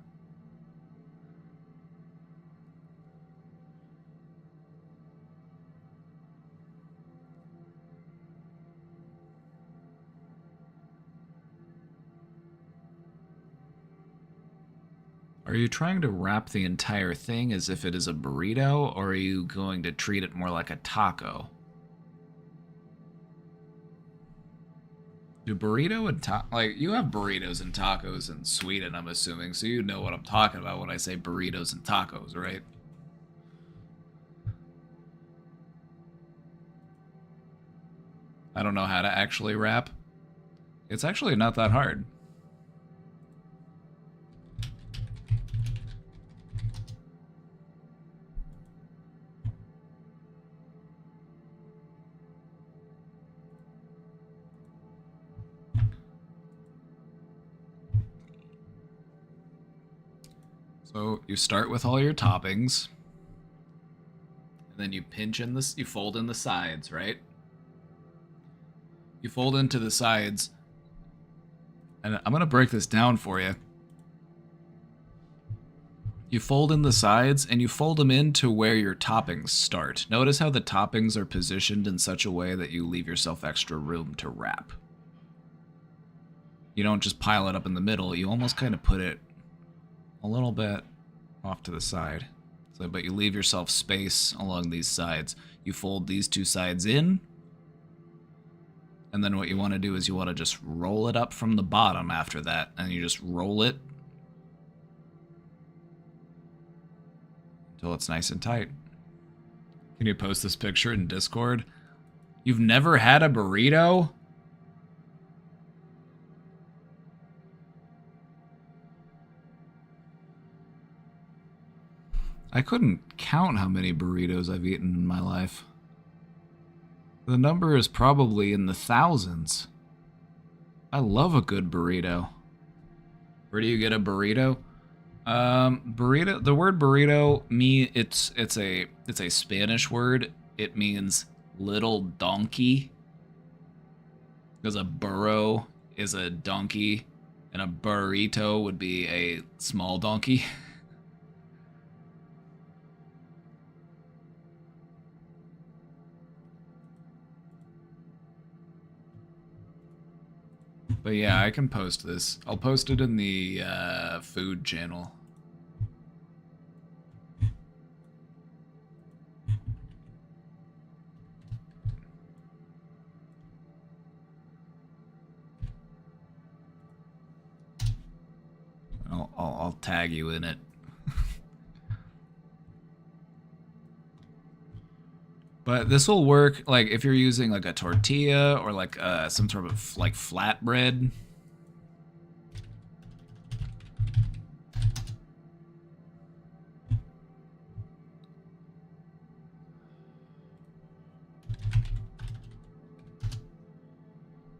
Are you trying to wrap the entire thing as if it is a burrito, or are you going to treat it more like a taco? Do burrito and like, you have burritos and tacos in Sweden, I'm assuming, so you know what I'm talking about when I say burritos and tacos, right? I don't know how to actually wrap. It's actually not that hard. So you start with all your toppings, and then you pinch in this, you fold in the sides, right? You fold into the sides, and I'm gonna break this down for you. You fold in the sides, and you fold them into where your toppings start. Notice how the toppings are positioned in such a way that you leave yourself extra room to wrap. You don't just pile it up in the middle, you almost kind of put it a little bit off to the side. So, but you leave yourself space along these sides. You fold these 2 sides in, And then what you want to do is you want to just roll it up from the bottom after that. And you just roll it until it's nice and tight. Can you post this picture in Discord? You've never had a burrito? I couldn't count how many burritos I've eaten in my life. The number is probably in the thousands. I love a good burrito. Where do you get a burrito? Burrito. The word burrito, it's a Spanish word. It means little donkey. Because a burro is a donkey, and a burrito would be a small donkey. But yeah, I can post this. I'll post it in the food channel. I'll tag you in it. But this will work like if you're using like a tortilla or like some sort of like flatbread.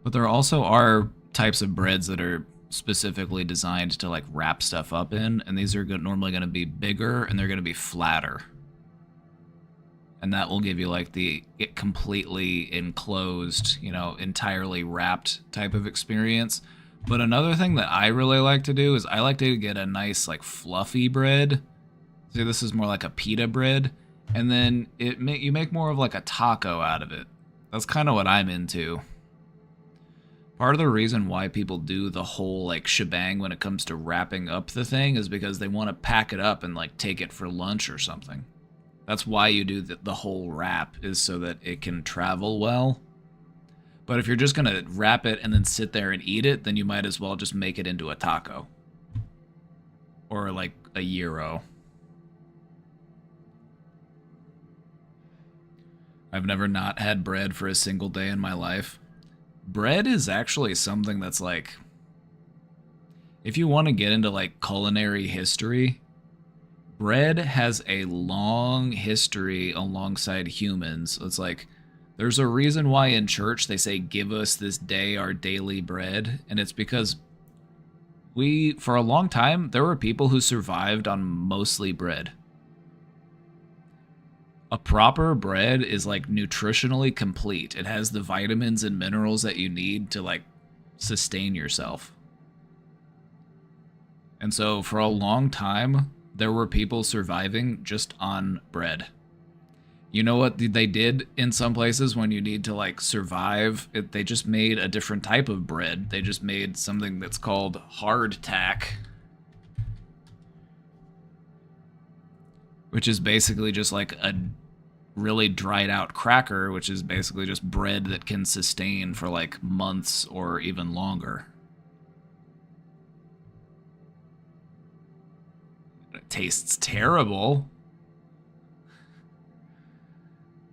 But there also are types of breads that are specifically designed to like wrap stuff up in, and these are normally going to be bigger and they're going to be flatter. And that will give you like the completely enclosed, you know, entirely wrapped type of experience. But another thing that I really like to do is I like to get a nice like fluffy bread. See, this is more like a pita bread, and then you make more of like a taco out of it. That's kind of what I'm into. Part of the reason why people do the whole like shebang when it comes to wrapping up the thing is because they want to pack it up and like take it for lunch or something. That's why you do the whole wrap, is so that it can travel well. But if you're just going to wrap it and then sit there and eat it, then you might as well just make it into a taco. Or like a gyro. I've never not had bread for a single day in my life. Bread is actually something that's like... If you want to get into like culinary history... Bread has a long history alongside humans. It's like, there's a reason why in church they say, give us this day our daily bread. And it's because for a long time, there were people who survived on mostly bread. A proper bread is like nutritionally complete. It has the vitamins and minerals that you need to like sustain yourself. And so for a long time, there were people surviving just on bread. You know what they did in some places when you need to like survive? They just made a different type of bread. They just made something that's called hardtack, which is basically just like a really dried out cracker, which is basically just bread that can sustain for like months or even longer. It tastes terrible.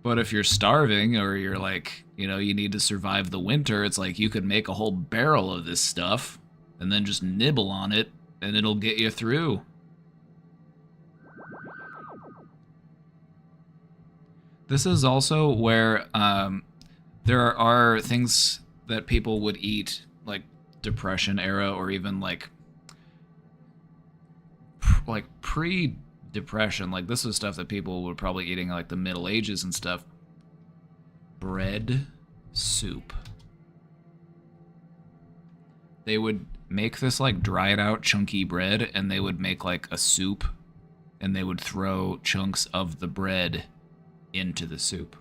But if you're starving or you're like, you know, you need to survive the winter, it's like you could make a whole barrel of this stuff and then just nibble on it and it'll get you through. This is also where there are things that people would eat like Depression era or even like pre-Depression. Like this is stuff that people were probably eating like the Middle Ages and stuff. Bread soup. They would make this like dried out chunky bread and they would make like a soup and they would throw chunks of the bread into the soup.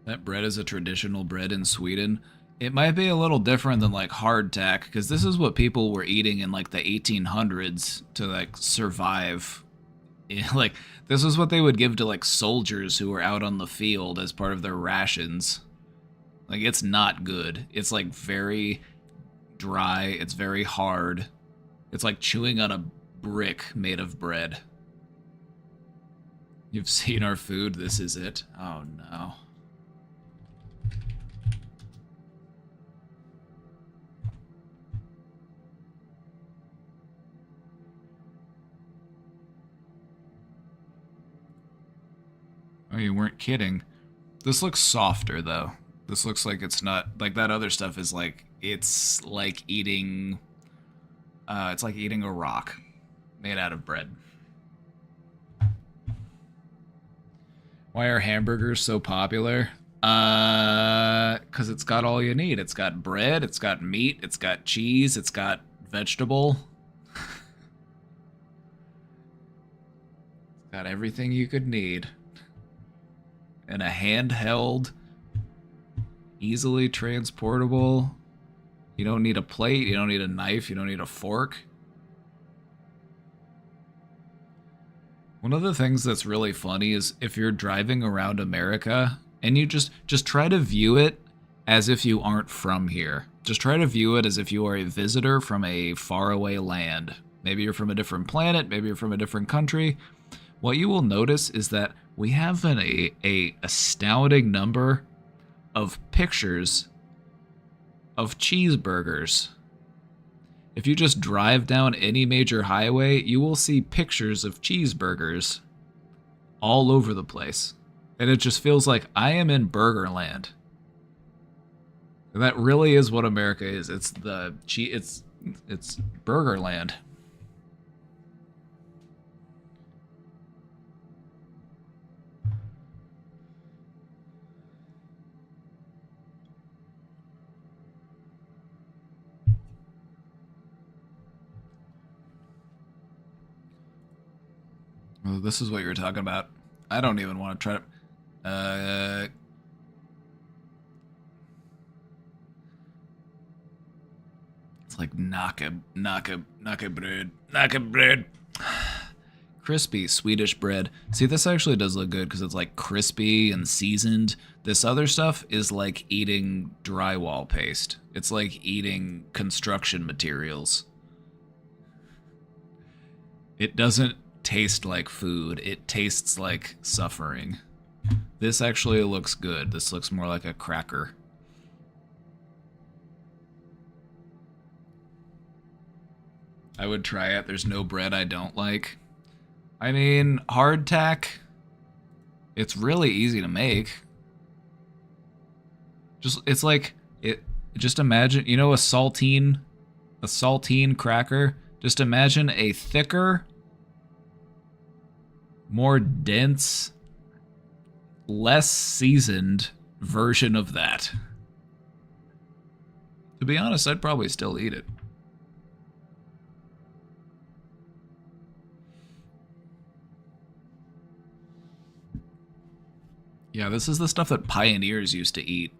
That bread is a traditional bread in Sweden. It might be a little different than like hardtack, because this is what people were eating in like the 1800s to like survive. Like, this is what they would give to like soldiers who were out on the field as part of their rations. Like, it's not good. It's like very dry, it's very hard. It's like chewing on a brick made of bread. You've seen our food, this is it. Oh no. Oh, you weren't kidding. This looks softer though. This looks like it's not like that other stuff is like it's like eating a rock made out of bread. Why are hamburgers so popular? Cuz it's got all you need. It's got bread, it's got meat, it's got cheese, it's got vegetable. It's got everything you could need. And a handheld, easily transportable. You don't need a plate, you don't need a knife, you don't need a fork. One of the things that's really funny is if you're driving around America and you just try to view it as if you aren't from here. Just try to view it as if you are a visitor from a faraway land. Maybe you're from a different planet, maybe you're from a different country. What you will notice is that we have a astounding number of pictures of cheeseburgers. If you just drive down any major highway, you will see pictures of cheeseburgers all over the place. And it just feels like I am in Burgerland. And that really is what America is. It's Burgerland. Well, this is what you were talking about. I don't even want to try to... It's like naka bread. Crispy Swedish bread. See, this actually does look good because it's like crispy and seasoned. This other stuff is like eating drywall paste. It's like eating construction materials. It doesn't taste like food. It tastes like suffering. This actually looks good. This looks more like a cracker. I would try it. There's no bread I don't like. I mean, hardtack, it's really easy to make. It's like, just imagine, you know, a saltine cracker? Just imagine a thicker, more dense, less seasoned version of that. To be honest, I'd probably still eat it. Yeah, this is the stuff that pioneers used to eat.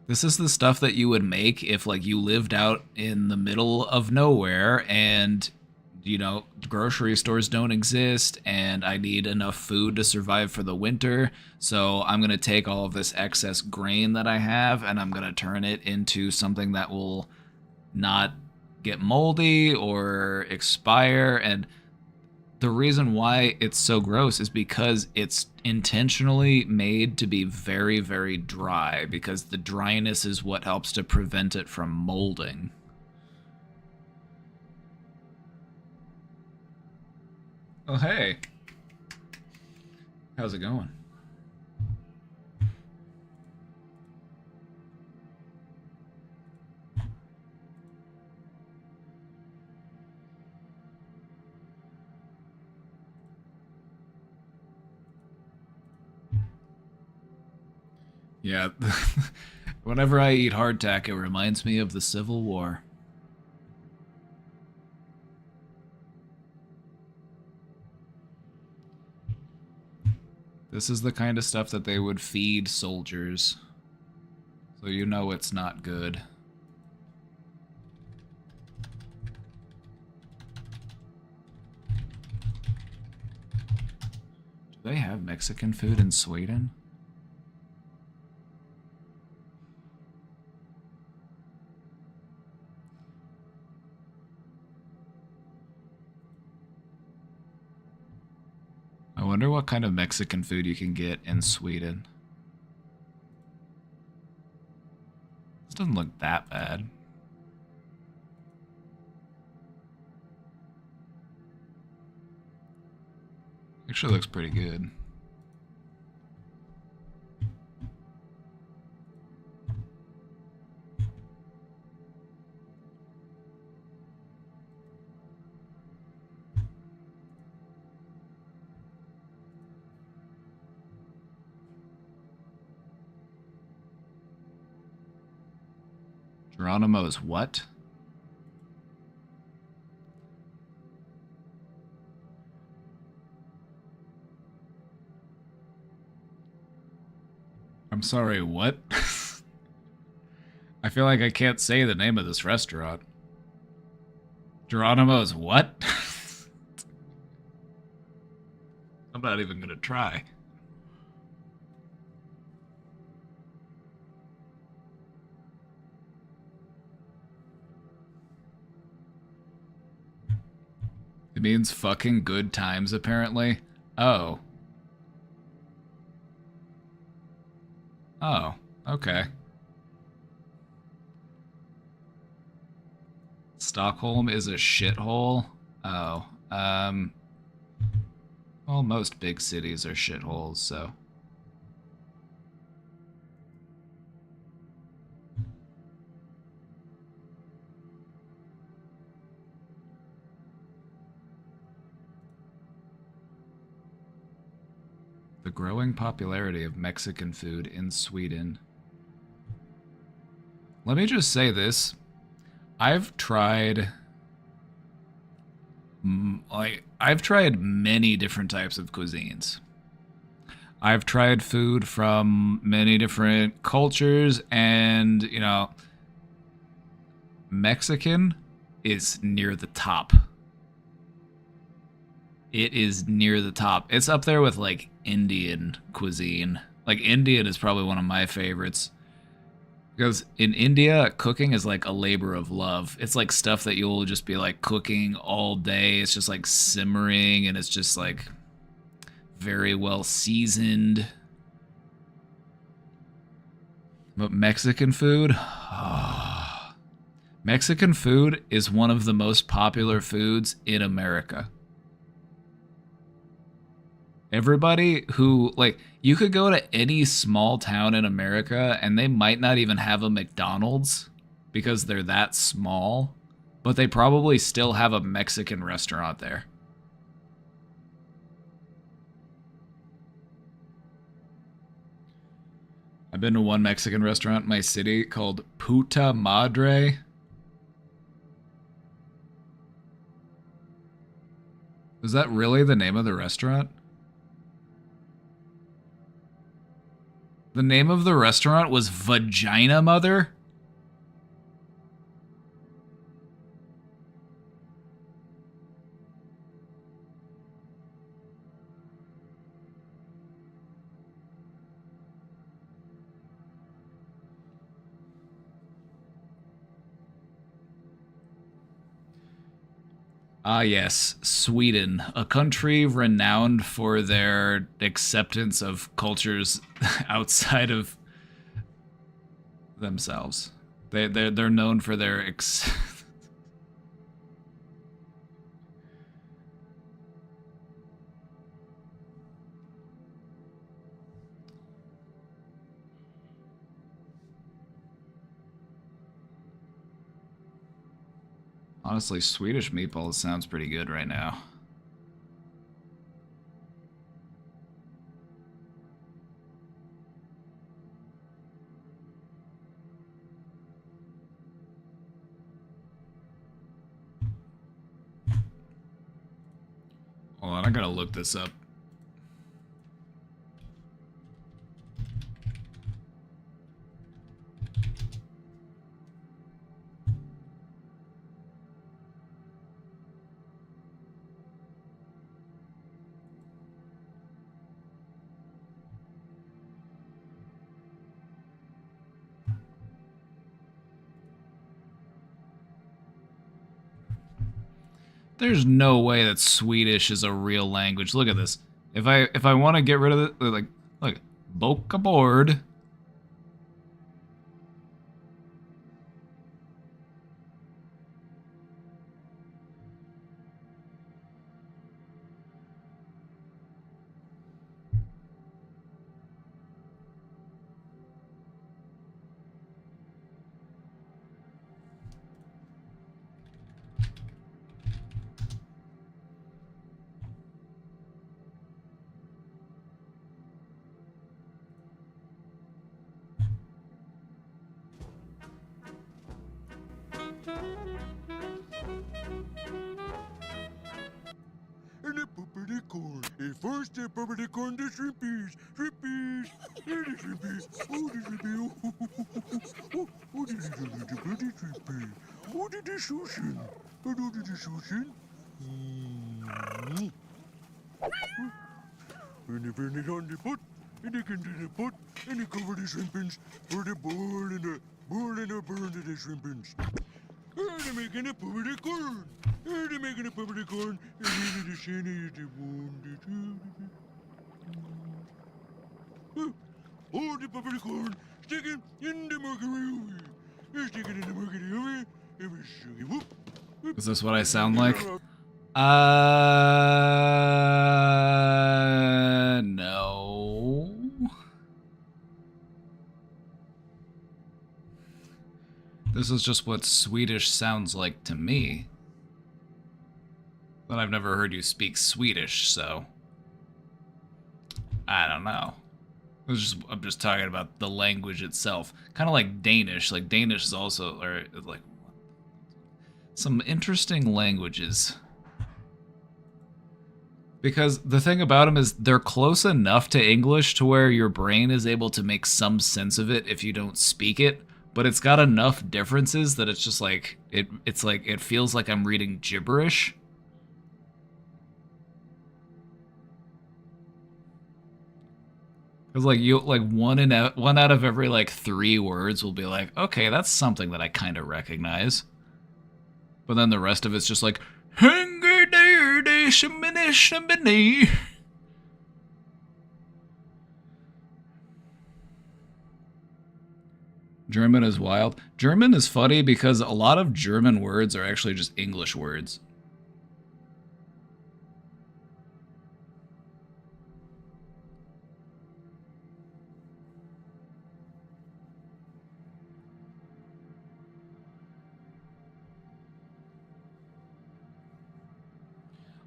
This is the stuff that you would make if, like, you lived out in the middle of nowhere and, you know, grocery stores don't exist and I need enough food to survive for the winter. So I'm going to take all of this excess grain that I have and I'm going to turn it into something that will not get moldy or expire. And the reason why it's so gross is because it's intentionally made to be very, very dry, because the dryness is what helps to prevent it from molding. Oh, hey. How's it going? Yeah, whenever I eat hardtack, it reminds me of the Civil War. This is the kind of stuff that they would feed soldiers. So you know it's not good. Do they have Mexican food in Sweden? I wonder what kind of Mexican food you can get in Sweden. This doesn't look that bad. Actually looks pretty good. Geronimo's what? I'm sorry, what? I feel like I can't say the name of this restaurant. Geronimo's what? I'm not even gonna try. It means fucking good times, apparently. Oh. Oh, okay. Stockholm is a shithole? Oh, well, most big cities are shitholes, so. The growing popularity of Mexican food in Sweden. Let me just say this. I've tried many different types of cuisines. I've tried food from many different cultures, and, you know, Mexican is near the top. It is near the top. It's up there with, like, Indian cuisine. Like, Indian is probably one of my favorites. Because in India, cooking is like a labor of love. It's like stuff that you'll just be like cooking all day. It's just like simmering, and it's just like very well seasoned. But Mexican food? Mexican food is one of the most popular foods in America. Everybody who, like, you could go to any small town in America and they might not even have a McDonald's because they're that small, but they probably still have a Mexican restaurant there. I've been to one Mexican restaurant in my city called Puta Madre. Is that really the name of the restaurant? The name of the restaurant was Vagina Mother? Ah, yes, Sweden, a country renowned for their acceptance of cultures outside of themselves. They're known for their Honestly, Swedish meatballs sounds pretty good right now. Hold on, I gotta look this up. There's no way that Swedish is a real language. Look at this. If I want to get rid of it, like, look, boka board. And a puppety corn. And first a puppety corn, the shrimpies. Shrimpies. Yeah, the shrimpies. Oh, the shrimpy. Oh, the little pretty shrimpy. Oh, the sushi. Oh, the sushi. And they burn it on the pot. And they get into the pot. And they cover the shrimpins for the boil and the burn of the shrimpins. And they're making a puppety corn. And they're making a puppety corn. And then the shiny is the one, oh, the puppety corn. Stick it in the mercury oven. And stick it in the mercury oven. And we shake it. Whoop. Is this what I sound like? No. This is just what Swedish sounds like to me. But I've never heard you speak Swedish, so I don't know. I'm just talking about the language itself. Kind of like Danish. Like Danish is also, or like, some interesting languages. Because the thing about them is they're close enough to English to where your brain is able to make some sense of it if you don't speak it, but it's got enough differences that it's just like it's like it feels like I'm reading gibberish. Cuz like one out of every like 3 words will be like, "Okay, that's something that I kind of recognize." But then the rest of it's just like German is wild. German is funny because a lot of German words are actually just English words.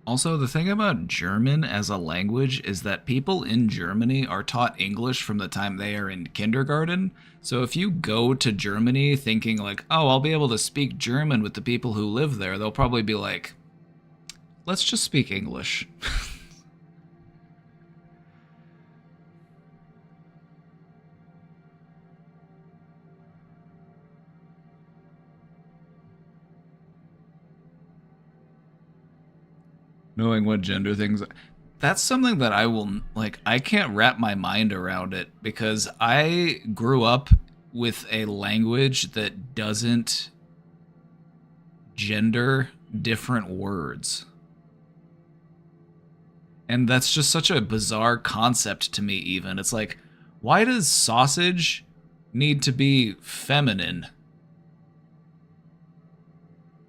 Also, the thing about German as a language is that people in Germany are taught English from the time they are in kindergarten. So if you go to Germany thinking like, oh, I'll be able to speak German with the people who live there, they'll probably be like, let's just speak English. Knowing what gender things are. That's something that I will, like, I can't wrap my mind around it because I grew up with a language that doesn't gender different words. And that's just such a bizarre concept to me, even. It's like, why does sausage need to be feminine?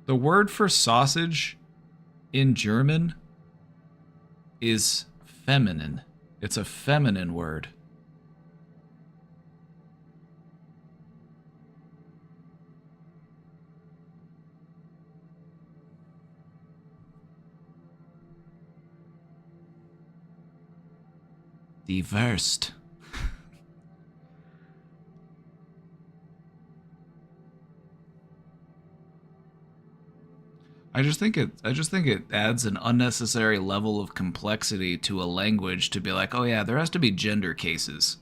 The word for sausage in German is feminine. It's a feminine word. The worst. I just think it adds an unnecessary level of complexity to a language to be like, oh yeah, there has to be gender cases.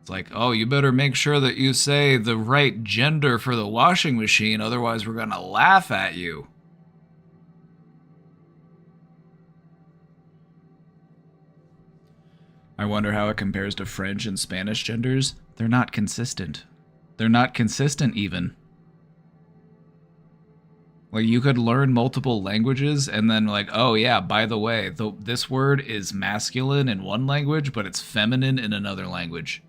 It's like, oh, you better make sure that you say the right gender for the washing machine, otherwise we're gonna laugh at you. I wonder how it compares to French and Spanish genders. They're not consistent. They're not consistent even. Like, you could learn multiple languages and then, like, oh yeah, by the way, this word is masculine in one language, but it's feminine in another language.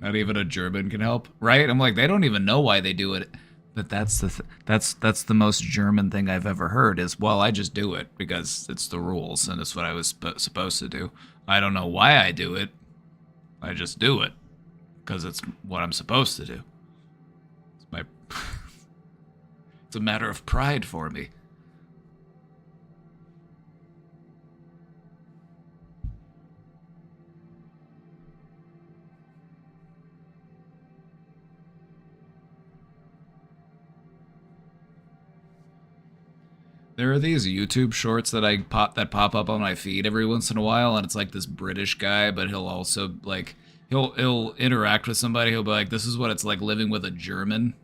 Not even a German can help, right? I'm like, they don't even know why they do it. But that's the most German thing I've ever heard is, well, I just do it because it's the rules and it's what I was supposed to do. I don't know why I do it. I just do it because it's what I'm supposed to do. It's my it's a matter of pride for me. There are these YouTube shorts that pop up on my feed every once in a while, and it's like this British guy, but he'll also like he'll interact with somebody. He'll be like, "This is what it's like living with a German,"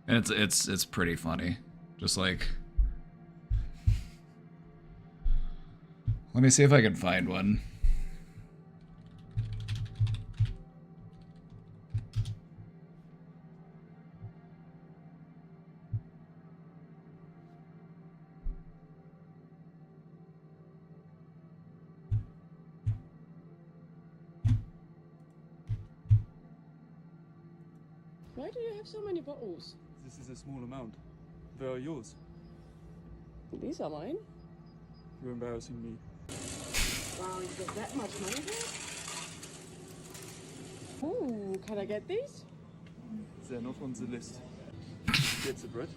and it's pretty funny. Just like, let me see if I can find one. Why do you have so many bottles? This is a small amount. Where are yours? These are mine. You're embarrassing me. Wow, you got that much money here? Ooh, can I get these? They're not on the list. Did you get the bread?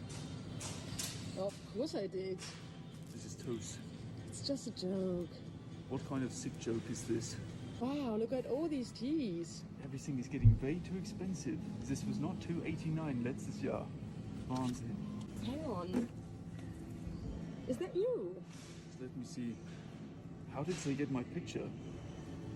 Of course I did. This is toast. It's just a joke. What kind of sick joke is this? Wow, look at all these teas. Everything is getting way too expensive. This was not $2.89 letztes Jahr. Wahnsinn. Hang on. Is that you? Let me see. How did they get my picture?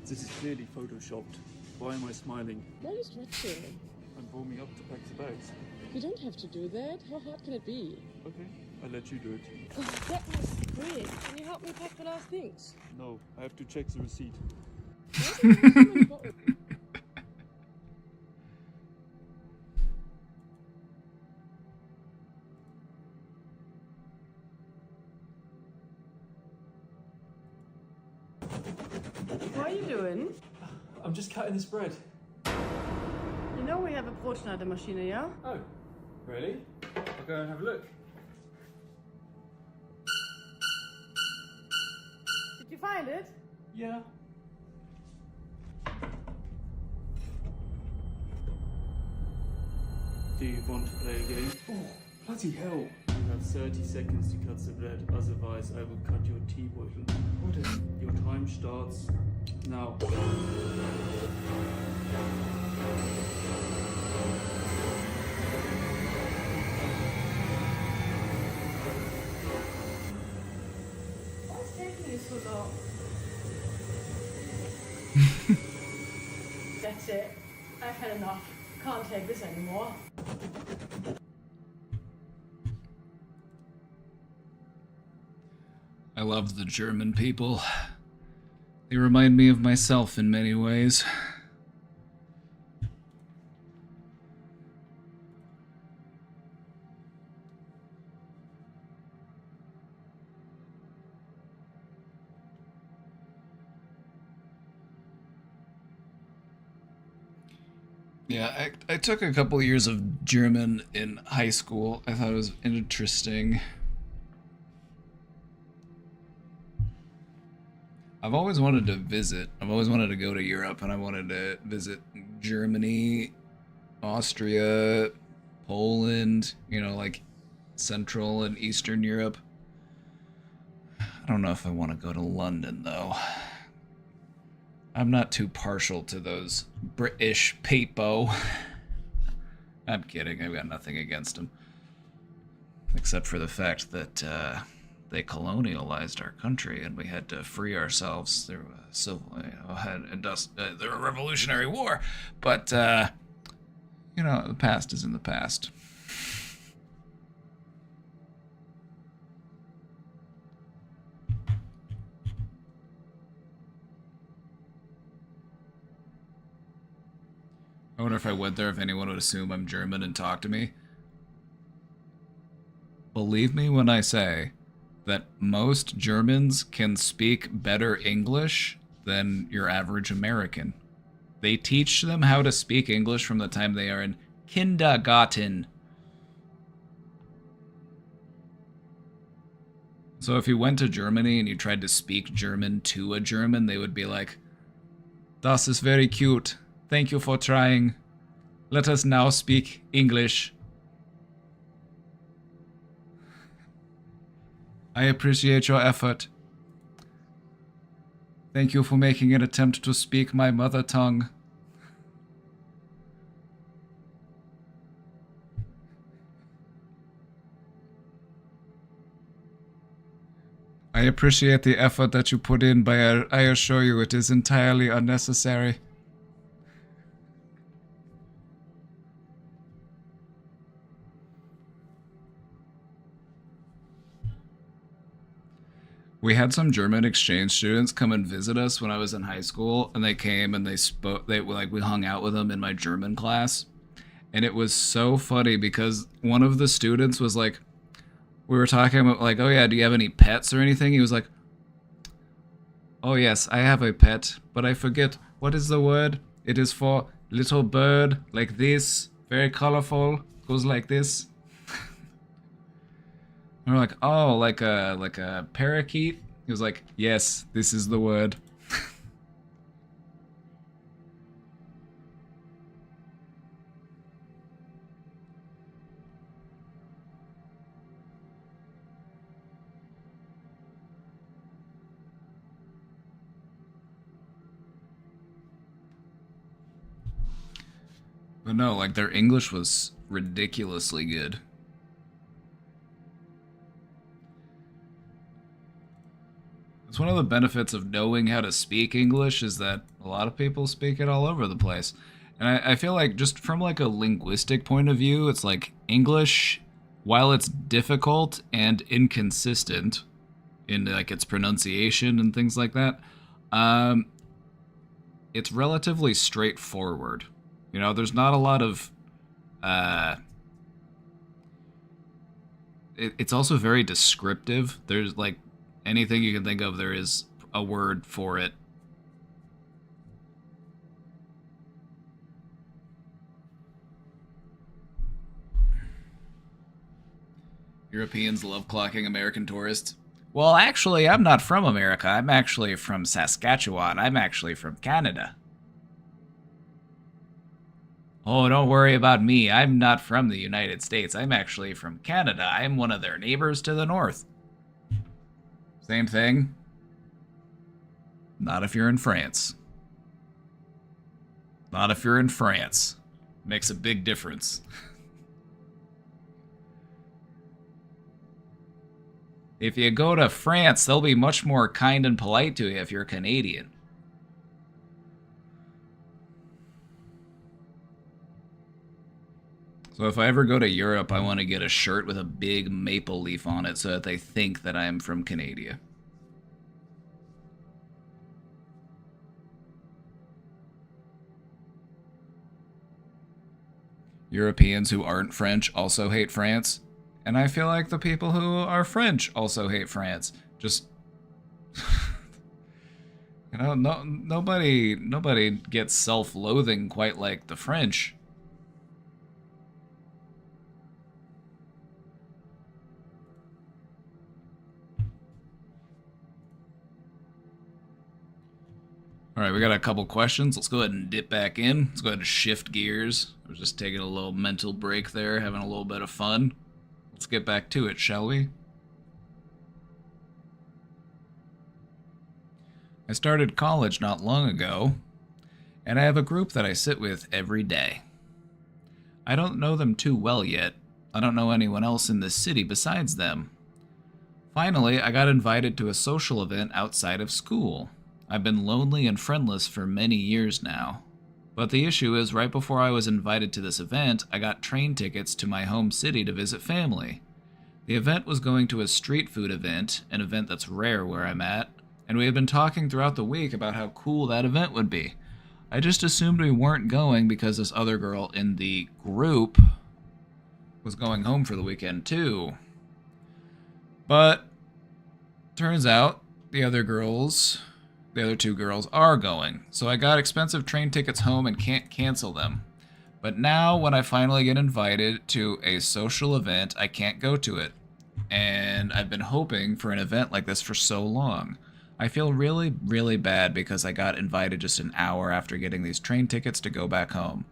This is clearly photoshopped. Why am I smiling? Why are you stretching? I'm warming up to pack the bags. You don't have to do that. How hard can it be? Okay, I'll let you do it. Oh, that was quick. Can you help me pack the last things? No, I have to check the receipt. Why do you have so many bottles? What are you doing? I'm just cutting this bread. You know we have a Brotschneidemaschine, yeah? Oh, really? I'll go and have a look. Did you find it? Yeah. Do you want to play a game? Oh, bloody hell. You have 30 seconds to cut the bread, otherwise I will cut your tea bottle. What is? Your time starts now. What's taking you so long? That's it. I've had enough. Can't take this anymore. I love the German people. They remind me of myself in many ways. Yeah, I took a couple years of German in high school. I thought it was interesting. I've always wanted to visit. I've always wanted to go to Europe, and I wanted to visit Germany, Austria, Poland, you know, like Central and Eastern Europe. I don't know if I want to go to London, though. I'm not too partial to those British people. I'm kidding. I've got nothing against them. Except for the fact that they colonialized our country and we had to free ourselves through a civil, the Revolutionary War. But, you know, the past is in the past. wonder if I went there if anyone would assume I'm German and talk to me. Believe me when I say that most Germans can speak better English than your average American. They teach them how to speak English from the time they are in kindergarten. So if you went to Germany and you tried to speak German to a German, they would be like, "Das ist very cute. Thank you for trying. Let us now speak English. I appreciate your effort. Thank you for making an attempt to speak my mother tongue." I appreciate the effort that you put in, but I assure you it is entirely unnecessary. We had some German exchange students come and visit us when I was in high school, and they came and we hung out with them in my German class. And it was so funny because one of the students was like, we were talking about like, "Oh yeah, do you have any pets or anything?" He was like, "Oh yes, I have a pet, but I forget, what is the word? It is for little bird, like this, very colorful, goes like this." And we're like, "Oh, like a parakeet?" He was like, "Yes, this is the word." But no, like their English was ridiculously good. It's one of the benefits of knowing how to speak English is that a lot of people speak it all over the place. And I feel like just from like a linguistic point of view, it's like English, while it's difficult and inconsistent in like its pronunciation and things like that, it's relatively straightforward. You know, there's not a lot of, it's also very descriptive. There's like anything you can think of, there is a word for it. Europeans love clocking American tourists. Well, actually, I'm not from America. I'm actually from Saskatchewan. I'm actually from Canada. Oh, don't worry about me. I'm not from the United States. I'm actually from Canada. I'm one of their neighbors to the north. Same thing. Not if you're in France. Not if you're in France. Makes a big difference. If you go to France, they'll be much more kind and polite to you if you're Canadian. So if I ever go to Europe, I want to get a shirt with a big maple leaf on it so that they think that I'm from Canada. Europeans who aren't French also hate France. And I feel like the people who are French also hate France. Just... you know, nobody gets self-loathing quite like the French. Alright, we got a couple questions. Let's go ahead and dip back in. Let's go ahead and shift gears. I was just taking a little mental break there, having a little bit of fun. Let's get back to it, shall we? I started college not long ago, and I have a group that I sit with every day. I don't know them too well yet. I don't know anyone else in this city besides them. Finally, I got invited to a social event outside of school. I've been lonely and friendless for many years now. But the issue is, right before I was invited to this event, I got train tickets to my home city to visit family. The event was going to a street food event, an event that's rare where I'm at, and we had been talking throughout the week about how cool that event would be. I just assumed we weren't going because this other girl in the group was going home for the weekend too. But turns out the other two girls are going. So I got expensive train tickets home and can't cancel them. But now when I finally get invited to a social event, I can't go to it. And I've been hoping for an event like this for so long. I feel really, really bad because I got invited just an hour after getting these train tickets to go back home.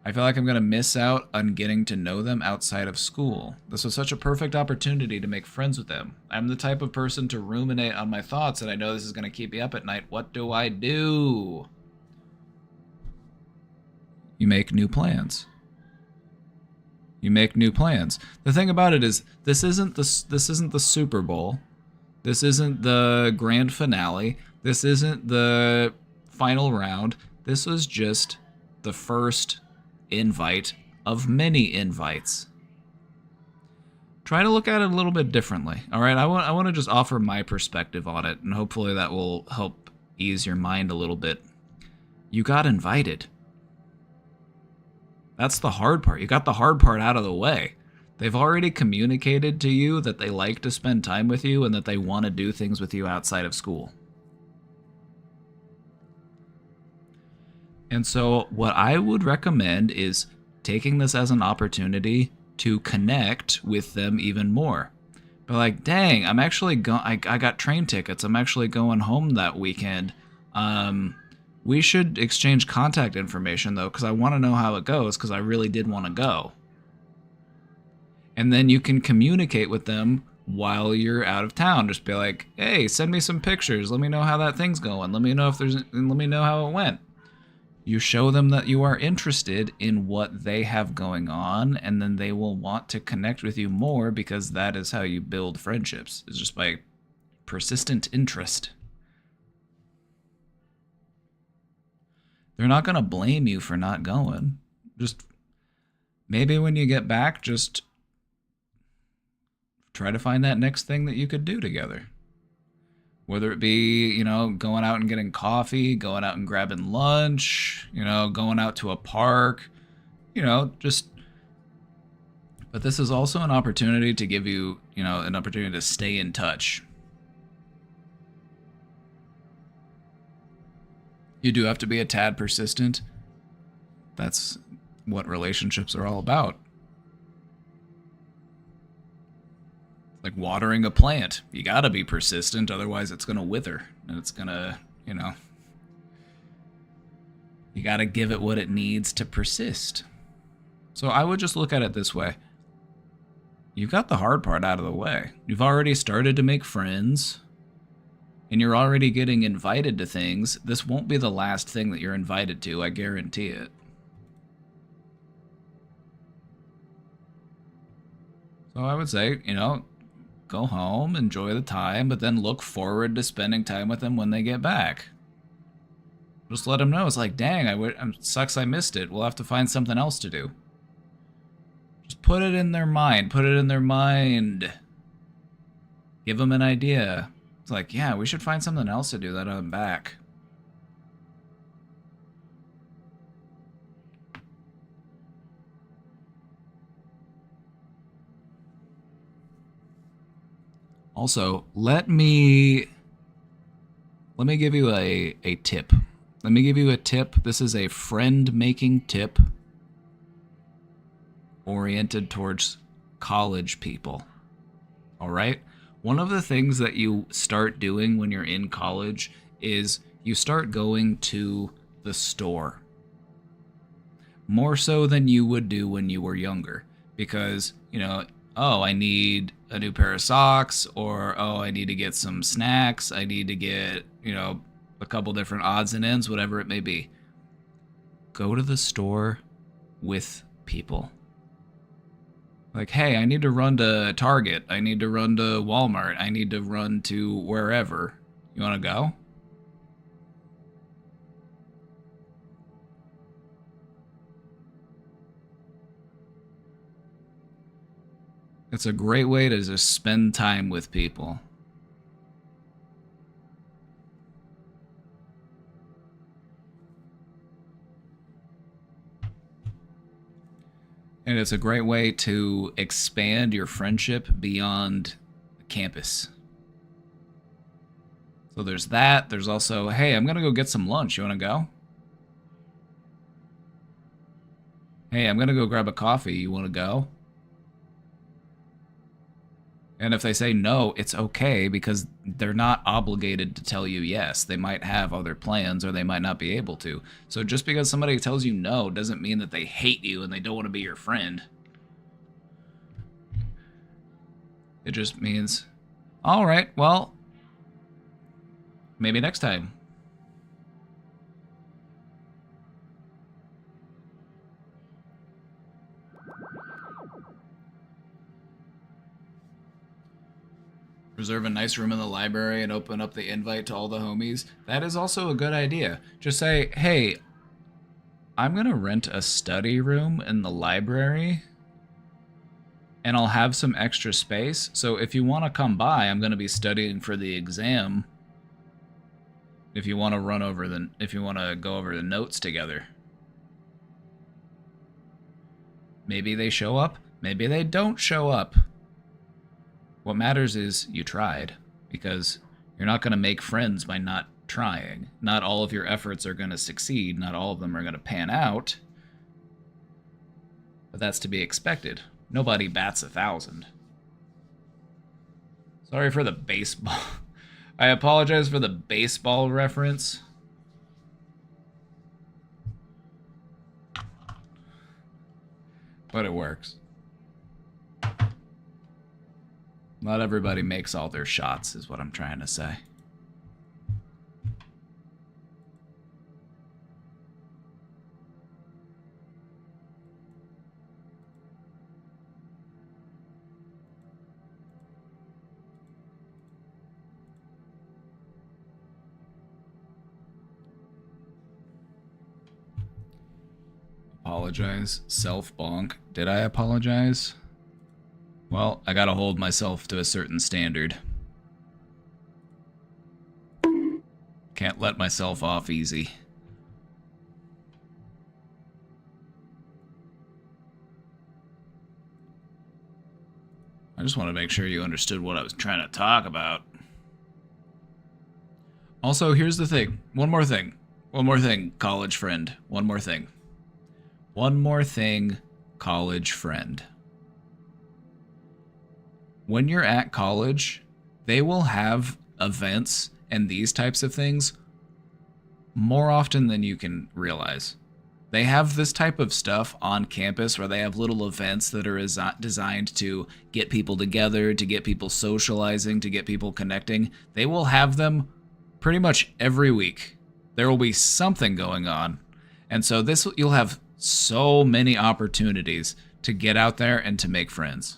I feel like I'm going to miss out on getting to know them outside of school. This was such a perfect opportunity to make friends with them. I'm the type of person to ruminate on my thoughts, and I know this is going to keep me up at night. What do I do? You make new plans. You make new plans. The thing about it is, this isn't the Super Bowl. This isn't the grand finale. This isn't the final round. This was just the first invite of many invites. Try to look at it a little bit differently. All right, I want to just offer my perspective on it, and hopefully that will help ease your mind a little bit. You got invited. That's the hard part. You got the hard part out of the way. They've already communicated to you that they like to spend time with you and that they want to do things with you outside of school. And so what I would recommend is taking this as an opportunity to connect with them even more. But like, dang, I'm actually I got train tickets. I'm actually going home that weekend. We should exchange contact information, though, because I want to know how it goes, because I really did want to go. And then you can communicate with them while you're out of town. Just be like, hey, send me some pictures. Let me know how that thing's going. Let me know how it went. You show them that you are interested in what they have going on, and then they will want to connect with you more, because that is how you build friendships. It's just by persistent interest. They're not going to blame you for not going. Just maybe when you get back, just try to find that next thing that you could do together. Whether it be, going out and getting coffee, going out and grabbing lunch, going out to a park, just. But this is also an opportunity to give you, an opportunity to stay in touch. You do have to be a tad persistent. That's what relationships are all about. Like watering a plant. You gotta be persistent, otherwise it's gonna wither. And it's gonna, you gotta give it what it needs to persist. So I would just look at it this way. You've got the hard part out of the way. You've already started to make friends. And you're already getting invited to things. This won't be the last thing that you're invited to, I guarantee it. So I would say, go home, enjoy the time, but then look forward to spending time with them when they get back. Just let them know. It's like, dang, sucks I missed it. We'll have to find something else to do. Just put it in their mind. Put it in their mind. Give them an idea. It's like, yeah, we should find something else to do that I'm back. Also, let me give you a tip. Let me give you a tip. This is a friend-making tip oriented towards college people. All right? One of the things that you start doing when you're in college is you start going to the store. More so than you would do when you were younger. Because, oh, I need a new pair of socks, or, oh, I need to get some snacks. I need to get, a couple different odds and ends, whatever it may be. Go to the store with people. Like, hey, I need to run to Target. I need to run to Walmart. I need to run to wherever. You want to go? It's a great way to just spend time with people. And it's a great way to expand your friendship beyond campus. So there's that. There's also, hey, I'm going to go get some lunch. You want to go? Hey, I'm going to go grab a coffee. You want to go? And if they say no, it's okay because they're not obligated to tell you yes. They might have other plans or they might not be able to. So just because somebody tells you no doesn't mean that they hate you and they don't want to be your friend. It just means, all right, well, maybe next time. Reserve a nice room in the library and open up the invite to all the homies. That is also a good idea. Just say, hey, I'm going to rent a study room in the library and I'll have some extra space. So if you want to come by, I'm going to be studying for the exam. If you want to go over the notes together. Maybe they show up, maybe they don't show up. What matters is you tried, because you're not going to make friends by not trying. Not all of your efforts are going to succeed. Not all of them are going to pan out. But that's to be expected. Nobody bats 1,000. Sorry for the baseball. I apologize for the baseball reference. But it works. Not everybody makes all their shots, is what I'm trying to say. Apologize. Self-bonk. Did I apologize? Well, I gotta hold myself to a certain standard. Can't let myself off easy. I just want to make sure you understood what I was trying to talk about. Also, here's the thing. One more thing. One more thing, college friend. One more thing. One more thing, college friend. When you're at college, they will have events and these types of things more often than you can realize. They have this type of stuff on campus where they have little events that are designed to get people together, to get people socializing, to get people connecting. They will have them pretty much every week. There will be something going on. And so you'll have so many opportunities to get out there and to make friends.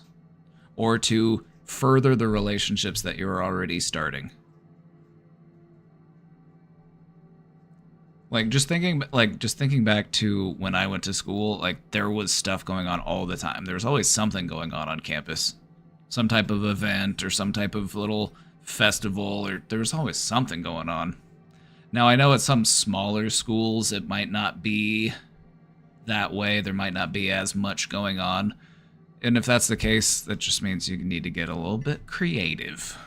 Or to further the relationships that you're already starting. Just thinking back to when I went to school, there was stuff going on all the time. There was always something going on campus. Some type of event or some type of little festival, or there was always something going on. Now, I know at some smaller schools it might not be that way. There might not be as much going on. And if that's the case, that just means you need to get a little bit creative.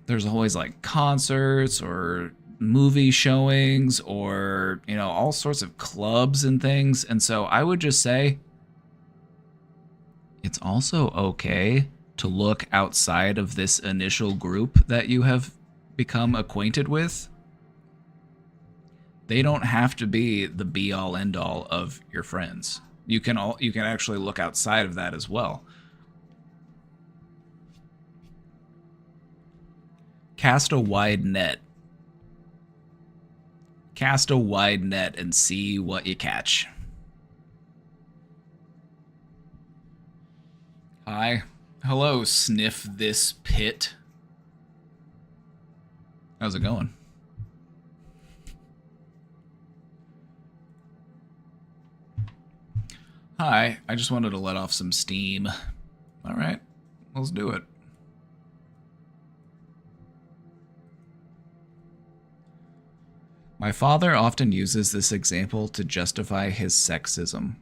There's always concerts or movie showings or, all sorts of clubs and things. And so I would just say it's also okay to look outside of this initial group that you have become acquainted with. They don't have to be the be-all, end-all of your friends. You can actually look outside of that as well. Cast a wide net. Cast a wide net and see what you catch. Hi. Hello, Sniff This Pit. How's it going? Hi, I just wanted to let off some steam. All right, let's do it. My father often uses this example to justify his sexism.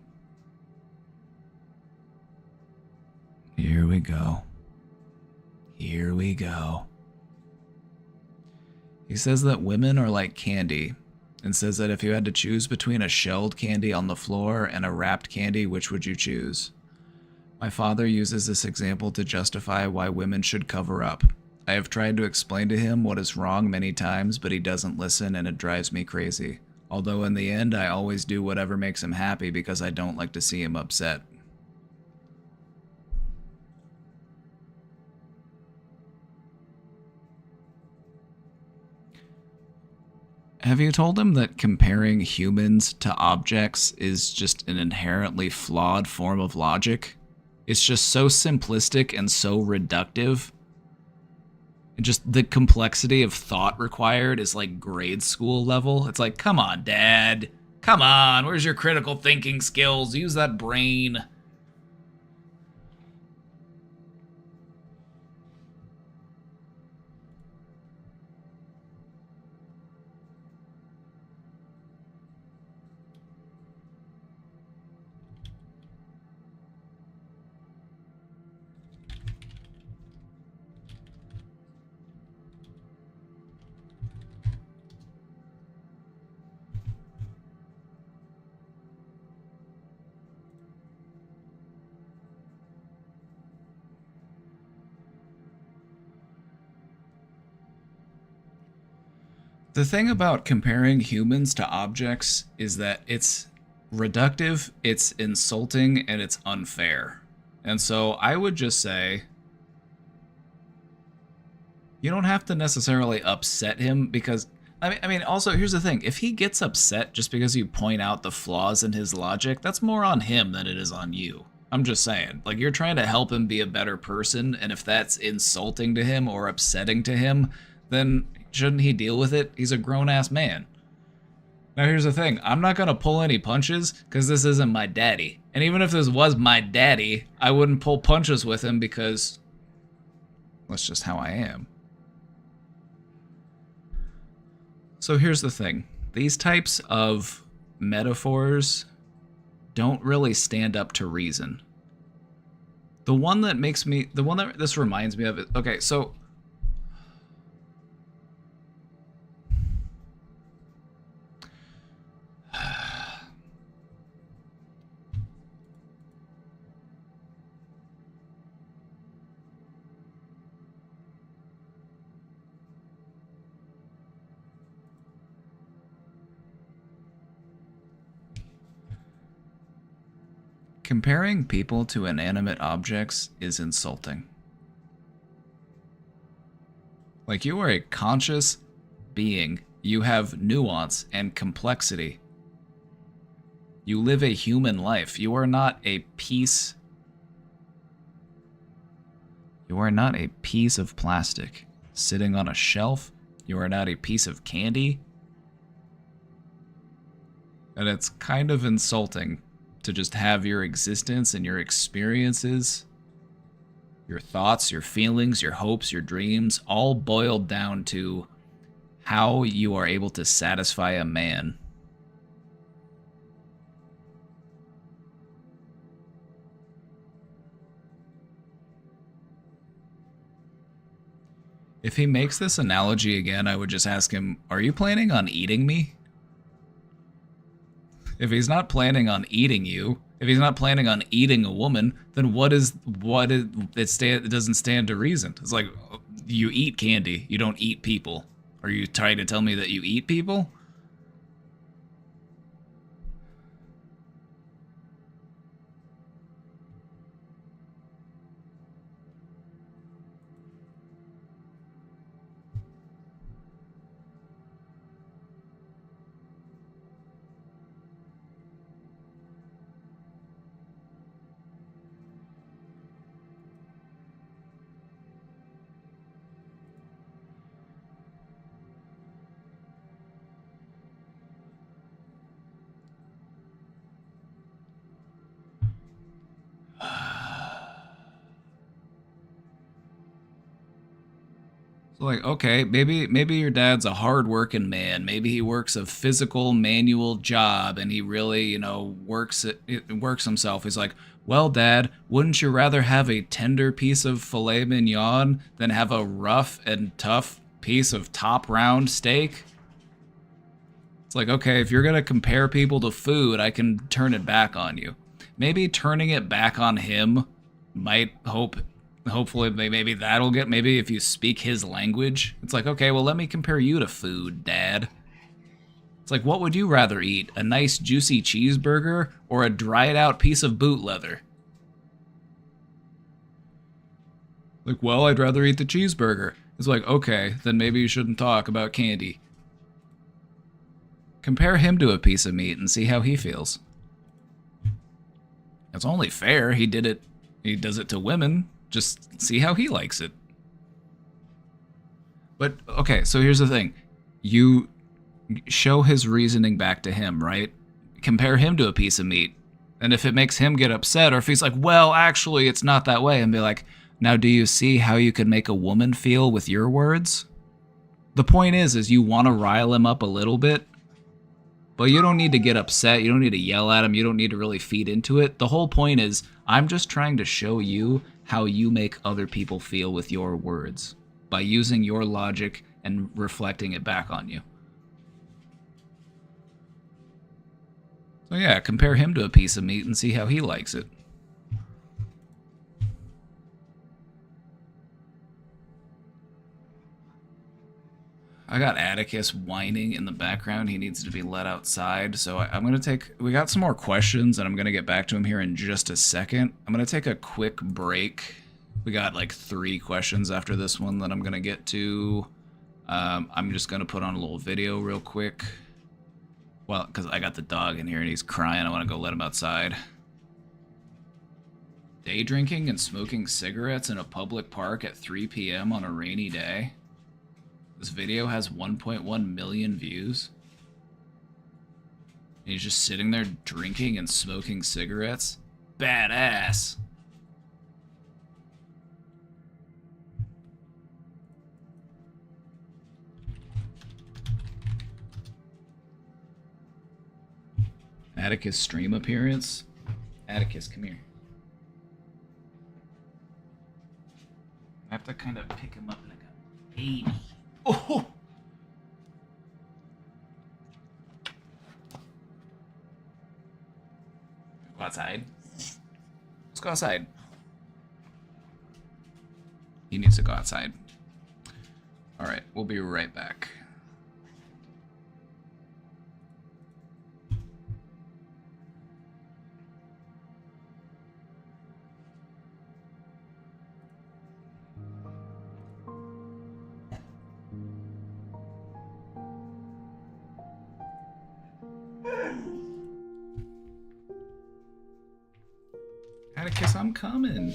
Here we go. Here we go. He says that women are like candy, and says that if you had to choose between a shelled candy on the floor and a wrapped candy, which would you choose? My father uses this example to justify why women should cover up. I have tried to explain to him what is wrong many times, but he doesn't listen and it drives me crazy. Although in the end, I always do whatever makes him happy because I don't like to see him upset. Have you told him that comparing humans to objects is just an inherently flawed form of logic? It's just so simplistic and so reductive. And just the complexity of thought required is like grade school level. It's like, come on, Dad. Come on, where's your critical thinking skills? Use that brain. The thing about comparing humans to objects is that it's reductive, it's insulting, and it's unfair. And so I would just say, you don't have to necessarily upset him because, I mean, also, here's the thing. If he gets upset just because you point out the flaws in his logic, that's more on him than it is on you. I'm just saying. Like, you're trying to help him be a better person, and if that's insulting to him or upsetting to him, then shouldn't he deal with it? He's a grown-ass man. Now, here's the thing. I'm not going to pull any punches because this isn't my daddy. And even if this was my daddy, I wouldn't pull punches with him because that's just how I am. So here's the thing. These types of metaphors don't really stand up to reason. The one that this reminds me of it. Okay, so comparing people to inanimate objects is insulting. Like, you are a conscious being. You have nuance and complexity. You live a human life. You are not a piece. You are not a piece of plastic sitting on a shelf. You are not a piece of candy. And it's kind of insulting to just have your existence and your experiences, your thoughts, your feelings, your hopes, your dreams, all boiled down to how you are able to satisfy a man. If he makes this analogy again, I would just ask him, are you planning on eating me? If he's not planning on eating you, if he's not planning on eating a woman, then it doesn't stand to reason. It's like, you eat candy, you don't eat people. Are you trying to tell me that you eat people? So like, okay, maybe your dad's a hard-working man. Maybe he works a physical manual job and he really, works himself. He's like, well, Dad, wouldn't you rather have a tender piece of filet mignon than have a rough and tough piece of top round steak? It's like, okay, if you're gonna compare people to food, I can turn it back on you. Maybe turning it back on him might hopefully maybe that'll get, maybe if you speak his language, it's like, okay, well, let me compare you to food, Dad. It's like, what would you rather eat? A nice juicy cheeseburger or a dried out piece of boot leather? Like, well, I'd rather eat the cheeseburger. It's like, okay, then maybe you shouldn't talk about candy. Compare him to a piece of meat and see how he feels. It's only fair. He does it to women. Just see how he likes it. But, okay, so here's the thing. You show his reasoning back to him, right? Compare him to a piece of meat. And if it makes him get upset, or if he's like, well, actually, it's not that way, and be like, now do you see how you can make a woman feel with your words? The point is you want to rile him up a little bit, but you don't need to get upset. You don't need to yell at him. You don't need to really feed into it. The whole point is, I'm just trying to show you how you make other people feel with your words by using your logic and reflecting it back on you. So yeah, compare him to a piece of meat and see how he likes it. I got Atticus whining in the background. He needs to be let outside. So I'm going to we got some more questions and I'm going to get back to him here in just a second. I'm going to take a quick break. We got like 3 questions after this one that I'm going to get to. I'm just going to put on a little video real quick. Well, because I got the dog in here and he's crying. I want to go let him outside. Day drinking and smoking cigarettes in a public park at 3 p.m. on a rainy day. This video has 1.1 million views. And he's just sitting there drinking and smoking cigarettes. Badass. Atticus stream appearance. Atticus, come here. I have to kind of pick him up like a baby. Oh! Go outside. Let's go outside. He needs to go outside. Alright, we'll be right back. Atticus, I'm coming.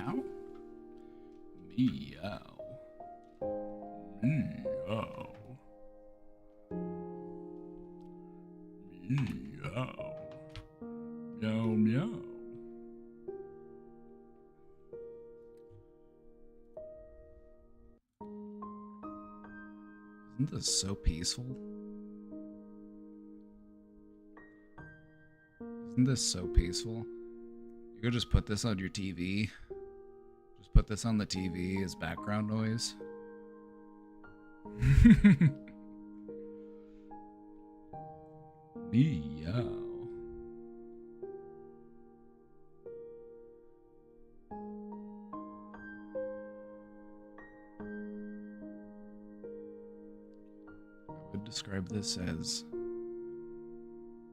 Meow? Meow. Meow. Meow. Meow meow. Isn't this so peaceful? Isn't this so peaceful? You could just put this on your TV. Just put this on the TV as background noise. Meow. I would describe this as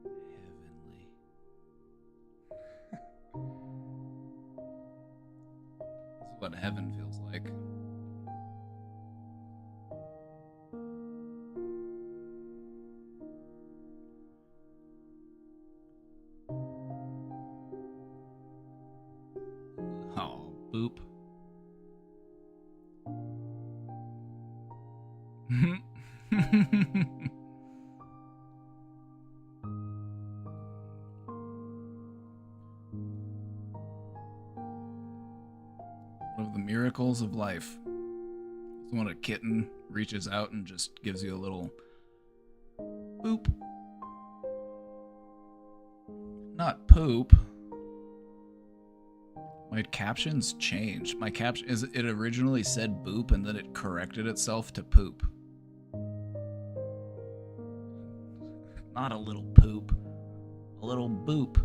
heavenly. This is what heaven feels like. Oh, boop. One of the miracles of life is when a kitten reaches out and just gives you a little boop. Not poop. My captions changed. My caption is it originally said boop and then it corrected itself to poop. Not a little poop. A little boop.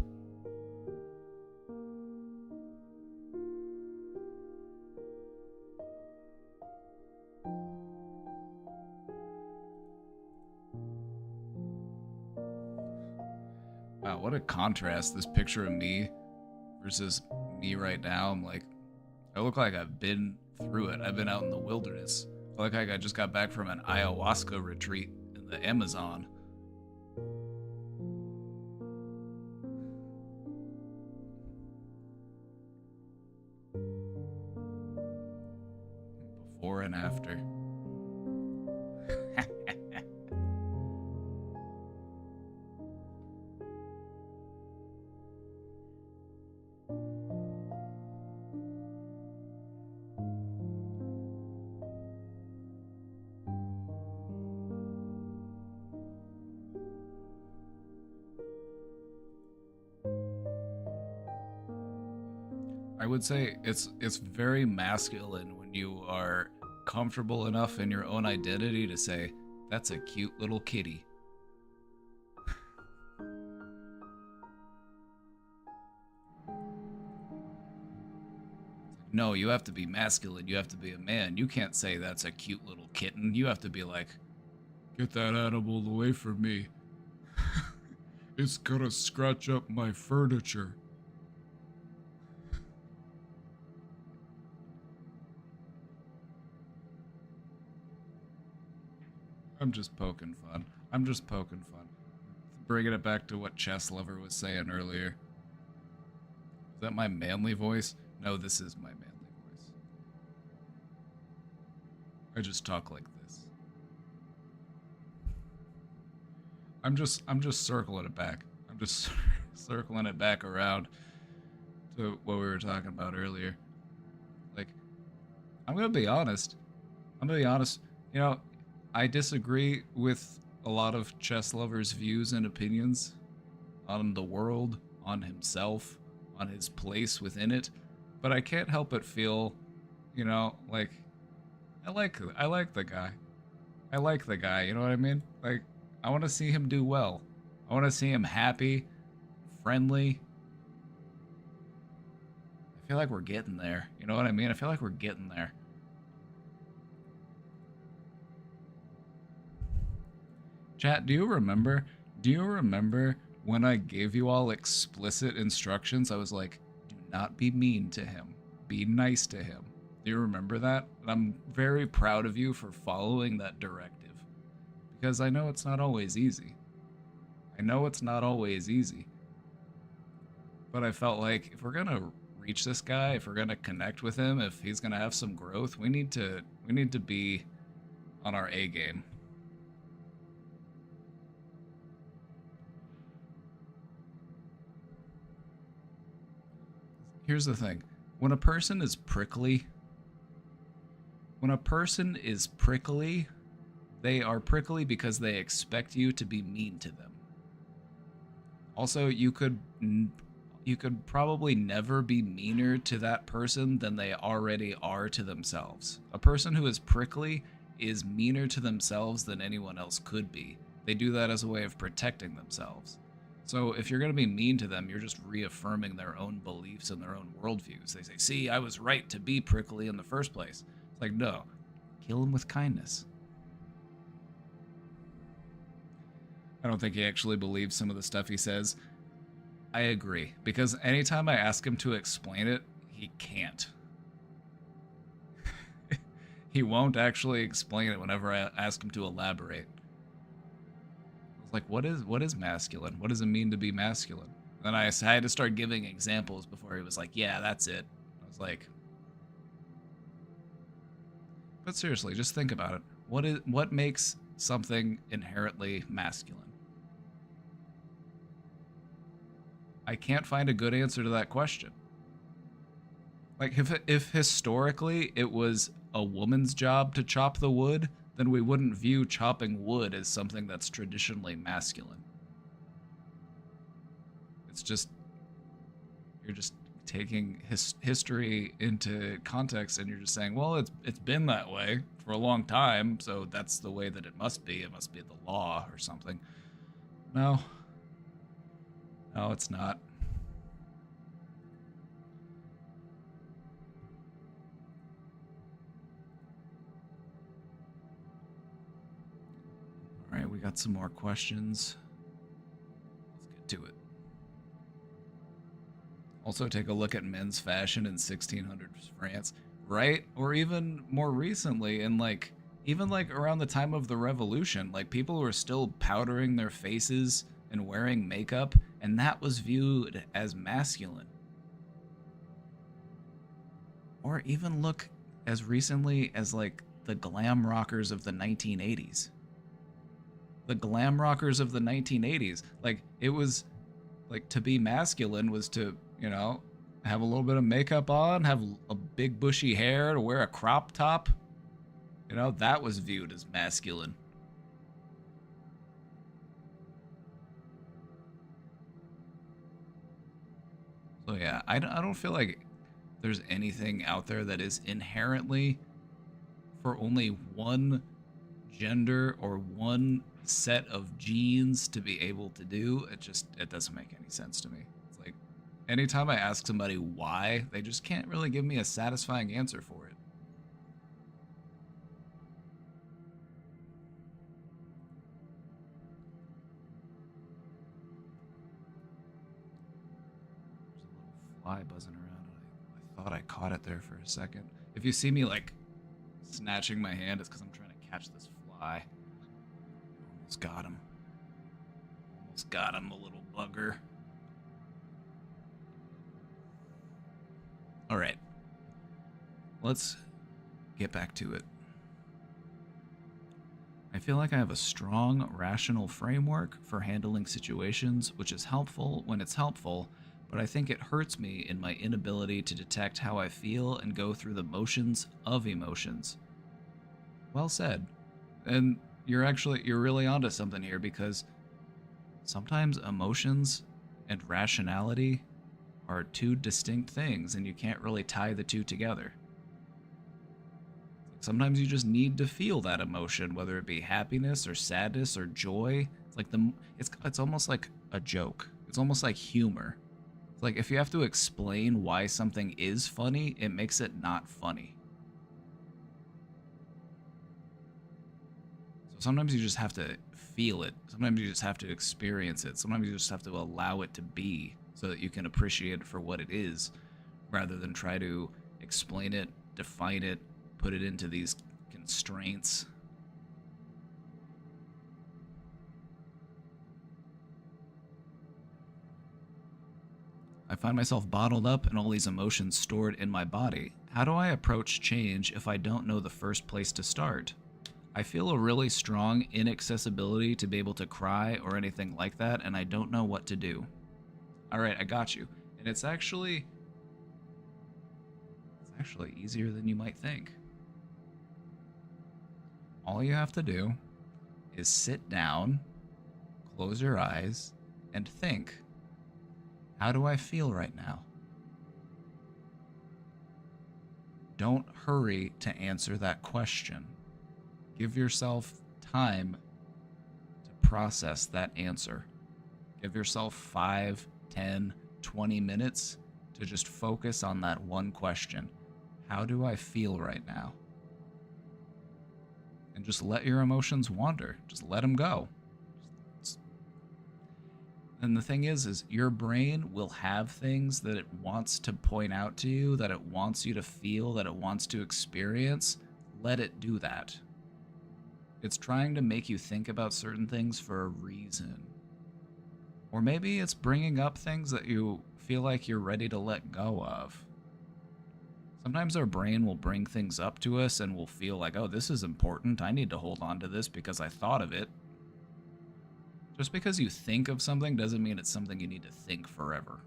Wow, what a contrast, this picture of me versus me right now. I'm like, I look like I've been through it. I've been out in the wilderness. I look like I just got back from an ayahuasca retreat in the Amazon. Before and after. I would say it's very masculine when you are comfortable enough in your own identity to say, that's a cute little kitty. No, you have to be masculine. You have to be a man. You can't say that's a cute little kitten. You have to be like, get that animal away from me. It's gonna scratch up my furniture. I'm just poking fun. I'm just poking fun. Bringing it back to what Chess Lover was saying earlier. Is that my manly voice? No, this is my manly voice. I just talk like this. I'm just circling it back. I'm just circling it back around to what we were talking about earlier. Like, I'm gonna be honest. You know, I disagree with a lot of Chess Lover's views and opinions on the world, on himself, on his place within it, but I can't help but feel, you know, like I like the guy. I like the guy, you know what I mean? Like, I want to see him do well. I want to see him happy, friendly. I feel like we're getting there. You know what I mean? I feel like we're getting there. Chat, do you remember when I gave you all explicit instructions? I was like, do not be mean to him. Be nice to him. Do you remember that? And I'm very proud of you for following that directive. Because I know it's not always easy. But I felt like if we're gonna reach this guy, if we're gonna connect with him, if he's gonna have some growth, we need to be on our A game. Here's the thing. When a person is prickly, they are prickly because they expect you to be mean to them. Also, you could probably never be meaner to that person than they already are to themselves. A person who is prickly is meaner to themselves than anyone else could be. They do that as a way of protecting themselves. So if you're going to be mean to them, you're just reaffirming their own beliefs and their own worldviews. They say, see, I was right to be prickly in the first place. It's like, no, kill them with kindness. I don't think he actually believes some of the stuff he says. I agree, because anytime I ask him to explain it, he can't. He won't actually explain it whenever I ask him to elaborate. I was like, what is masculine? What does it mean to be masculine? Then I had to start giving examples before he was like, yeah, that's it. I was like, but seriously, just think about it. What makes something inherently masculine? I can't find a good answer to that question. Like, if historically it was a woman's job to chop the wood, then we wouldn't view chopping wood as something that's traditionally masculine. It's just, you're just taking history into context, and you're just saying, well, it's been that way for a long time, so that's the way that it must be. It must be the law or something. No, it's not. All right, we got some more questions. Let's get to it. Also, take a look at men's fashion in 1600s France, right? Or even more recently, in even around the time of the Revolution, like people were still powdering their faces and wearing makeup, and that was viewed as masculine. Or even look as recently as the glam rockers of the 1980s. The glam rockers of the 1980s, it was to be masculine was to, have a little bit of makeup on, have a big bushy hair, to wear a crop top. That was viewed as masculine. So yeah, I don't feel like there's anything out there that is inherently for only one gender or one set of genes to be able to do. It doesn't make any sense to me. It's like anytime I ask somebody why, they just can't really give me a satisfying answer for it. Fly buzzing around. I thought I caught it there for a second. If you see me snatching my hand, it's because I'm trying to catch this fly. Almost got him. Almost got him, the little bugger. All right. Let's get back to it. I feel like I have a strong, rational framework for handling situations, which is helpful when it's helpful, but I think it hurts me in my inability to detect how I feel and go through the motions of emotions. Well said. And you're really onto something here, because sometimes emotions and rationality are two distinct things, and you can't really tie the two together. Sometimes you just need to feel that emotion, whether it be happiness or sadness or joy. It's almost like a joke. It's almost like humor. It's like if you have to explain why something is funny, it makes it not funny. So sometimes you just have to feel it. Sometimes you just have to experience it. Sometimes you just have to allow it to be so that you can appreciate it for what it is, rather than try to explain it, define it, put it into these constraints. I find myself bottled up and all these emotions stored in my body. How do I approach change if I don't know the first place to start? I feel a really strong inaccessibility to be able to cry or anything like that, and I don't know what to do. Alright, I got you. And it's actually easier than you might think. All you have to do is sit down, close your eyes, and think, how do I feel right now? Don't hurry to answer that question. Give yourself time to process that answer. Give yourself 5, 10, 20 minutes to just focus on that one question. How do I feel right now? And just let your emotions wander. Just let them go. And the thing is your brain will have things that it wants to point out to you, that it wants you to feel, that it wants to experience. Let it do that. It's trying to make you think about certain things for a reason. Or maybe it's bringing up things that you feel like you're ready to let go of. Sometimes our brain will bring things up to us and we'll feel like, oh, this is important. I need to hold on to this because I thought of it. Just because you think of something doesn't mean it's something you need to think forever.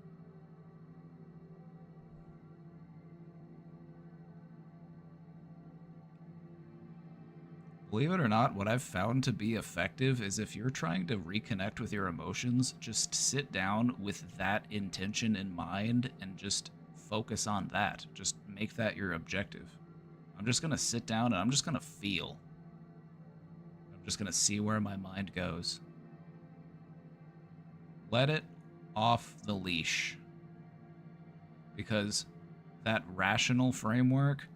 Believe it or not, what I've found to be effective is if you're trying to reconnect with your emotions, just sit down with that intention in mind and just focus on that. Just make that your objective. I'm just going to sit down and I'm just going to feel. I'm just going to see where my mind goes. Let it off the leash. Because that rational framework,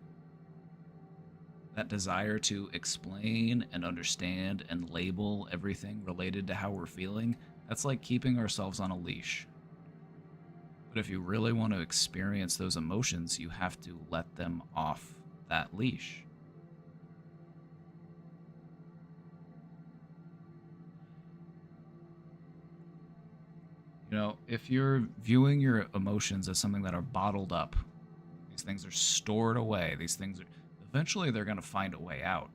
that desire to explain and understand and label everything related to how we're feeling, that's like keeping ourselves on a leash. But if you really want to experience those emotions, you have to let them off that leash. You know, if you're viewing your emotions as something that are bottled up, these things are stored away, these things are, eventually they're going to find a way out.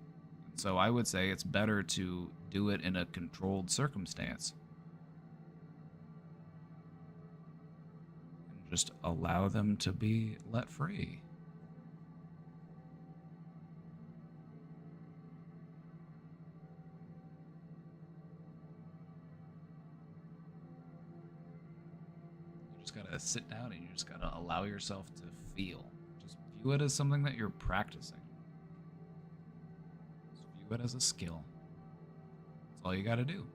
So I would say it's better to do it in a controlled circumstance. And just allow them to be let free. Gotta sit down and you just gotta allow yourself to feel. Just view it as something that you're practicing. Just view it as a skill. That's all you gotta do.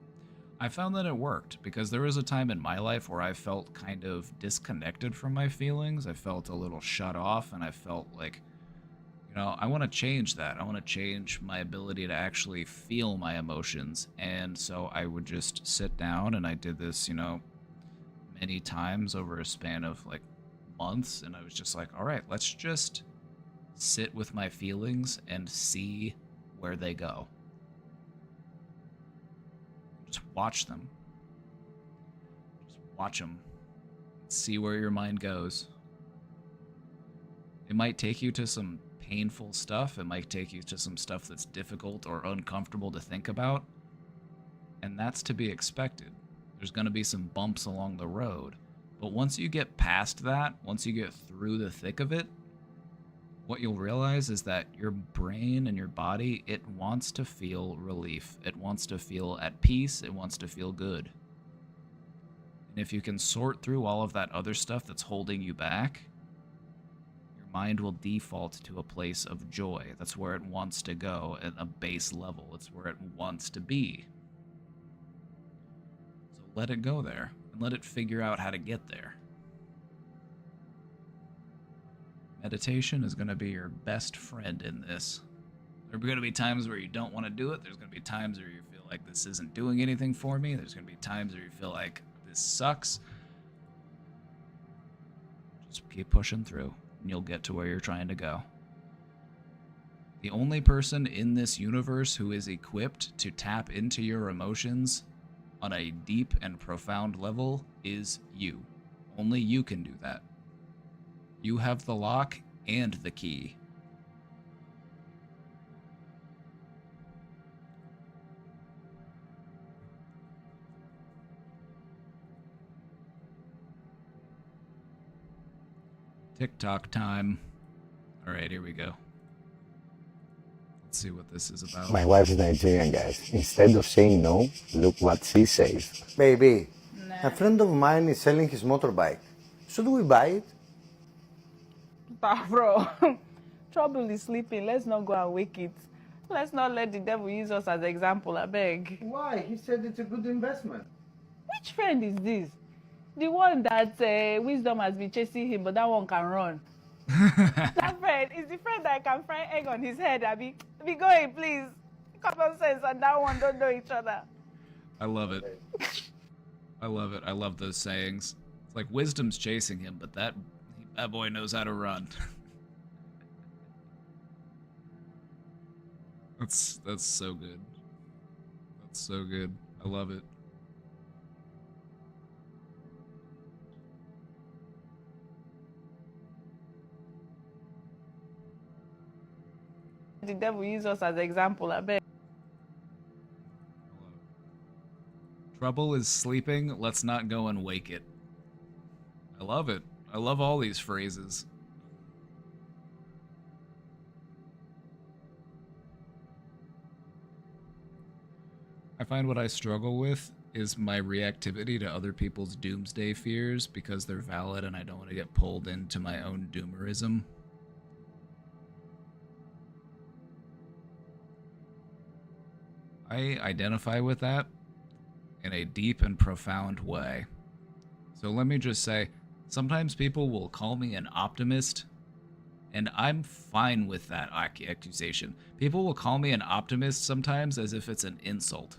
I found that it worked because there was a time in my life where I felt kind of disconnected from my feelings. I felt a little shut off and I felt like, you know, I want to change that. I want to change my ability to actually feel my emotions. And so I would just sit down and I did this, you know, many times over a span of like months, and I was just like, all right, let's just sit with my feelings and see where they go. Just watch them. Just watch them. See where your mind goes. It might take you to some painful stuff. It might take you to some stuff that's difficult or uncomfortable to think about, and that's to be expected. There's going to be some bumps along the road. But once you get past that, once you get through the thick of it, what you'll realize is that your brain and your body, it wants to feel relief. It wants to feel at peace. It wants to feel good. And if you can sort through all of that other stuff that's holding you back, your mind will default to a place of joy. That's where it wants to go at a base level. It's where it wants to be. Let it go there, and let it figure out how to get there. Meditation is going to be your best friend in this. There are going to be times where you don't want to do it. There's going to be times where you feel like this isn't doing anything for me. There's going to be times where you feel like this sucks. Just keep pushing through, and you'll get to where you're trying to go. The only person in this universe who is equipped to tap into your emotions on a deep and profound level is you. Only you can do that. You have the lock and the key. TikTok time. All right, here we go. Let's see what this is about. My wife is Nigerian, guys. Instead of saying no, look what she says. Baby, a friend of mine is selling his motorbike. Should we buy it? Bro, trouble is sleeping. Let's not go and wake it. Let's not let the devil use us as an example, I beg. Why? He said it's a good investment. Which friend is this? The one that wisdom has been chasing him, but that one can run. That friend is the friend that can fry egg on his head. Be going, please. Common sense and that one don't know each other. I love it. I love it. I love those sayings. It's like wisdom's chasing him, but that boy knows how to run. That's so good. That's so good. I love it. The devil use us as an example, I beg. Trouble is sleeping, let's not go and wake it. I love it. I love all these phrases. I find what I struggle with is my reactivity to other people's doomsday fears because they're valid and I don't want to get pulled into my own doomerism. I identify with that in a deep and profound way. So let me just say, sometimes people will call me an optimist, and I'm fine with that accusation. People will call me an optimist sometimes as if it's an insult.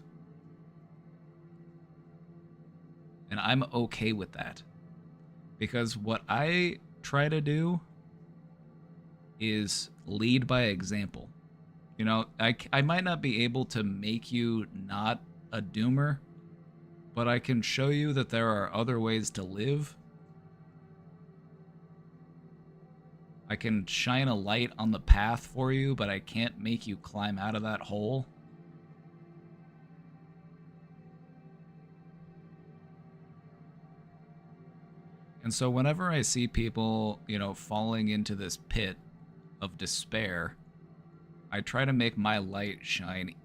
And I'm okay with that. Because what I try to do is lead by example. You know, I might not be able to make you not a doomer, but I can show you that there are other ways to live. I can shine a light on the path for you, but I can't make you climb out of that hole. And so whenever I see people, you know, falling into this pit of despair, I try to make my light shine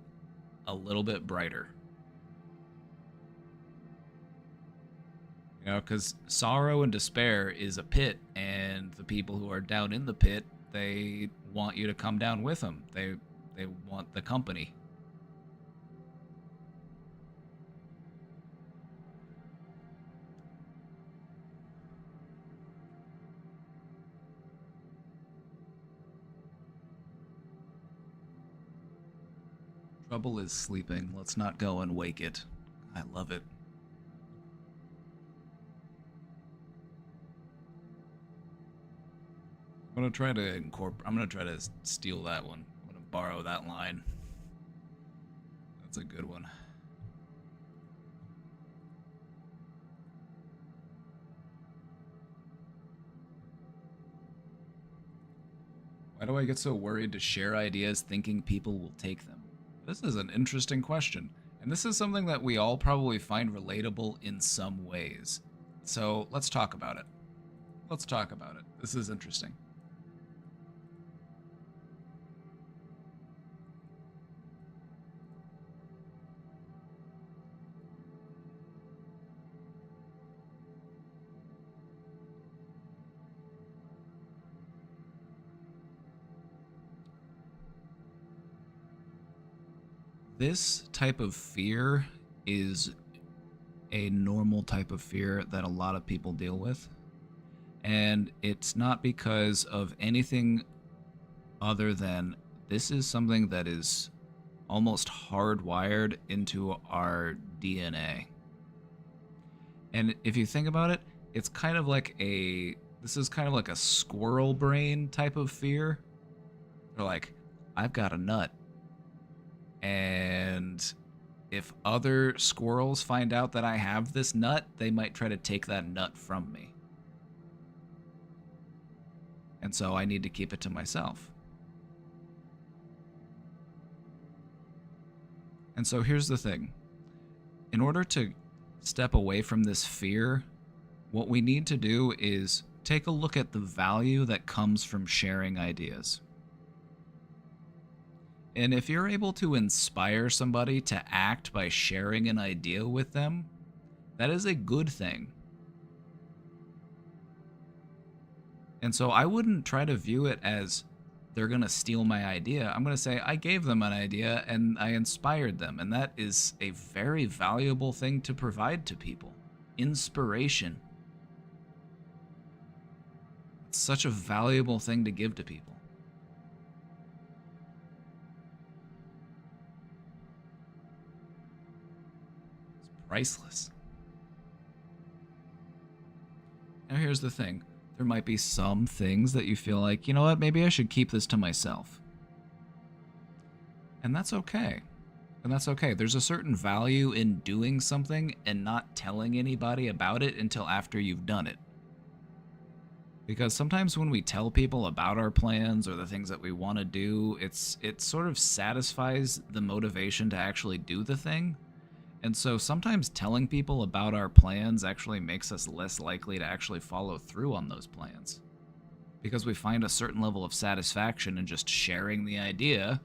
a little bit brighter. You know, because sorrow and despair is a pit, and the people who are down in the pit, they want you to come down with them. They want the company. Trouble is sleeping. Let's not go and wake it. I love it. I'm gonna try to steal that one. I'm gonna borrow that line. That's a good one. Why do I get so worried to share ideas thinking people will take them? This is an interesting question, and this is something that we all probably find relatable in some ways. So let's talk about it. Let's talk about it. This is interesting. This type of fear is a normal type of fear that a lot of people deal with. And it's not because of anything other than this is something that is almost hardwired into our DNA. And if you think about it, it's kind of like this is kind of like a squirrel brain type of fear. They're like, I've got a nut. And if other squirrels find out that I have this nut, they might try to take that nut from me. And so I need to keep it to myself. And so here's the thing. In order to step away from this fear, what we need to do is take a look at the value that comes from sharing ideas. And if you're able to inspire somebody to act by sharing an idea with them, that is a good thing. And so I wouldn't try to view it as they're going to steal my idea. I'm going to say I gave them an idea and I inspired them. And that is a very valuable thing to provide to people. Inspiration. It's such a valuable thing to give to people. It's priceless. Now here's the thing. There might be some things that you feel like, you know what, maybe I should keep this to myself. And that's okay. And that's okay. There's a certain value in doing something and not telling anybody about it until after you've done it. Because sometimes when we tell people about our plans or the things that we want to do, it sort of satisfies the motivation to actually do the thing. And so sometimes telling people about our plans actually makes us less likely to actually follow through on those plans. Because we find a certain level of satisfaction in just sharing the idea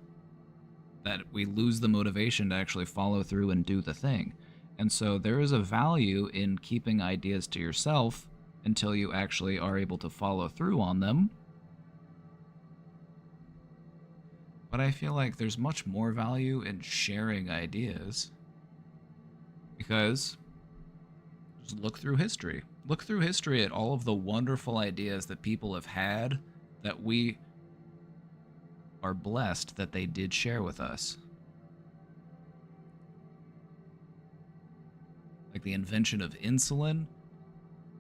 that we lose the motivation to actually follow through and do the thing. And so there is a value in keeping ideas to yourself until you actually are able to follow through on them. But I feel like there's much more value in sharing ideas. Because just look through history. Look through history at all of the wonderful ideas that people have had that we are blessed that they did share with us. Like the invention of insulin,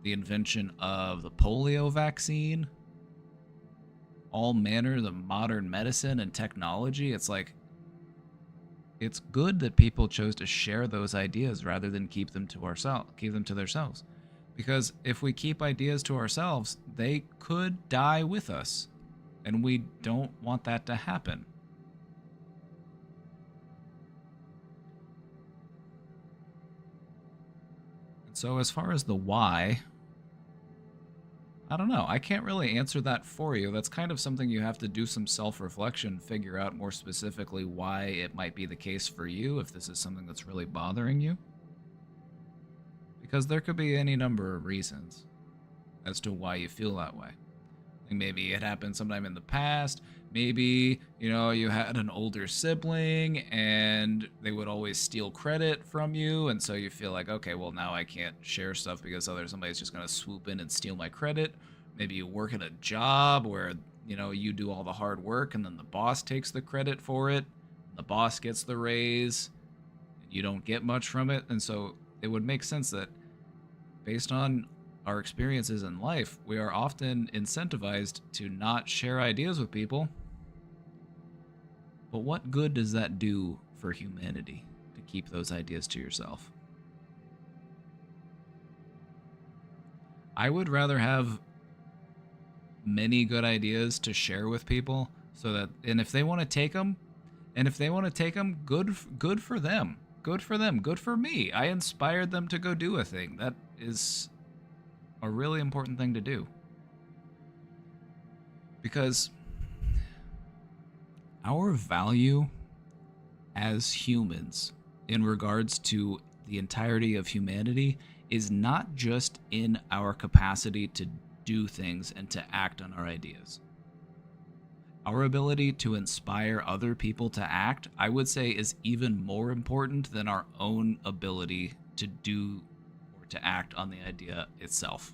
the invention of the polio vaccine, all manner of modern medicine and technology. It's like, it's good that people chose to share those ideas rather than keep them to themselves. Because if we keep ideas to ourselves, they could die with us. And we don't want that to happen. And so as far as the why, I don't know. I can't really answer that for you. That's kind of something you have to do some self-reflection, figure out more specifically why it might be the case for you, if this is something that's really bothering you. Because there could be any number of reasons as to why you feel that way. Like maybe it happened sometime in the past. Maybe, you had an older sibling and they would always steal credit from you. And so you feel like, okay, well, now I can't share stuff because somebody's just going to swoop in and steal my credit. Maybe you work at a job where, you do all the hard work and then the boss takes the credit for it. The boss gets the raise. And you don't get much from it. And so it would make sense that based on our experiences in life, we are often incentivized to not share ideas with people. But what good does that do for humanity to keep those ideas to yourself? I would rather have many good ideas to share with people and if they want to take them, good for them. Good for them. Good for me. I inspired them to go do a thing. That is a really important thing to do. Because our value as humans in regards to the entirety of humanity is not just in our capacity to do things and to act on our ideas. Our ability to inspire other people to act, I would say, is even more important than our own ability to do or to act on the idea itself.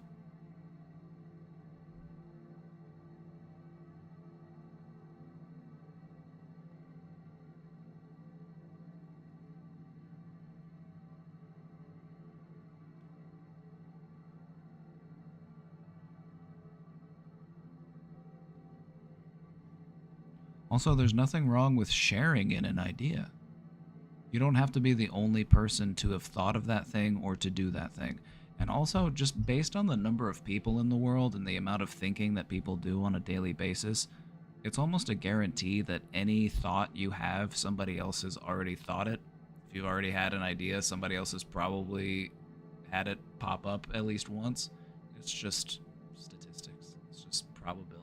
Also, there's nothing wrong with sharing in an idea. You don't have to be the only person to have thought of that thing or to do that thing. And also, just based on the number of people in the world and the amount of thinking that people do on a daily basis, it's almost a guarantee that any thought you have, somebody else has already thought it. If you've already had an idea, somebody else has probably had it pop up at least once. It's just statistics. It's just probability.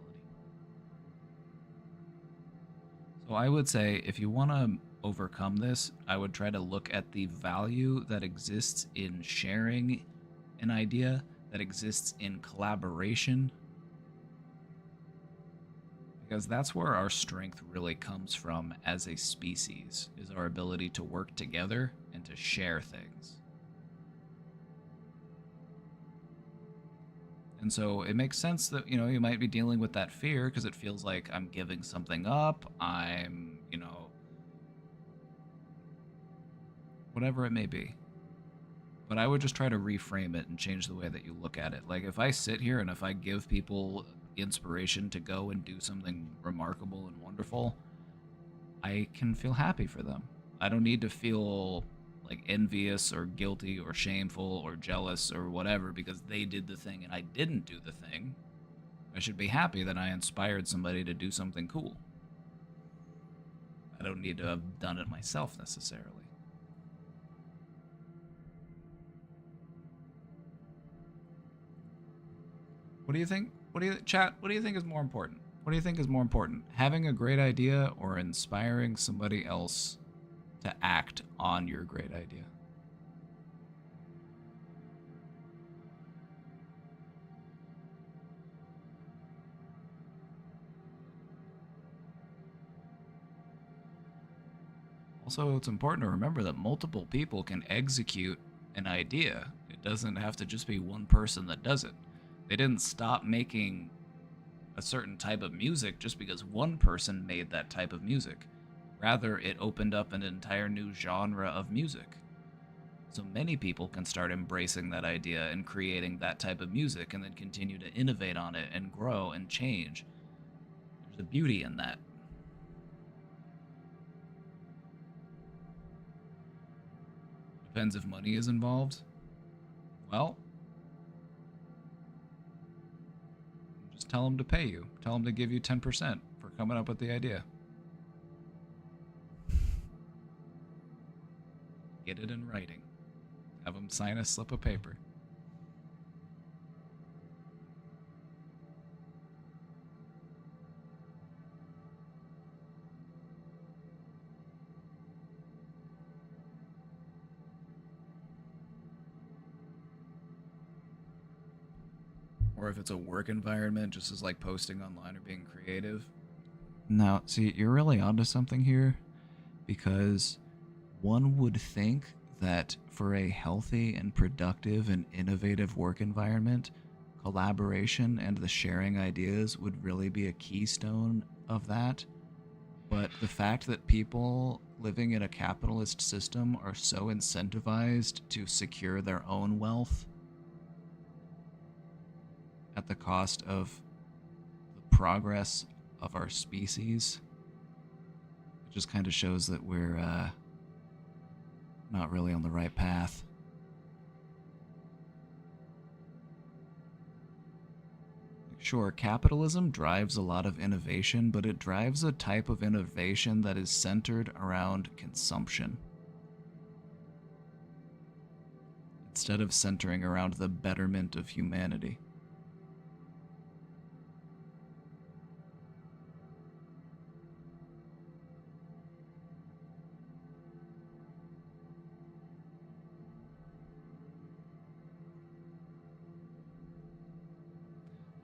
So I would say if you want to overcome this, I would try to look at the value that exists in sharing an idea, that exists in collaboration, because that's where our strength really comes from as a species, is our ability to work together and to share things. And so it makes sense that, you know, you might be dealing with that fear because it feels like I'm giving something up, I'm, you know, whatever it may be. But I would just try to reframe it and change the way that you look at it. Like, if I sit here and if I give people inspiration to go and do something remarkable and wonderful, I can feel happy for them. I don't need to feel like envious or guilty or shameful or jealous or whatever because they did the thing and I didn't do the thing. I should be happy that I inspired somebody to do something cool. I don't need to have done it myself necessarily. What do you think? Chat, what do you think is more important? What do you think is more important? Having a great idea or inspiring somebody else to act on your great idea? Also, it's important to remember that multiple people can execute an idea. It doesn't have to just be one person that does it. They didn't stop making a certain type of music just because one person made that type of music. Rather, it opened up an entire new genre of music. So many people can start embracing that idea and creating that type of music and then continue to innovate on it and grow and change. There's a beauty in that. Depends if money is involved. Well, just tell them to pay you. Tell them to give you 10% for coming up with the idea. Get it in writing. Have them sign a slip of paper. Or if it's a work environment, just as like posting online or being creative. Now, see, you're really onto something here, because one would think that for a healthy and productive and innovative work environment, collaboration and the sharing ideas would really be a keystone of that. But the fact that people living in a capitalist system are so incentivized to secure their own wealth at the cost of the progress of our species, it just kind of shows that we're not really on the right path. Sure, capitalism drives a lot of innovation, but it drives a type of innovation that is centered around consumption, instead of centering around the betterment of humanity.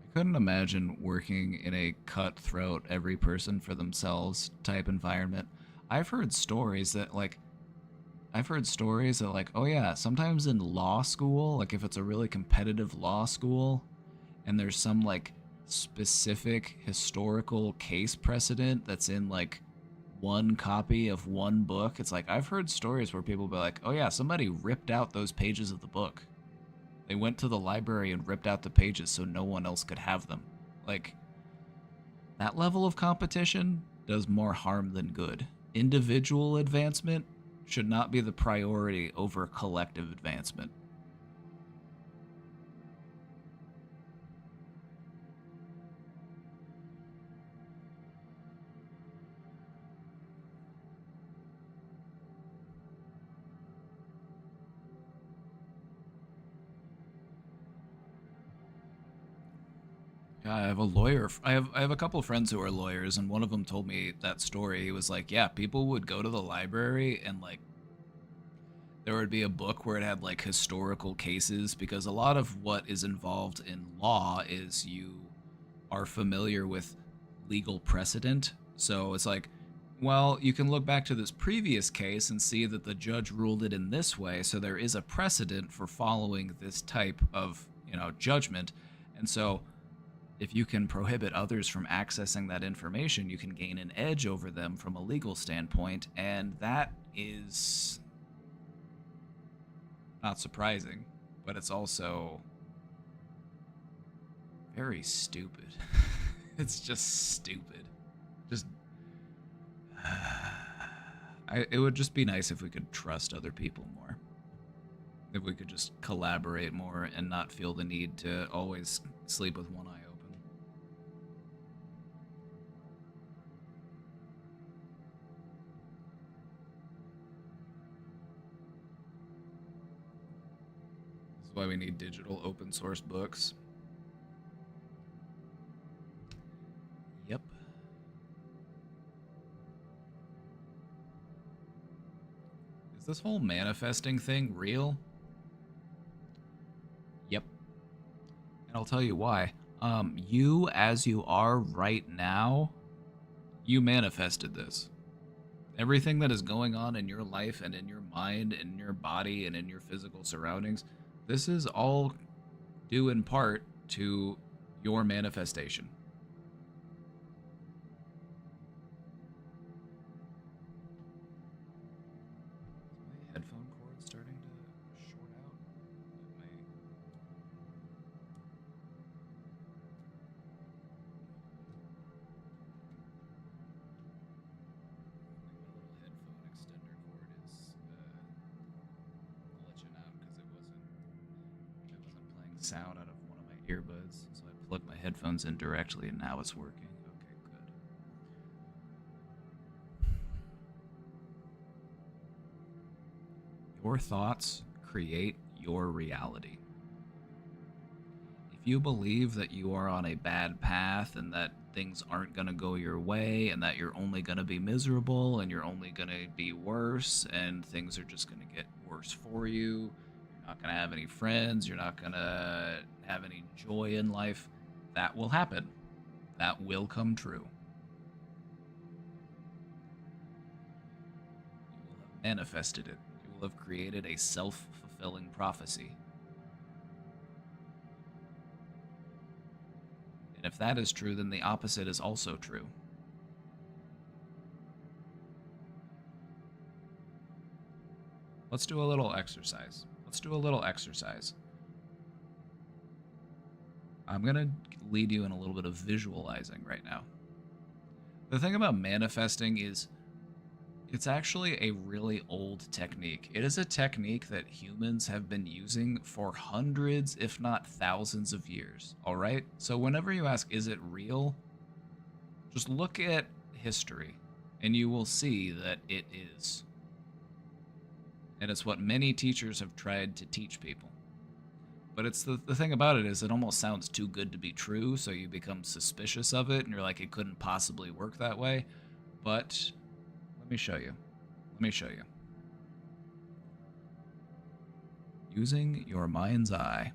I couldn't imagine working in a cutthroat, every person for themselves type environment. I've heard stories that oh yeah, sometimes in law school, like if it's a really competitive law school and there's some like specific historical case precedent that's in like one copy of one book, it's like I've heard stories where people be like, oh yeah, somebody ripped out those pages of the book. They went to the library and ripped out the pages so no one else could have them. Like, that level of competition does more harm than good. Individual advancement should not be the priority over collective advancement. Yeah, I have a lawyer. I have a couple of friends who are lawyers, and one of them told me that story. He was like, yeah, people would go to the library and like there would be a book where it had like historical cases, because a lot of what is involved in law is you are familiar with legal precedent. So it's like, well, you can look back to this previous case and see that the judge ruled it in this way, so there is a precedent for following this type of, judgment. And so if you can prohibit others from accessing that information, you can gain an edge over them from a legal standpoint, and that is not surprising, but it's also very stupid. It's just stupid. Just it would just be nice if we could trust other people more. If we could just collaborate more and not feel the need to always sleep with one eye open. This is why we need digital open source books. Yep. Is this whole manifesting thing real? Yep. And I'll tell you why. You, as you are right now, you manifested this. Everything that is going on in your life and in your mind and in your body and in your physical surroundings, this is all due in part to your manifestation. Headphone cord starting to short out. My little headphone extender cord is glitching out because it wasn't playing sound out of one of my earbuds. So I plugged my headphones in directly, and now it's working. Okay, good. Your thoughts create your reality. If you believe that you are on a bad path and that things aren't going to go your way and that you're only going to be miserable and you're only going to be worse and things are just going to get worse for you, you're not going to have any friends, you're not going to have any joy in life, that will happen. That will come true. You will have manifested it. Have created a self-fulfilling prophecy. And if that is true, then the opposite is also true. Let's do a little exercise. I'm going to lead you in a little bit of visualizing right now. The thing about manifesting is it's actually a really old technique. It is a technique that humans have been using for hundreds, if not thousands of years, all right? So whenever you ask, is it real? Just look at history, and you will see that it is. And it's what many teachers have tried to teach people. But it's the thing about it is it almost sounds too good to be true, so you become suspicious of it, and you're like, it couldn't possibly work that way. But let me show you. Using your mind's eye.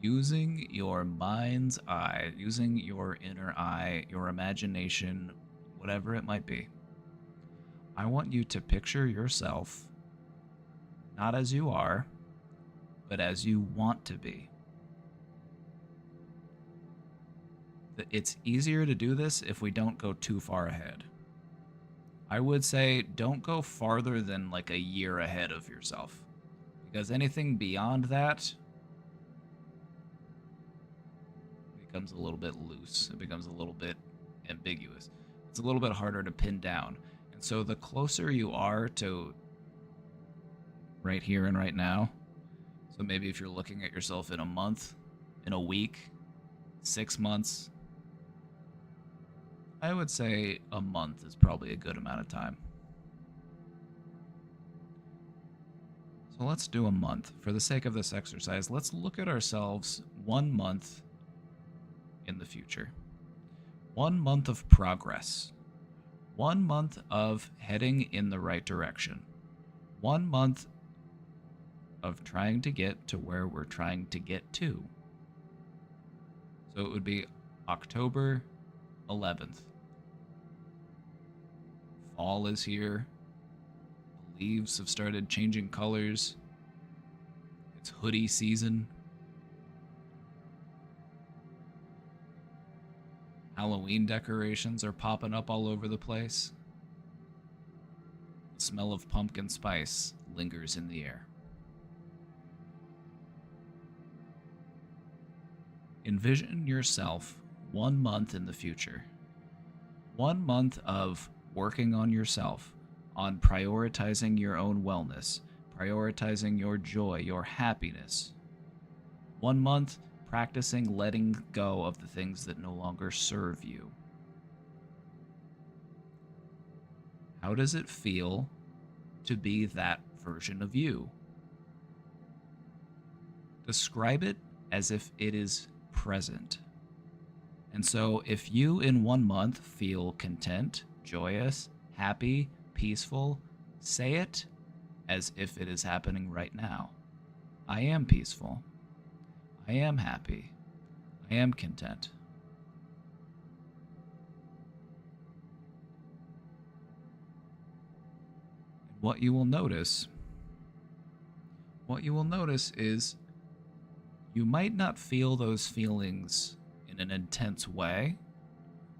Using your mind's eye, using your inner eye, your imagination, whatever it might be. I want you to picture yourself not as you are, but as you want to be. It's easier to do this if we don't go too far ahead. I would say don't go farther than like a year ahead of yourself, because anything beyond that becomes a little bit loose. It becomes a little bit ambiguous. It's a little bit harder to pin down. And so the closer you are to right here and right now, so maybe if you're looking at yourself in a month, in a week, 6 months, I would say a month is probably a good amount of time. So let's do a month. For the sake of this exercise, let's look at ourselves 1 month the future. 1 month of progress. 1 month of heading in the right direction. 1 month of trying to get to where we're trying to get to. So it would be October 11th. Fall is here. The leaves have started changing colors. It's hoodie season. Halloween decorations are popping up all over the place. The smell of pumpkin spice lingers in the air. Envision yourself 1 month in the future. 1 month of working on yourself, on prioritizing your own wellness, prioritizing your joy, your happiness. 1 month practicing letting go of the things that no longer serve you. How does it feel to be that version of you? Describe it as if it is present. And so if you in 1 month feel content, joyous, happy, peaceful, say it as if it is happening right now. I am peaceful. I am happy. I am content. And what you will notice is you might not feel those feelings in an intense way,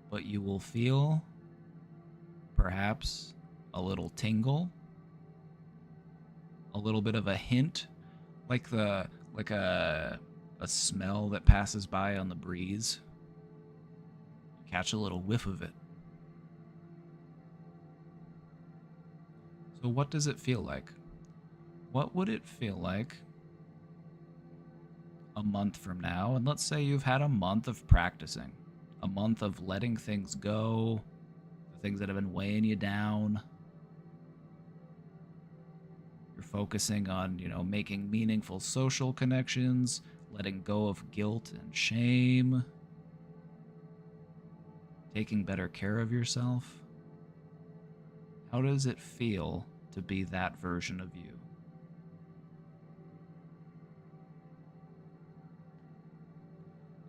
but you will feel perhaps a little tingle, a little bit of a hint, like a smell that passes by on the breeze. Catch a little whiff of it. So what does it feel like? What would it feel like a month from now? And let's say you've had a month of practicing, a month of letting things go, the things that have been weighing you down. You're focusing on, making meaningful social connections, letting go of guilt and shame, taking better care of yourself. How does it feel to be that version of you?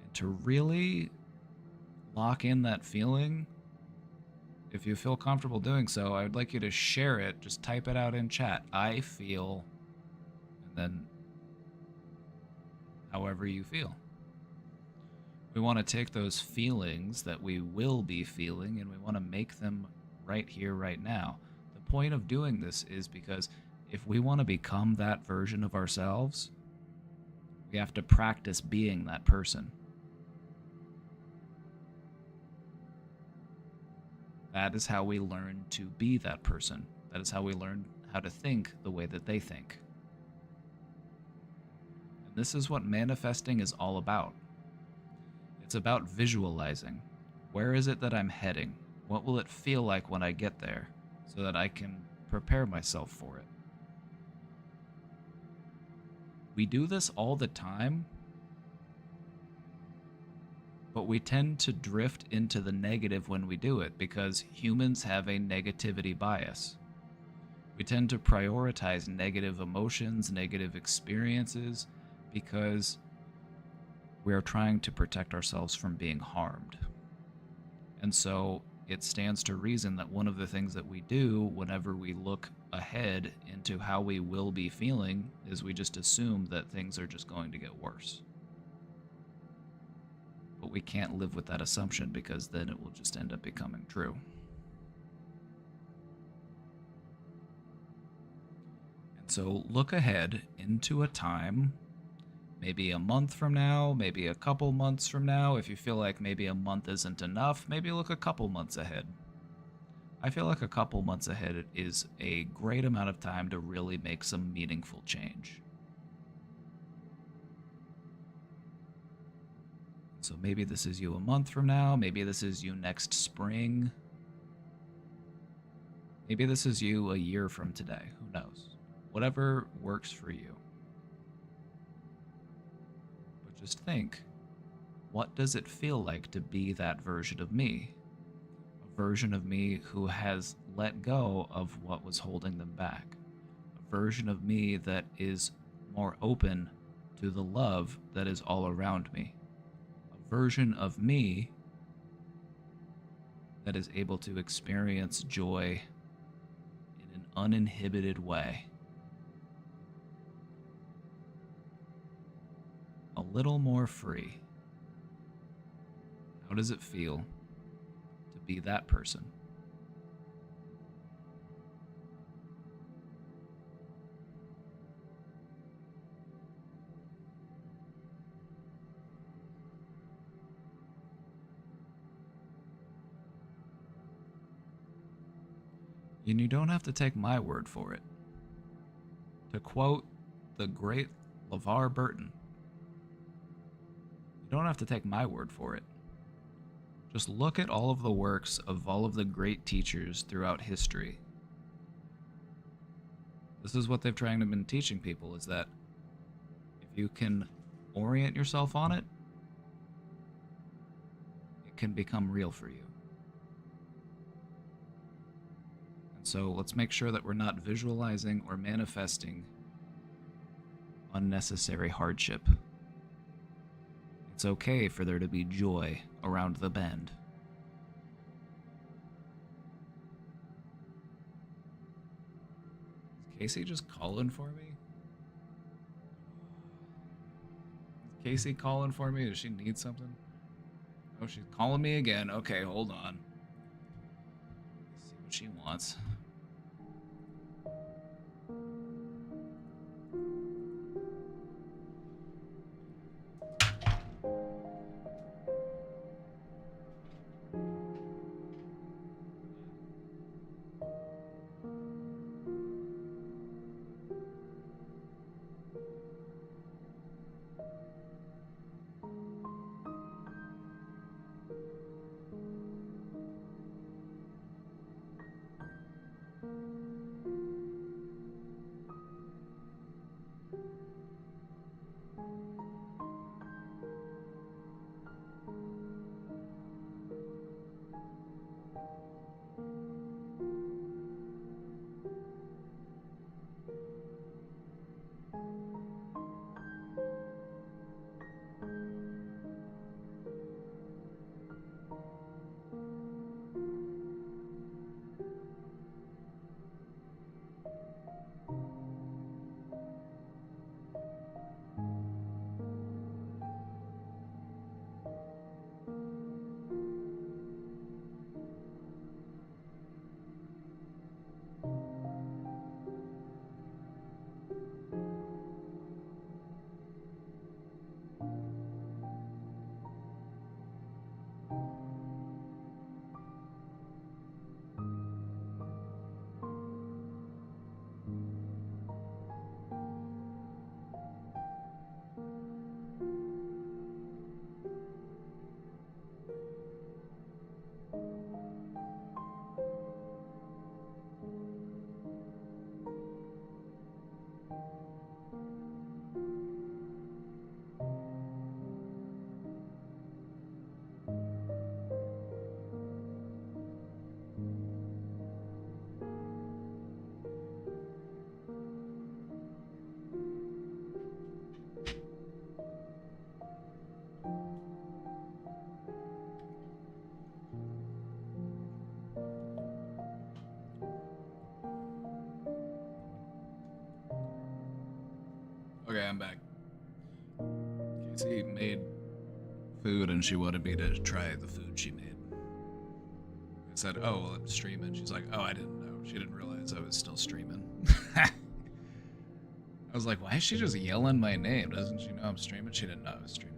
And to really lock in that feeling, if you feel comfortable doing so, I would like you to share it. Just type it out in chat. I feel, and then however you feel. We want to take those feelings that we will be feeling and we want to make them right here, right now. The point of doing this is because if we want to become that version of ourselves, we have to practice being that person. That is how we learn to be that person. That is how we learn how to think the way that they think. And this is what manifesting is all about. It's about visualizing. Where is it that I'm heading? What will it feel like when I get there so that I can prepare myself for it? We do this all the time, but we tend to drift into the negative when we do it because humans have a negativity bias. We tend to prioritize negative emotions, negative experiences, because we are trying to protect ourselves from being harmed. And so it stands to reason that one of the things that we do whenever we look ahead into how we will be feeling is we just assume that things are just going to get worse. But we can't live with that assumption because then it will just end up becoming true. And so look ahead into a time, maybe a month from now, maybe a couple months from now. If you feel like maybe a month isn't enough, maybe look a couple months ahead. I feel like a couple months ahead is a great amount of time to really make some meaningful change. So maybe this is you a month from now, maybe this is you next spring. Maybe this is you a year from today, who knows? Whatever works for you. But just think, what does it feel like to be that version of me? A version of me who has let go of what was holding them back. A version of me that is more open to the love that is all around me. A version of me that is able to experience joy in an uninhibited way. A little more free. How does it feel to be that person? And you don't have to take my word for it. To quote the great LeVar Burton, you don't have to take my word for it. Just look at all of the works of all of the great teachers throughout history. This is what they've tried to been teaching people, is that if you can orient yourself on it, it can become real for you. And so let's make sure that we're not visualizing or manifesting unnecessary hardship. It's okay for there to be joy around the bend. Is Casey just calling for me? Is Casey calling for me? Does she need something? Oh, she's calling me again. Okay, hold on. Let's see what she wants. Okay, I'm back. Casey made food and she wanted me to try the food she made. I said, oh, well, I'm streaming. She's like, oh, I didn't know. She didn't realize I was still streaming. I was like, why is she just yelling my name? Doesn't she know I'm streaming? She didn't know I was streaming.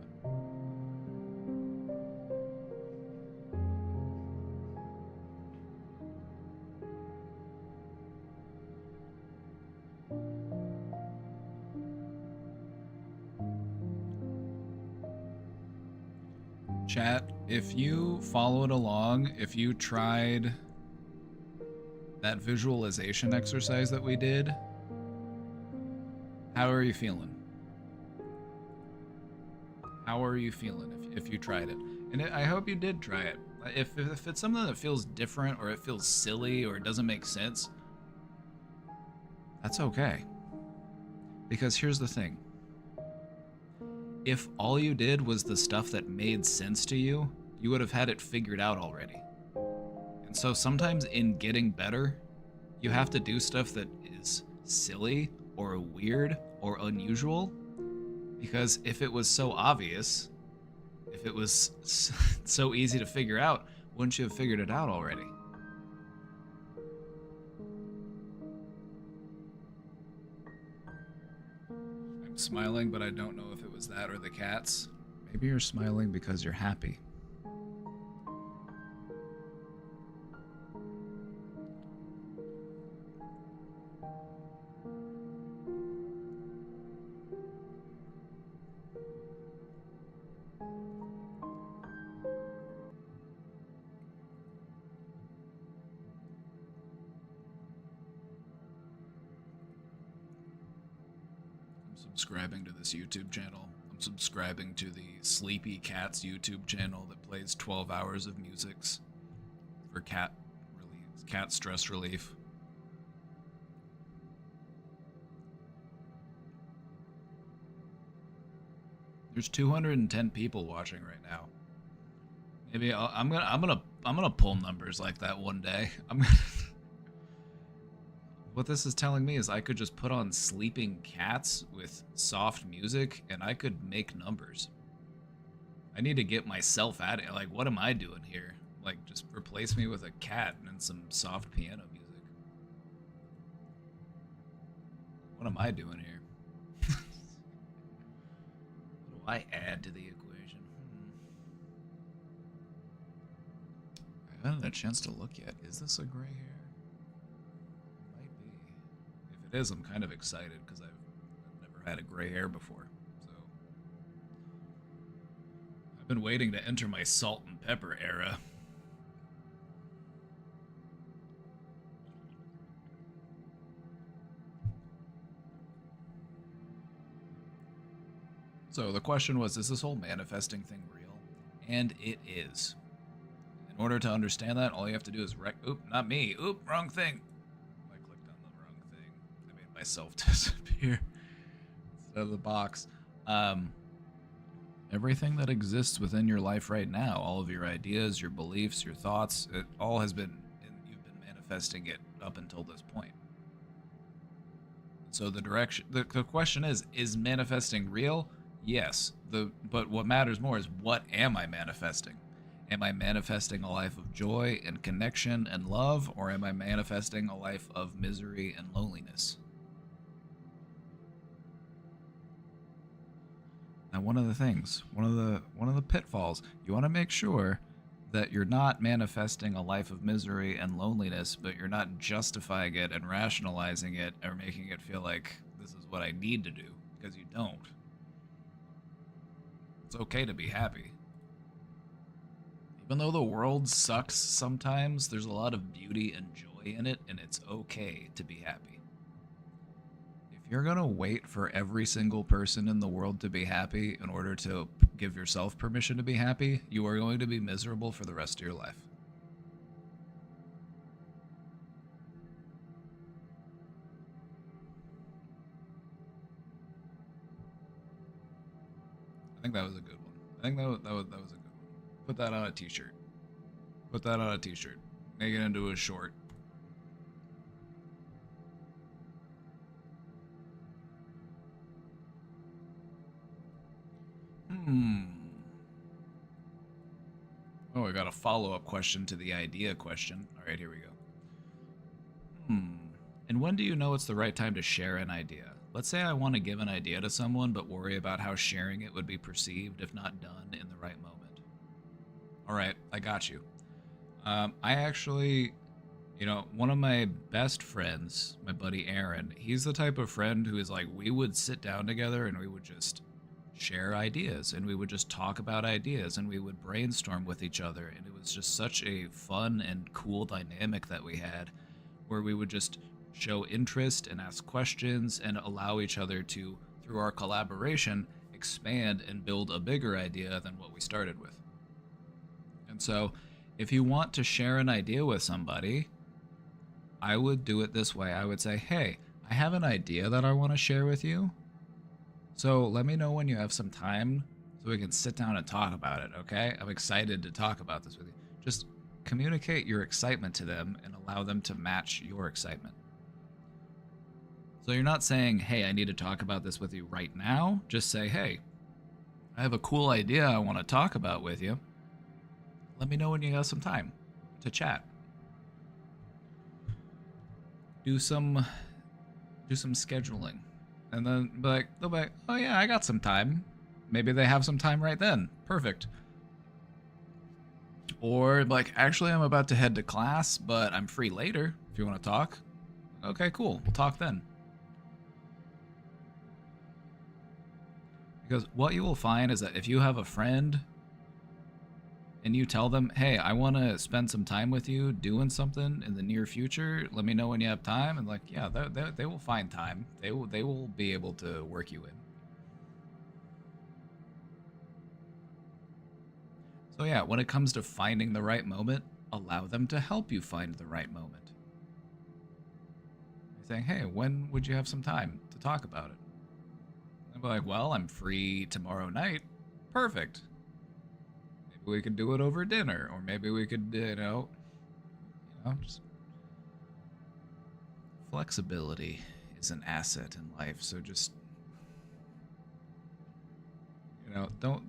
Chat, if you followed along, if you tried that visualization exercise that we did, how are you feeling? How are you feeling if you tried it. And I hope you did try it. If it's something that feels different or it feels silly or it doesn't make sense, that's okay. Because here's the thing. If all you did was the stuff that made sense to you, you would have had it figured out already. And so sometimes in getting better, you have to do stuff that is silly or weird or unusual. Because if it was so obvious, if it was so easy to figure out, wouldn't you have figured it out already? I'm smiling, but I don't know if it was that or the cats. Maybe you're smiling because you're happy. Subscribing to this YouTube channel. I'm subscribing to the Sleepy Cats YouTube channel that plays 12 hours of musics for cat stress relief. There's 210 people watching right now. Maybe I'm gonna pull numbers like that one day. What this is telling me is I could just put on sleeping cats with soft music and I could make numbers. I need to get myself at it. Like, what am I doing here? Like, just replace me with a cat and some soft piano music. What am I doing here? What do I add to the equation? I haven't had a chance to look yet. Is this a gray hair? It is, I'm kind of excited because I've never had a gray hair before. So I've been waiting to enter my salt and pepper era. So the question was, is this whole manifesting thing real? And it is. In order to understand that, all you have to do is oop, not me. Oop, wrong thing. Myself disappear instead of the box. Everything that exists within your life right now, all of your ideas, your beliefs, your thoughts, it all has been, you've been manifesting it up until this point. So the question is manifesting real? Yes. But what matters more is, what am I manifesting? Am I manifesting a life of joy and connection and love, or am I manifesting a life of misery and loneliness? Now, one of the pitfalls, you want to make sure that you're not manifesting a life of misery and loneliness, but you're not justifying it and rationalizing it or making it feel like this is what I need to do, because you don't. It's okay to be happy. Even though the world sucks sometimes, there's a lot of beauty and joy in it, and it's okay to be happy. If you're gonna wait for every single person in the world to be happy in order to give yourself permission to be happy, you are going to be miserable for the rest of your life. I think that was a good one. I think that was a good one. Put that on a t-shirt. Put that on a t-shirt. Make it into a short. Oh, I got a follow-up question to the idea question. All right, here we go. And when do you know it's the right time to share an idea? Let's say I want to give an idea to someone, but worry about how sharing it would be perceived if not done in the right moment. All right, I got you. I actually, one of my best friends, my buddy Aaron, he's the type of friend who is like, we would sit down together and we would just share ideas, and we would just talk about ideas, and we would brainstorm with each other, and it was just such a fun and cool dynamic that we had, where we would just show interest and ask questions and allow each other to, through our collaboration, expand and build a bigger idea than what we started with. And so, if you want to share an idea with somebody, I would do it this way. I would say, hey, I have an idea that I want to share with you. So let me know when you have some time so we can sit down and talk about it, okay? I'm excited to talk about this with you. Just communicate your excitement to them and allow them to match your excitement. So you're not saying, hey, I need to talk about this with you right now. Just say, hey, I have a cool idea I want to talk about with you. Let me know when you have some time to chat. Do some scheduling. And then they'll be like, oh yeah, I got some time. Maybe they have some time right then. Perfect. Or like, actually, I'm about to head to class, but I'm free later if you want to talk. Okay, cool. We'll talk then. Because what you will find is that if you have a friend and you tell them, hey, I want to spend some time with you doing something in the near future, let me know when you have time, and like, yeah, they will find time. They will be able to work you in. So yeah, when it comes to finding the right moment, allow them to help you find the right moment. You're saying, hey, when would you have some time to talk about it? They'll be like, well, I'm free tomorrow night. Perfect. Maybe we could do it over dinner, or maybe we could, just flexibility is an asset in life. So just, don't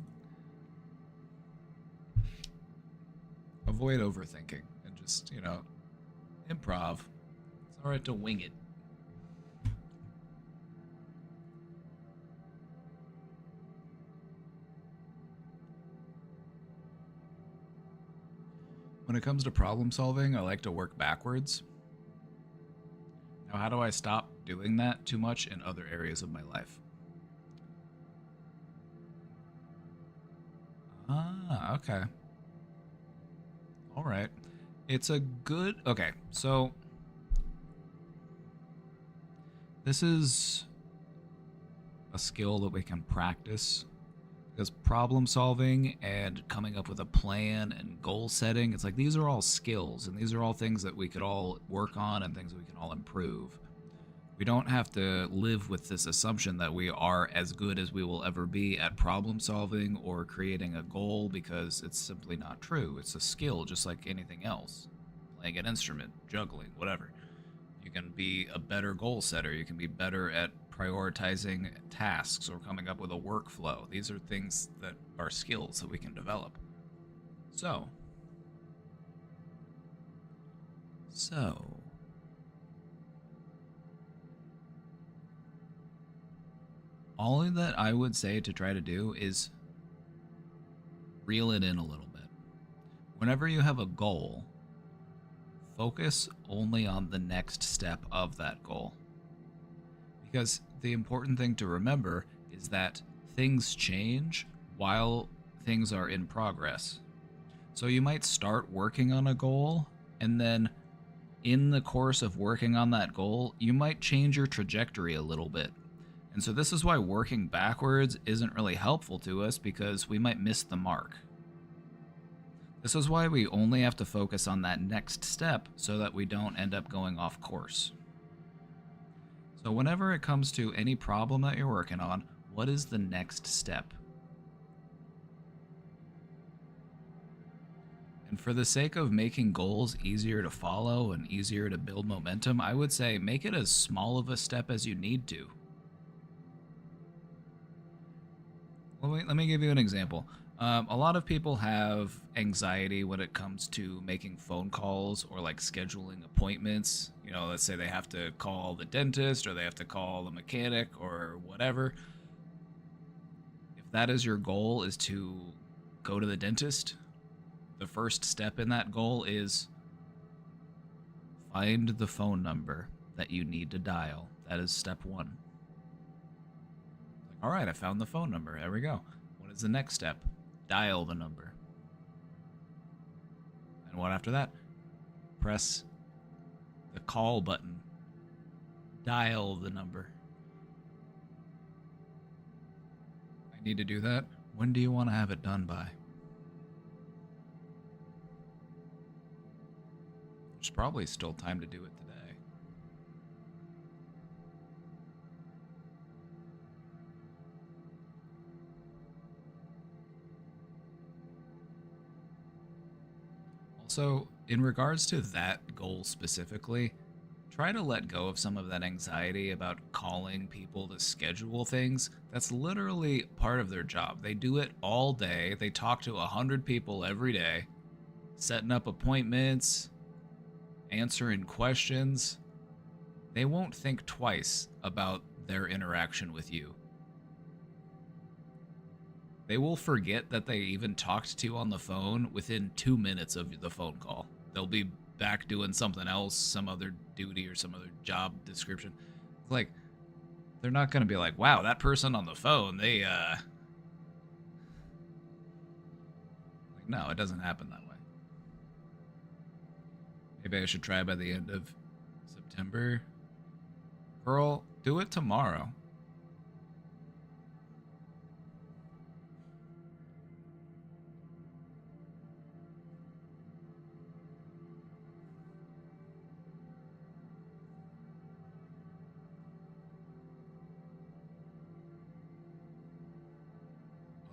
avoid overthinking and just, improv. It's all right to wing it. When it comes to problem solving, I like to work backwards. Now, how do I stop doing that too much in other areas of my life? Ah, okay. All right. It's a good... Okay, so... This is a skill that we can practice. Because problem solving and coming up with a plan and goal setting, it's like these are all skills and these are all things that we could all work on and things that we can all improve. We don't have to live with this assumption that we are as good as we will ever be at problem solving or creating a goal, because it's simply not true. It's a skill just like anything else. Playing an instrument, juggling, whatever. You can be a better goal setter. You can be better at prioritizing tasks or coming up with a workflow. These are things that are skills that we can develop. So all that I would say to try to do is reel it in a little bit. Whenever you have a goal, focus only on the next step of that goal. Because the important thing to remember is that things change while things are in progress. So you might start working on a goal, and then in the course of working on that goal, you might change your trajectory a little bit. And so this is why working backwards isn't really helpful to us, because we might miss the mark. This is why we only have to focus on that next step so that we don't end up going off course. So whenever it comes to any problem that you're working on, what is the next step? And for the sake of making goals easier to follow and easier to build momentum, I would say make it as small of a step as you need to. Let me give you an example. A lot of people have anxiety when it comes to making phone calls or like scheduling appointments. Let's say they have to call the dentist or they have to call the mechanic or whatever. If that is your goal, is to go to the dentist, the first step in that goal is find the phone number that you need to dial. That is step one. All right, I found the phone number. There we go. What is the next step? Dial the number. And what after that? Press the call button. Dial the number. I Need to do that? When do you want to have it done by? There's probably still time to do it today. Also, in regards to that goal specifically, try to let go of some of that anxiety about calling people to schedule things. That's literally part of their job. They do it all day. They talk to 100 people every day, setting up appointments, answering questions. They won't think twice about their interaction with you. They will forget that they even talked to you on the phone within 2 minutes of the phone call. They'll be back doing something else, some other duty or some other job description. Like, they're not going to be like, wow, that person on the phone, they, like, no, it doesn't happen that way. Maybe I should try by the end of September. Girl, do it tomorrow.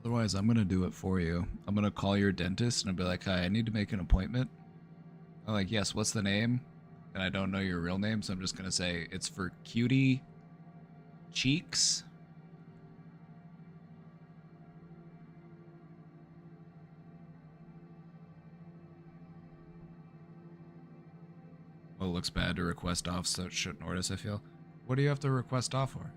Otherwise, I'm going to do it for you. I'm going to call your dentist and I'll be like, hi, I need to make an appointment. I'm like, yes, what's the name? And I don't know your real name, so I'm just going to say it's for Cutie Cheeks. Well, it looks bad to request off, so it shouldn't notice, I feel. What do you have to request off for?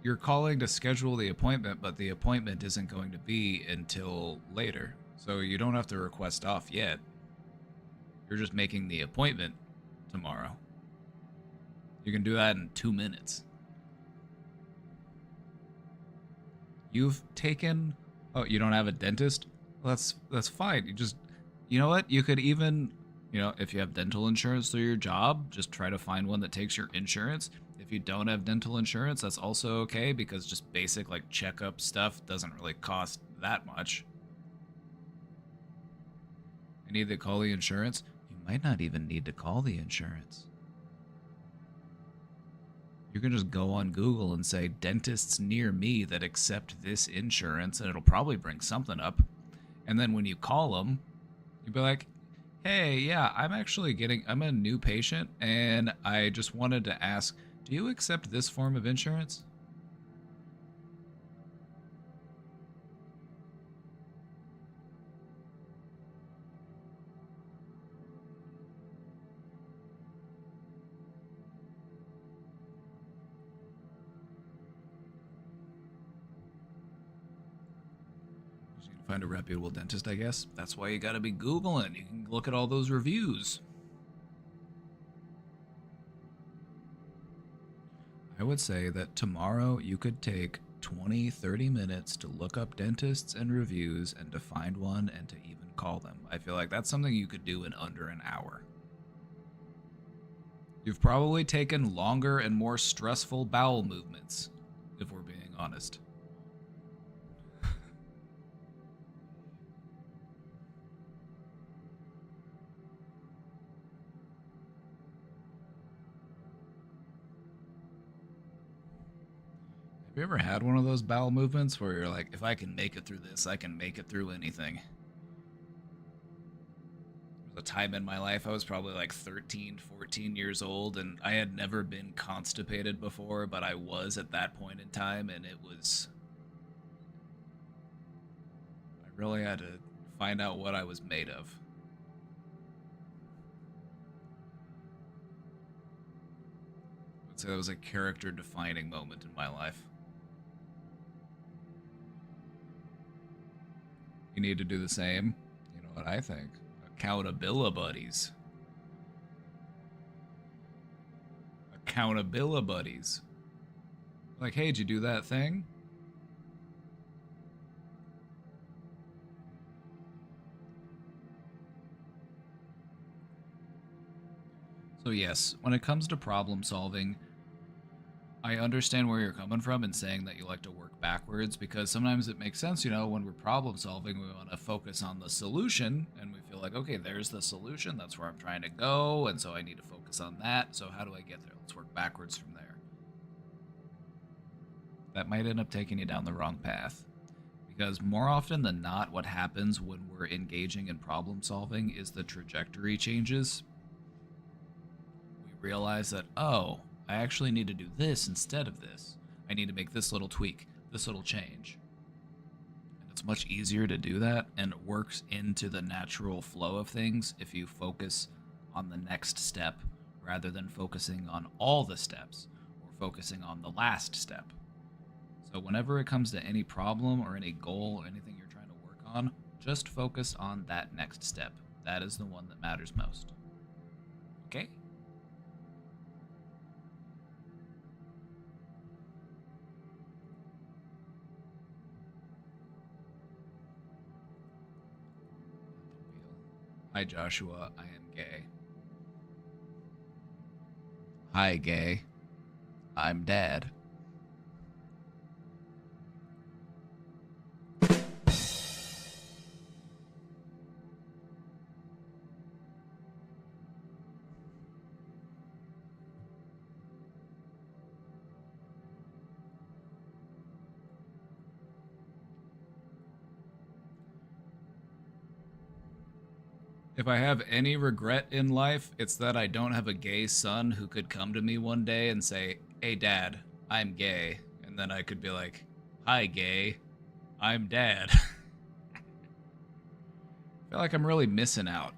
You're calling to schedule the appointment, but the appointment isn't going to be until later. So you don't have to request off yet. You're just making the appointment tomorrow. You can do that in 2 minutes. You've taken... Oh, you don't have a dentist? Well, that's fine. You know what? You could even, if you have dental insurance through your job, just try to find one that takes your insurance. If you don't have dental insurance, that's also okay, because just basic like checkup stuff doesn't really cost that much. You need to call the insurance. You might not even need to call the insurance. You can just go on Google and say dentists near me that accept this insurance, and it'll probably bring something up. And then when you call them, you'll be like, hey, yeah, I'm a new patient, and I just wanted to ask, do you accept this form of insurance? Just need to find a reputable dentist, I guess. That's why you gotta be Googling. You can look at all those reviews. I would say that tomorrow you could take 20-30 minutes to look up dentists and reviews and to find one and to even call them. I feel like that's something you could do in under an hour. You've probably taken longer and more stressful bowel movements, if we're being honest. Have you ever had one of those bowel movements where you're like, if I can make it through this, I can make it through anything? There was a time in my life I was probably like 13, 14 years old, and I had never been constipated before, but I was at that point in time, and it was... I really had to find out what I was made of. I would say that was a character-defining moment in my life. You need to do the same. You know what I think? Accountability buddies. Accountability buddies. Like, hey, did you do that thing? So yes, when it comes to problem solving, I understand where you're coming from in saying that you like to work backwards, because sometimes it makes sense, you know, when we're problem solving, we want to focus on the solution, and we feel like, okay, there's the solution, that's where I'm trying to go, and so I need to focus on that, so how do I get there? Let's work backwards from there. That might end up taking you down the wrong path, because more often than not, what happens when we're engaging in problem solving is the trajectory changes. We realize that, oh, I actually need to do this instead of this. I need to make this little tweak, this little change. And it's much easier to do that, and it works into the natural flow of things if you focus on the next step rather than focusing on all the steps or focusing on the last step. So whenever it comes to any problem or any goal or anything you're trying to work on, just focus on that next step. That is the one that matters most. Okay? Hi, Joshua. I am gay. Hi, gay. I'm dad. If I have any regret in life, it's that I don't have a gay son who could come to me one day and say, "Hey, Dad, I'm gay." And then I could be like, "Hi, gay. I'm Dad." I feel like I'm really missing out.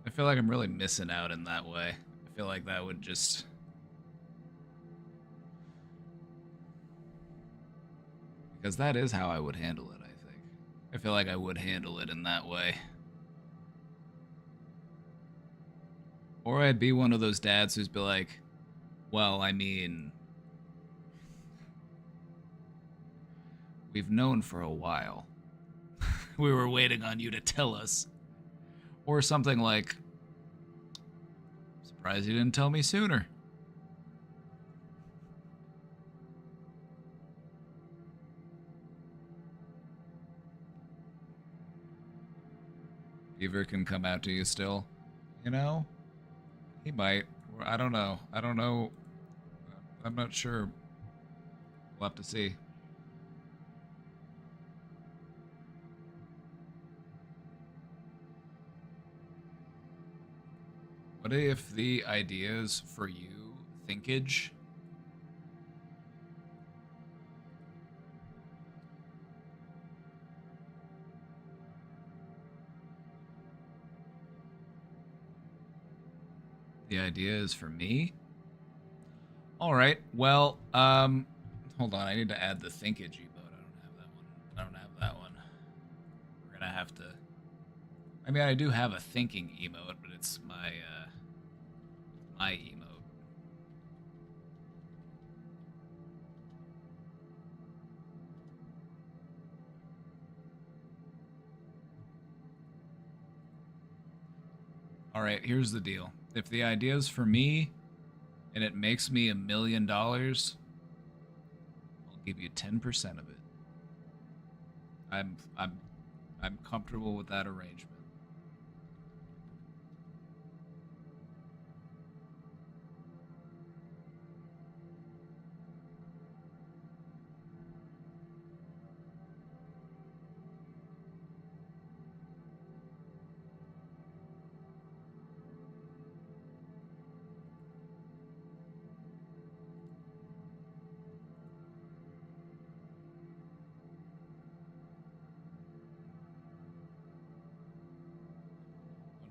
I feel like I'm really missing out in that way. I feel like that would just... Because that is how I would handle it, I think. I feel like I would handle it in that way. Or I'd be one of those dads who's be like, well, I mean, we've known for a while. We were waiting on you to tell us. Or something like, surprised you didn't tell me sooner. Beaver can come out to you still, you know? He might. I don't know. I don't know. I'm not sure. We'll have to see. What if the ideas for you thinkage? The idea is for me? Alright, well, hold on, I need to add the thinkage emote. I don't have that one. We're gonna have to... I mean, I do have a thinking emote, but it's my emote. Alright, here's the deal. If the idea is for me, and it makes me $1 million, I'll give you 10% of it. I'm comfortable with that arrangement.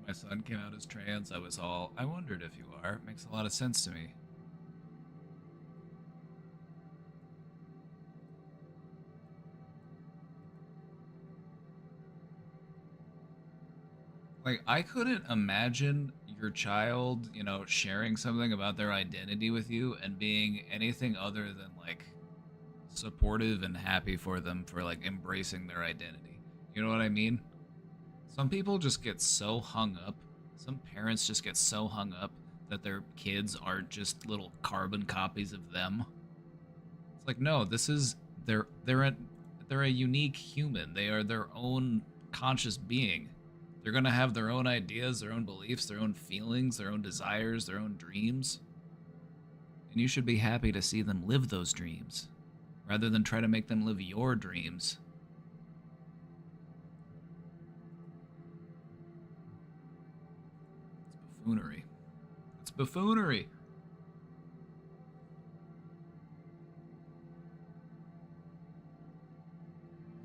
My son came out as trans, I was all, I wondered if you are. It makes a lot of sense to me. Like, I couldn't imagine your child, you know, sharing something about their identity with you and being anything other than, like, supportive and happy for them for, like, embracing their identity. You know what I mean? Some people just get so hung up, some parents just get so hung up that their kids aren't just little carbon copies of them. It's like, no, this is they're a unique human. They are their own conscious being. They're gonna have their own ideas, their own beliefs, their own feelings, their own desires, their own dreams. And you should be happy to see them live those dreams, rather than try to make them live your dreams. It's buffoonery. It's buffoonery.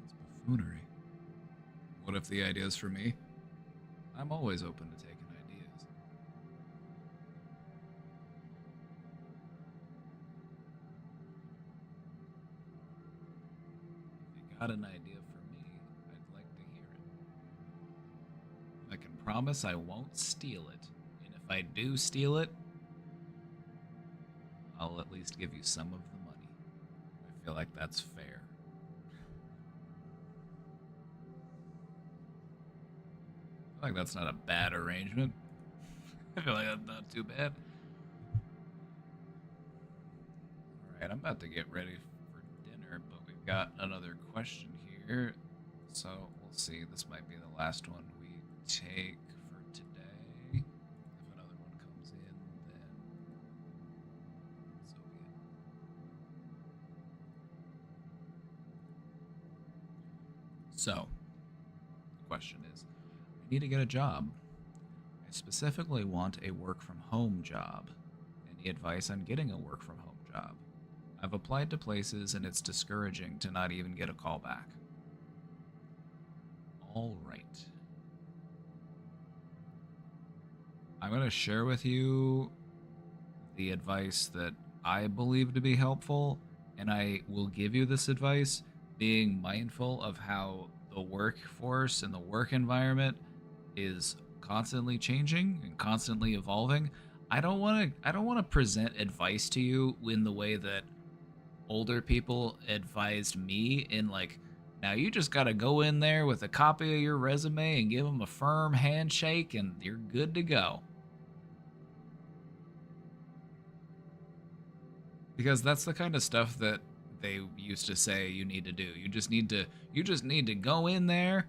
It's buffoonery. What if the idea's for me? I'm always open to taking ideas. If you got an idea for me, I'd like to hear it. I can promise I won't steal it. And if I do steal it, I'll at least give you some of the money. I feel like that's fair. I feel like that's not a bad arrangement. I feel like that's not too bad. Alright, I'm about to get ready for dinner, but we've got another question here. So we'll see. This might be the last one we take for today. If another one comes in, then so be it. So, the question is, I need to get a job. I specifically want a work from home job. Any advice on getting a work from home job? I've applied to places and it's discouraging to not even get a call back. All right. I'm going to share with you the advice that I believe to be helpful, and I will give you this advice being mindful of how the workforce and the work environment is constantly changing and constantly evolving. I don't want to present advice to you in the way that older people advised me, in like, now you just got to go in there with a copy of your resume and give them a firm handshake and you're good to go. Because that's the kind of stuff that they used to say you need to do. You just need to go in there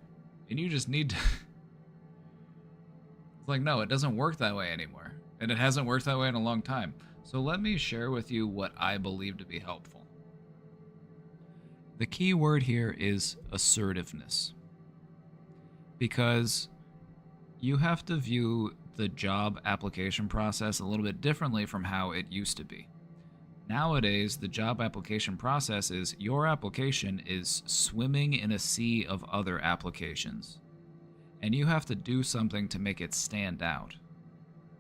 and you just need to It's like, no, it doesn't work that way anymore. And it hasn't worked that way in a long time. So let me share with you what I believe to be helpful. The key word here is assertiveness. Because you have to view the job application process a little bit differently from how it used to be. Nowadays, the job application process is your application is swimming in a sea of other applications. And you have to do something to make it stand out.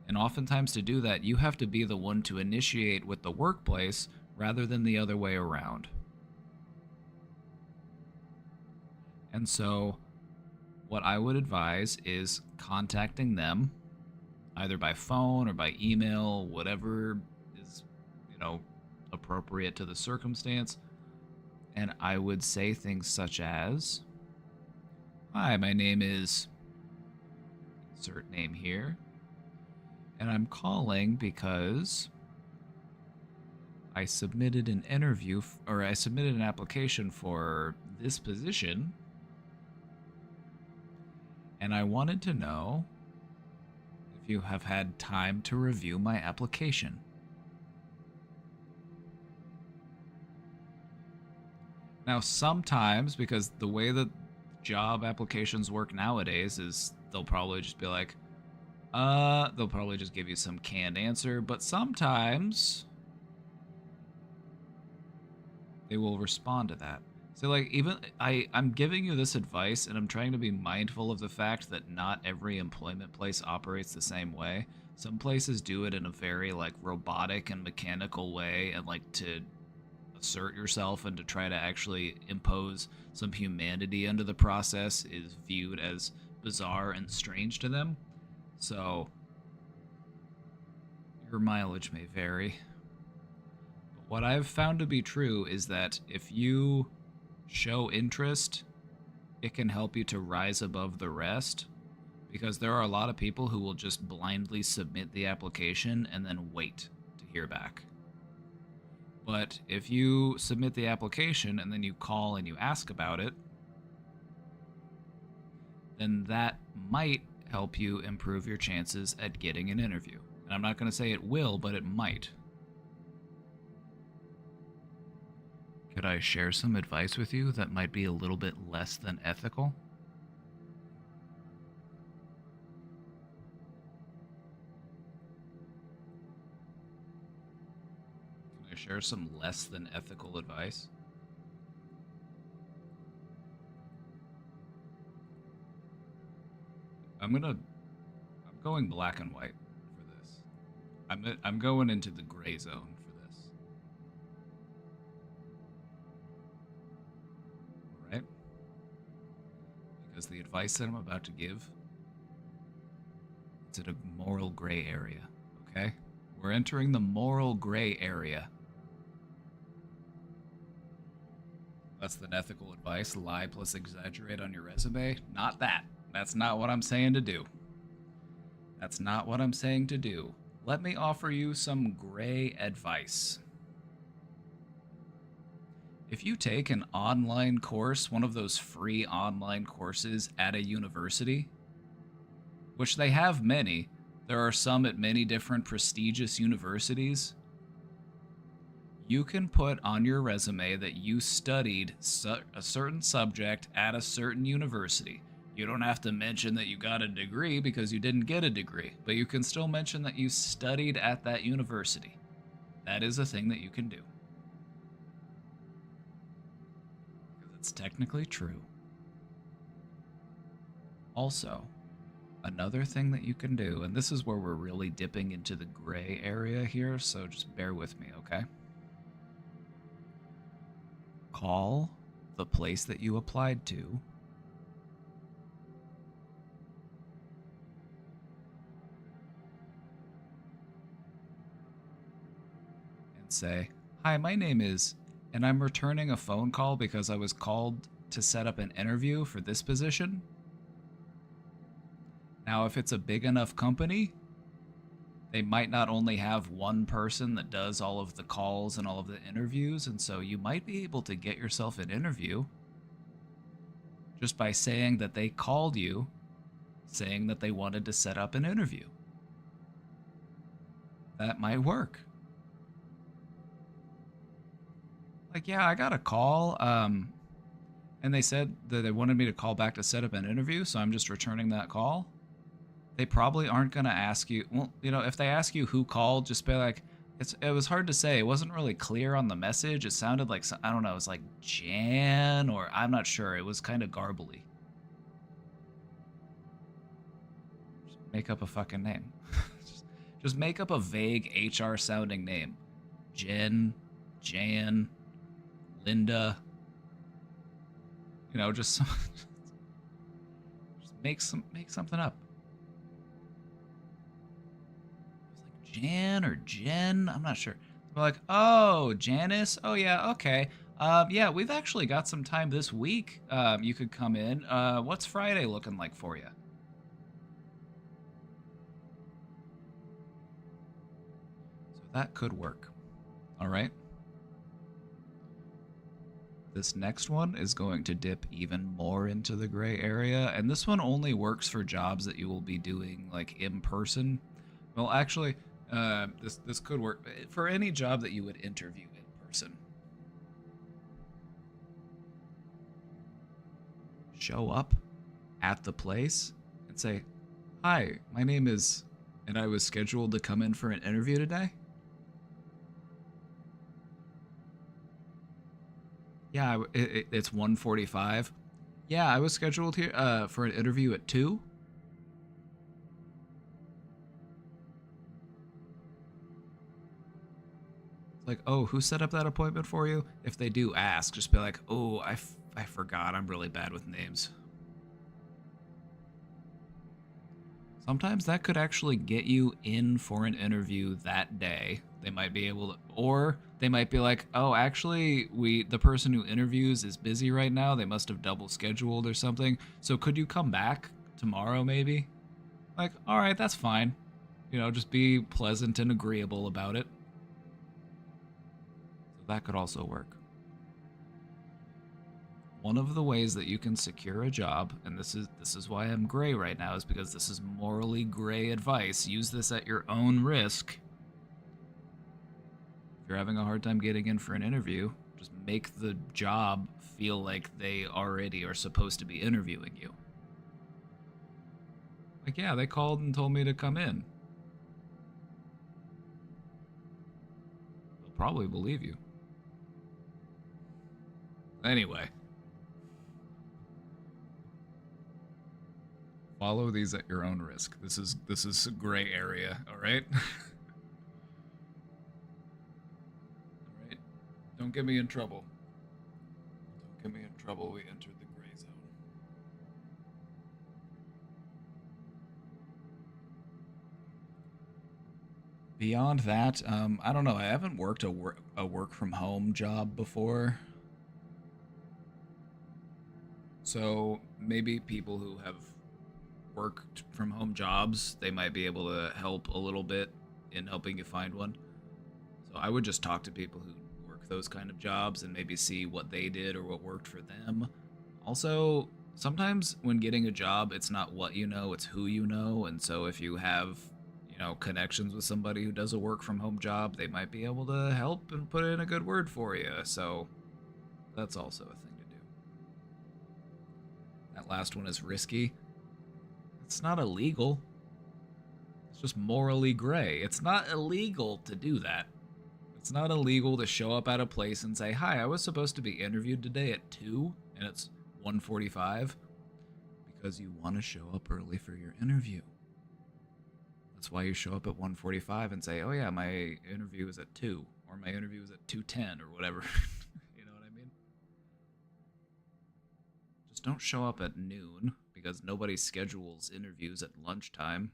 And oftentimes to do that, you have to be the one to initiate with the workplace rather than the other way around. And so what I would advise is contacting them either by phone or by email, whatever is, appropriate to the circumstance. And I would say things such as, hi, my name is insert name here, and I'm calling because I submitted an interview, or I submitted an application for this position, and I wanted to know if you have had time to review my application. Now, sometimes, because the way that job applications work nowadays is they'll probably just be like, they'll probably just give you some canned answer, but sometimes they will respond to that. So like, even I'm giving you this advice and I'm trying to be mindful of the fact that not every employment place operates the same way. Some places do it in a very like robotic and mechanical way, and like to assert yourself and to try to actually impose some humanity into the process is viewed as bizarre and strange to them. So your mileage may vary. But what I've found to be true is that if you show interest, it can help you to rise above the rest because there are a lot of people who will just blindly submit the application and then wait to hear back. But if you submit the application and then you call and you ask about it, then that might help you improve your chances at getting an interview. And I'm not going to say it will, but it might. Could I share some advice with you that might be a little bit less than ethical? Can I share some less than ethical advice? I'm going black and white for this. I'm going into the gray zone for this. All right? Because the advice that I'm about to give, it's in a moral gray area, okay? We're entering the moral gray area. Less than ethical advice, lie plus exaggerate on your resume. Not that. That's not what I'm saying to do. That's not what I'm saying to do. Let me offer you some gray advice. If you take an online course, one of those free online courses at a university, which they have many, there are some at many different prestigious universities, you can put on your resume that you studied a certain subject at a certain university. You don't have to mention that you got a degree because you didn't get a degree, but you can still mention that you studied at that university. That is a thing that you can do. Because it's technically true. Also, another thing that you can do, and this is where we're really dipping into the gray area here, so just bear with me, okay? Call the place that you applied to and say, "Hi, my name is, and I'm returning a phone call because I was called to set up an interview for this position." Now, if it's a big enough company, they might not only have one person that does all of the calls and all of the interviews, and so you might be able to get yourself an interview just by saying that they called you, saying that they wanted to set up an interview. That might work. Like, yeah, I got a call, and they said that they wanted me to call back to set up an interview, so I'm just returning that call. They probably aren't going to ask you, well, you know, if they ask you who called, just be like, it was hard to say. It wasn't really clear on the message. It sounded like, I don't know, it was like Jan, or I'm not sure. It was kind of garbly. Just make up a fucking name. just make up a vague HR sounding name. Jen, Jan, Linda. You know, just make something up. Jan or Jen, I'm not sure. We're like, oh, Janice, oh yeah, okay. Yeah, we've actually got some time this week. You could come in. What's Friday looking like for you? So that could work. All right. This next one is going to dip even more into the gray area, and this one only works for jobs that you will be doing like in person. Well, actually, this could work for any job that you would interview in person. Show up at the place and say, "Hi, my name is, and I was scheduled to come in for an interview today." Yeah, it's 1:45. Yeah, I was scheduled here for an interview at 2. Like, oh, who set up that appointment for you? If they do ask, just be like, oh, I forgot. I'm really bad with names. Sometimes that could actually get you in for an interview that day. They might be able to, or they might be like, oh, actually, the person who interviews is busy right now. They must have double scheduled or something. So could you come back tomorrow maybe? Like, all right, that's fine. You know, just be pleasant and agreeable about it. So that could also work. One of the ways that you can secure a job, and this is why I'm gray right now, is because this is morally gray advice. Use this at your own risk. If you're having a hard time getting in for an interview, just make the job feel like they already are supposed to be interviewing you. Like, yeah, they called and told me to come in. They'll probably believe you. Anyway. Follow these at your own risk. This is a gray area, all right? All right. Don't get me in trouble. Don't get me in trouble. We entered the gray zone. Beyond that, I don't know. I haven't worked a work from home job before. So maybe people who have worked from home jobs, they might be able to help a little bit in helping you find one. So I would just talk to people who work those kind of jobs and maybe see what they did or what worked for them. Also, sometimes when getting a job, it's not what you know, it's who you know. And so if you have, you know, connections with somebody who does a work from home job, they might be able to help and put in a good word for you. So that's also a thing to do. That last one is risky. It's not illegal. It's just morally gray. It's not illegal to do that. It's not illegal to show up at a place and say, "Hi, I was supposed to be interviewed today at 2 and it's 1:45 because you want to show up early for your interview." That's why you show up at 1:45 and say, "Oh yeah, my interview is at 2 or my interview is at 2:10 or whatever." You know what I mean? Just don't show up at noon, because nobody schedules interviews at lunchtime.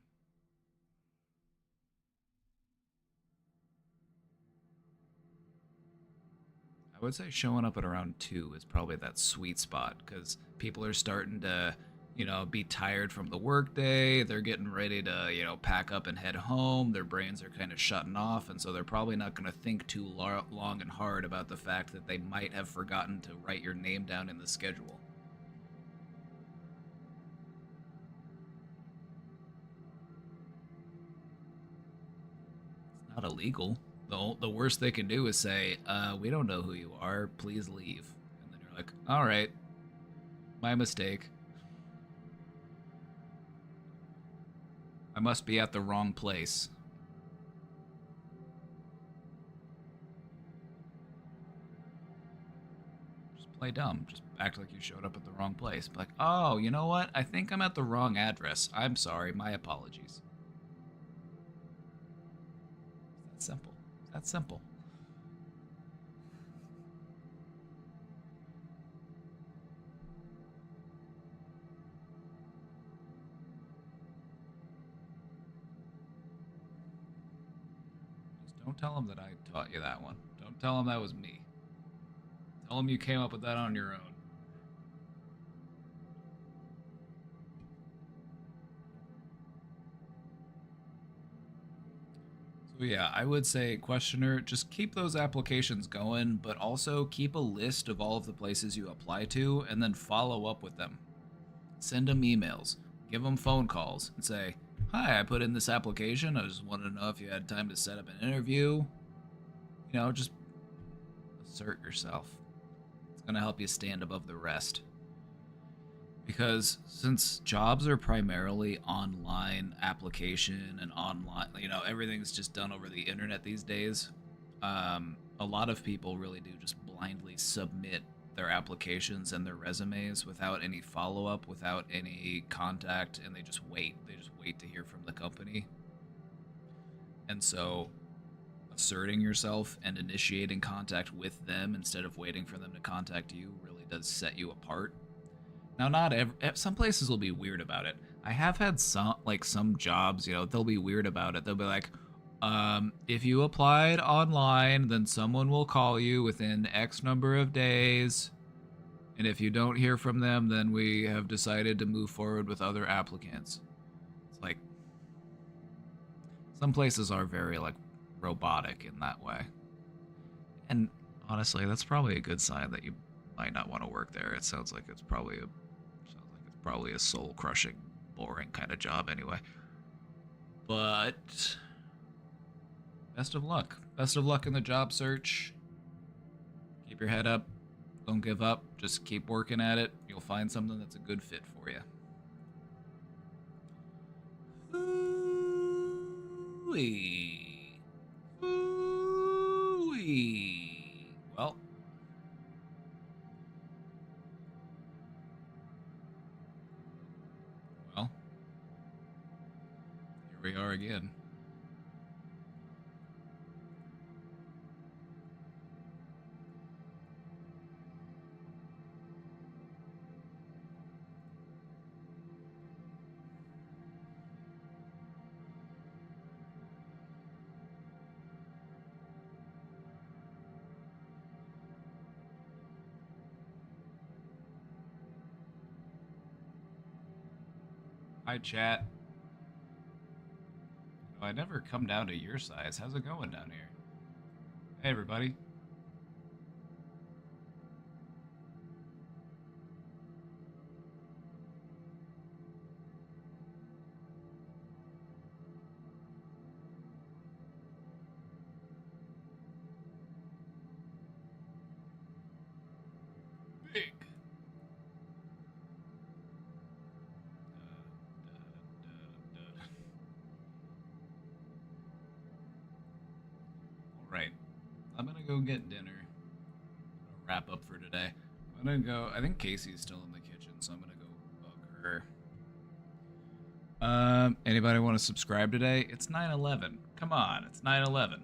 I would say showing up at around 2 is probably that sweet spot, because people are starting to, you know, be tired from the workday. They're getting ready to, you know, pack up and head home. Their brains are kind of shutting off, and so they're probably not going to think too long and hard about the fact that they might have forgotten to write your name down in the schedule. Not illegal. The worst they can do is say, "We don't know who you are. Please leave." And then you're like, "All right, my mistake. I must be at the wrong place." Just play dumb. Just act like you showed up at the wrong place. Be like, "Oh, you know what? I think I'm at the wrong address. I'm sorry. My apologies." Simple. That's simple. Just don't tell them that I taught you that one. Don't tell them that was me. Tell them you came up with that on your own. So yeah, I would say, questioner, just keep those applications going, but also keep a list of all of the places you apply to and then follow up with them. Send them emails, give them phone calls, and say, "Hi, I put in this application. I just wanted to know if you had time to set up an interview." You know, just assert yourself. It's going to help you stand above the rest. Because since jobs are primarily online application and online, you know, everything's just done over the internet these days, a lot of people really do just blindly submit their applications and their resumes without any follow-up, without any contact, and they just wait. They just wait to hear from the company. And so asserting yourself and initiating contact with them instead of waiting for them to contact you really does set you apart. Now, not some places will be weird about it. I have had some jobs, you know, they'll be weird about it. They'll be like, if you applied online, then someone will call you within X number of days. And if you don't hear from them, then we have decided to move forward with other applicants. It's like, Some places are very like robotic in that way. And honestly, that's probably a good sign that you might not want to work there. It sounds like it's probably a soul-crushing, boring kind of job anyway. But best of luck. Best of luck in the job search. Keep your head up. Don't give up. Just keep working at it. You'll find something that's a good fit for you. Ooh-wee. Ooh-wee. Well. Well. Here we are again. Hi, chat. Oh, I never come down to your size. How's it going down here? Hey, everybody. Big. Alright, I'm gonna go get dinner. Wrap up for today. I'm gonna go, I think Casey's still in the kitchen, so I'm gonna go bug her. Anybody want to subscribe today? It's 9/11. Come on, it's 9/11.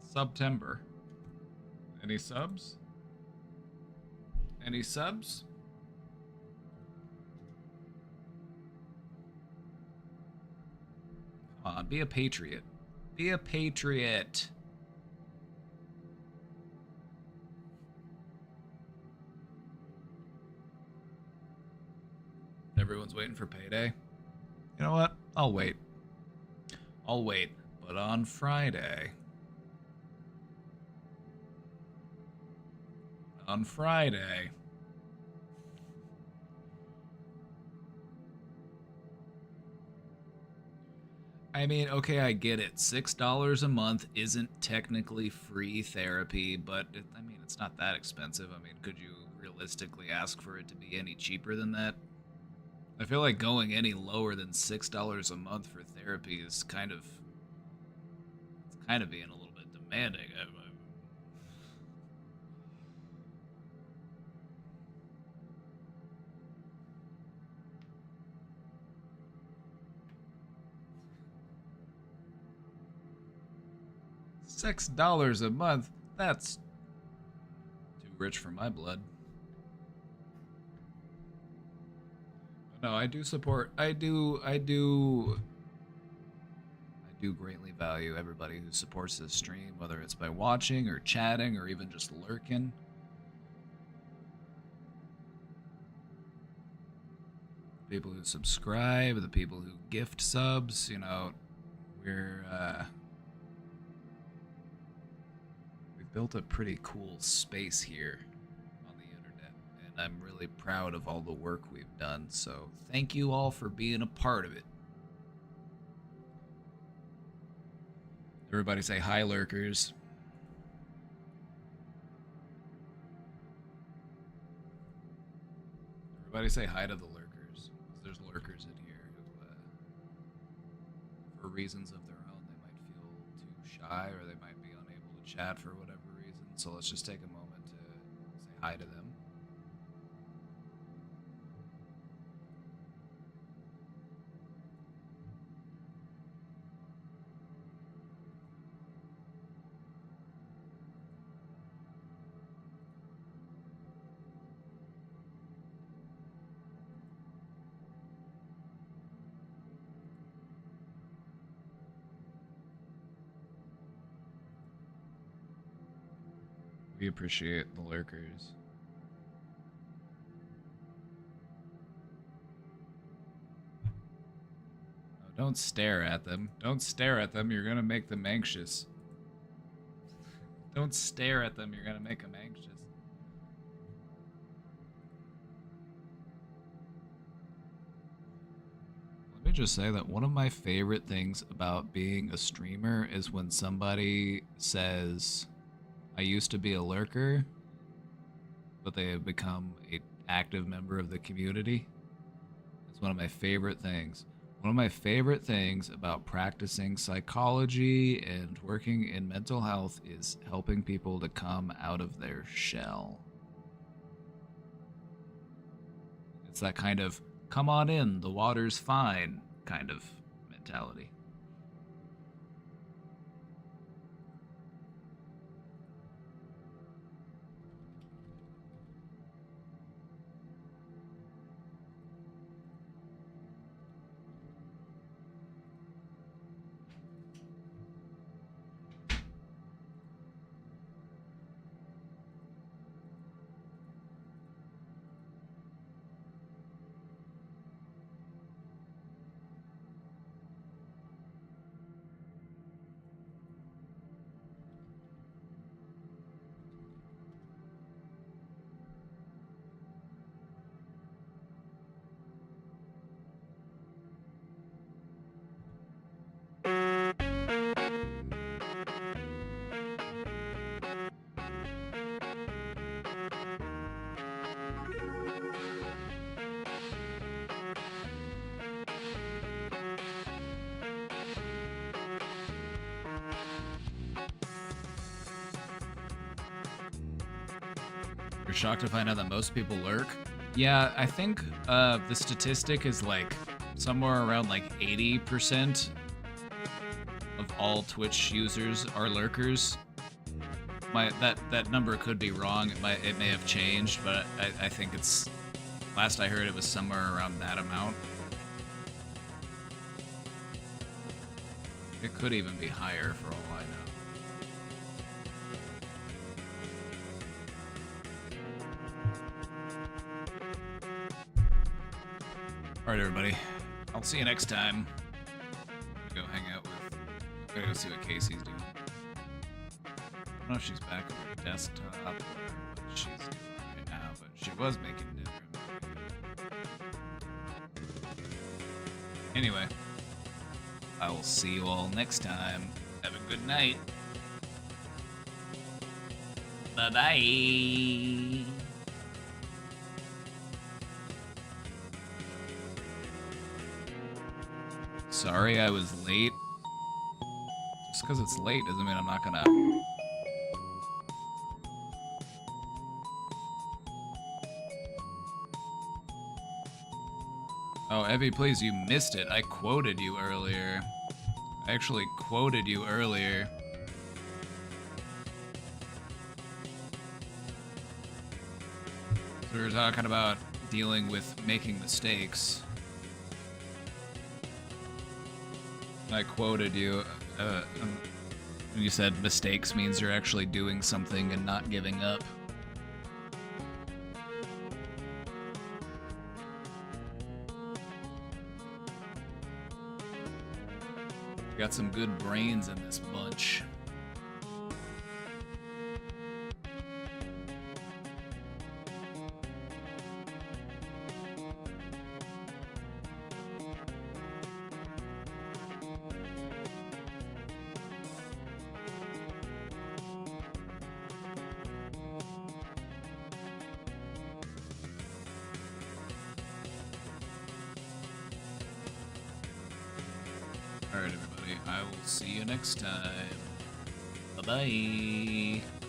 It's September. Any subs? Any subs? Come on, be a patriot. Be a patriot. Everyone's waiting for payday. You know what? I'll wait. I'll wait. But on Friday... On Friday... I mean, okay, I get it. $6 a month isn't technically free therapy, but I mean, it's not that expensive. I mean, could you realistically ask for it to be any cheaper than that? I feel like going any lower than $6 a month for therapy is kind of being a little bit demanding. $6 a month? That's too rich for my blood. But no, I do support. I do greatly value everybody who supports this stream, whether it's by watching or chatting or even just lurking. The people who subscribe, the people who gift subs, you know, we've built a pretty cool space here on the internet, and I'm really proud of all the work we've done, so thank you all for being a part of it. Everybody say hi, lurkers. Everybody say hi to the lurkers, because there's lurkers in here who, for reasons of their own, they might feel too shy or they might be unable to chat for whatever reason. So let's just take a moment to say hi to them. We appreciate the lurkers. Don't stare at them. Don't stare at them. You're gonna make them anxious. Don't stare at them. You're gonna make them anxious. Let me just say that one of my favorite things about being a streamer is when somebody says, I used to be a lurker, but they have become an active member of the community. It's one of my favorite things. One of my favorite things about practicing psychology and working in mental health is helping people to come out of their shell. It's that kind of, come on in, the water's fine kind of mentality. You're shocked to find out that most people lurk? Yeah, I think the statistic is like somewhere around like 80% of all Twitch users are lurkers. That number could be wrong. It may have changed, but I think it's, last I heard it was somewhere around that amount. It could even be higher for all I know. Alright, everybody. I'll see you next time. I'm gonna go hang out with... I'm gonna go see what Casey's doing. I don't know if she's back on her desktop or what she's doing right now, but she was making dinner. Anyway, I will see you all next time. Have a good night. Bye-bye. Sorry I was late. Just because it's late doesn't mean I'm not gonna... Oh, Evie, please, you missed it. I quoted you earlier. I actually quoted you earlier. So we were talking about dealing with making mistakes. I quoted you, when you said mistakes means you're actually doing something and not giving up. Got some good brains in this bunch. Alright, everybody. I will see you next time. Bye-bye.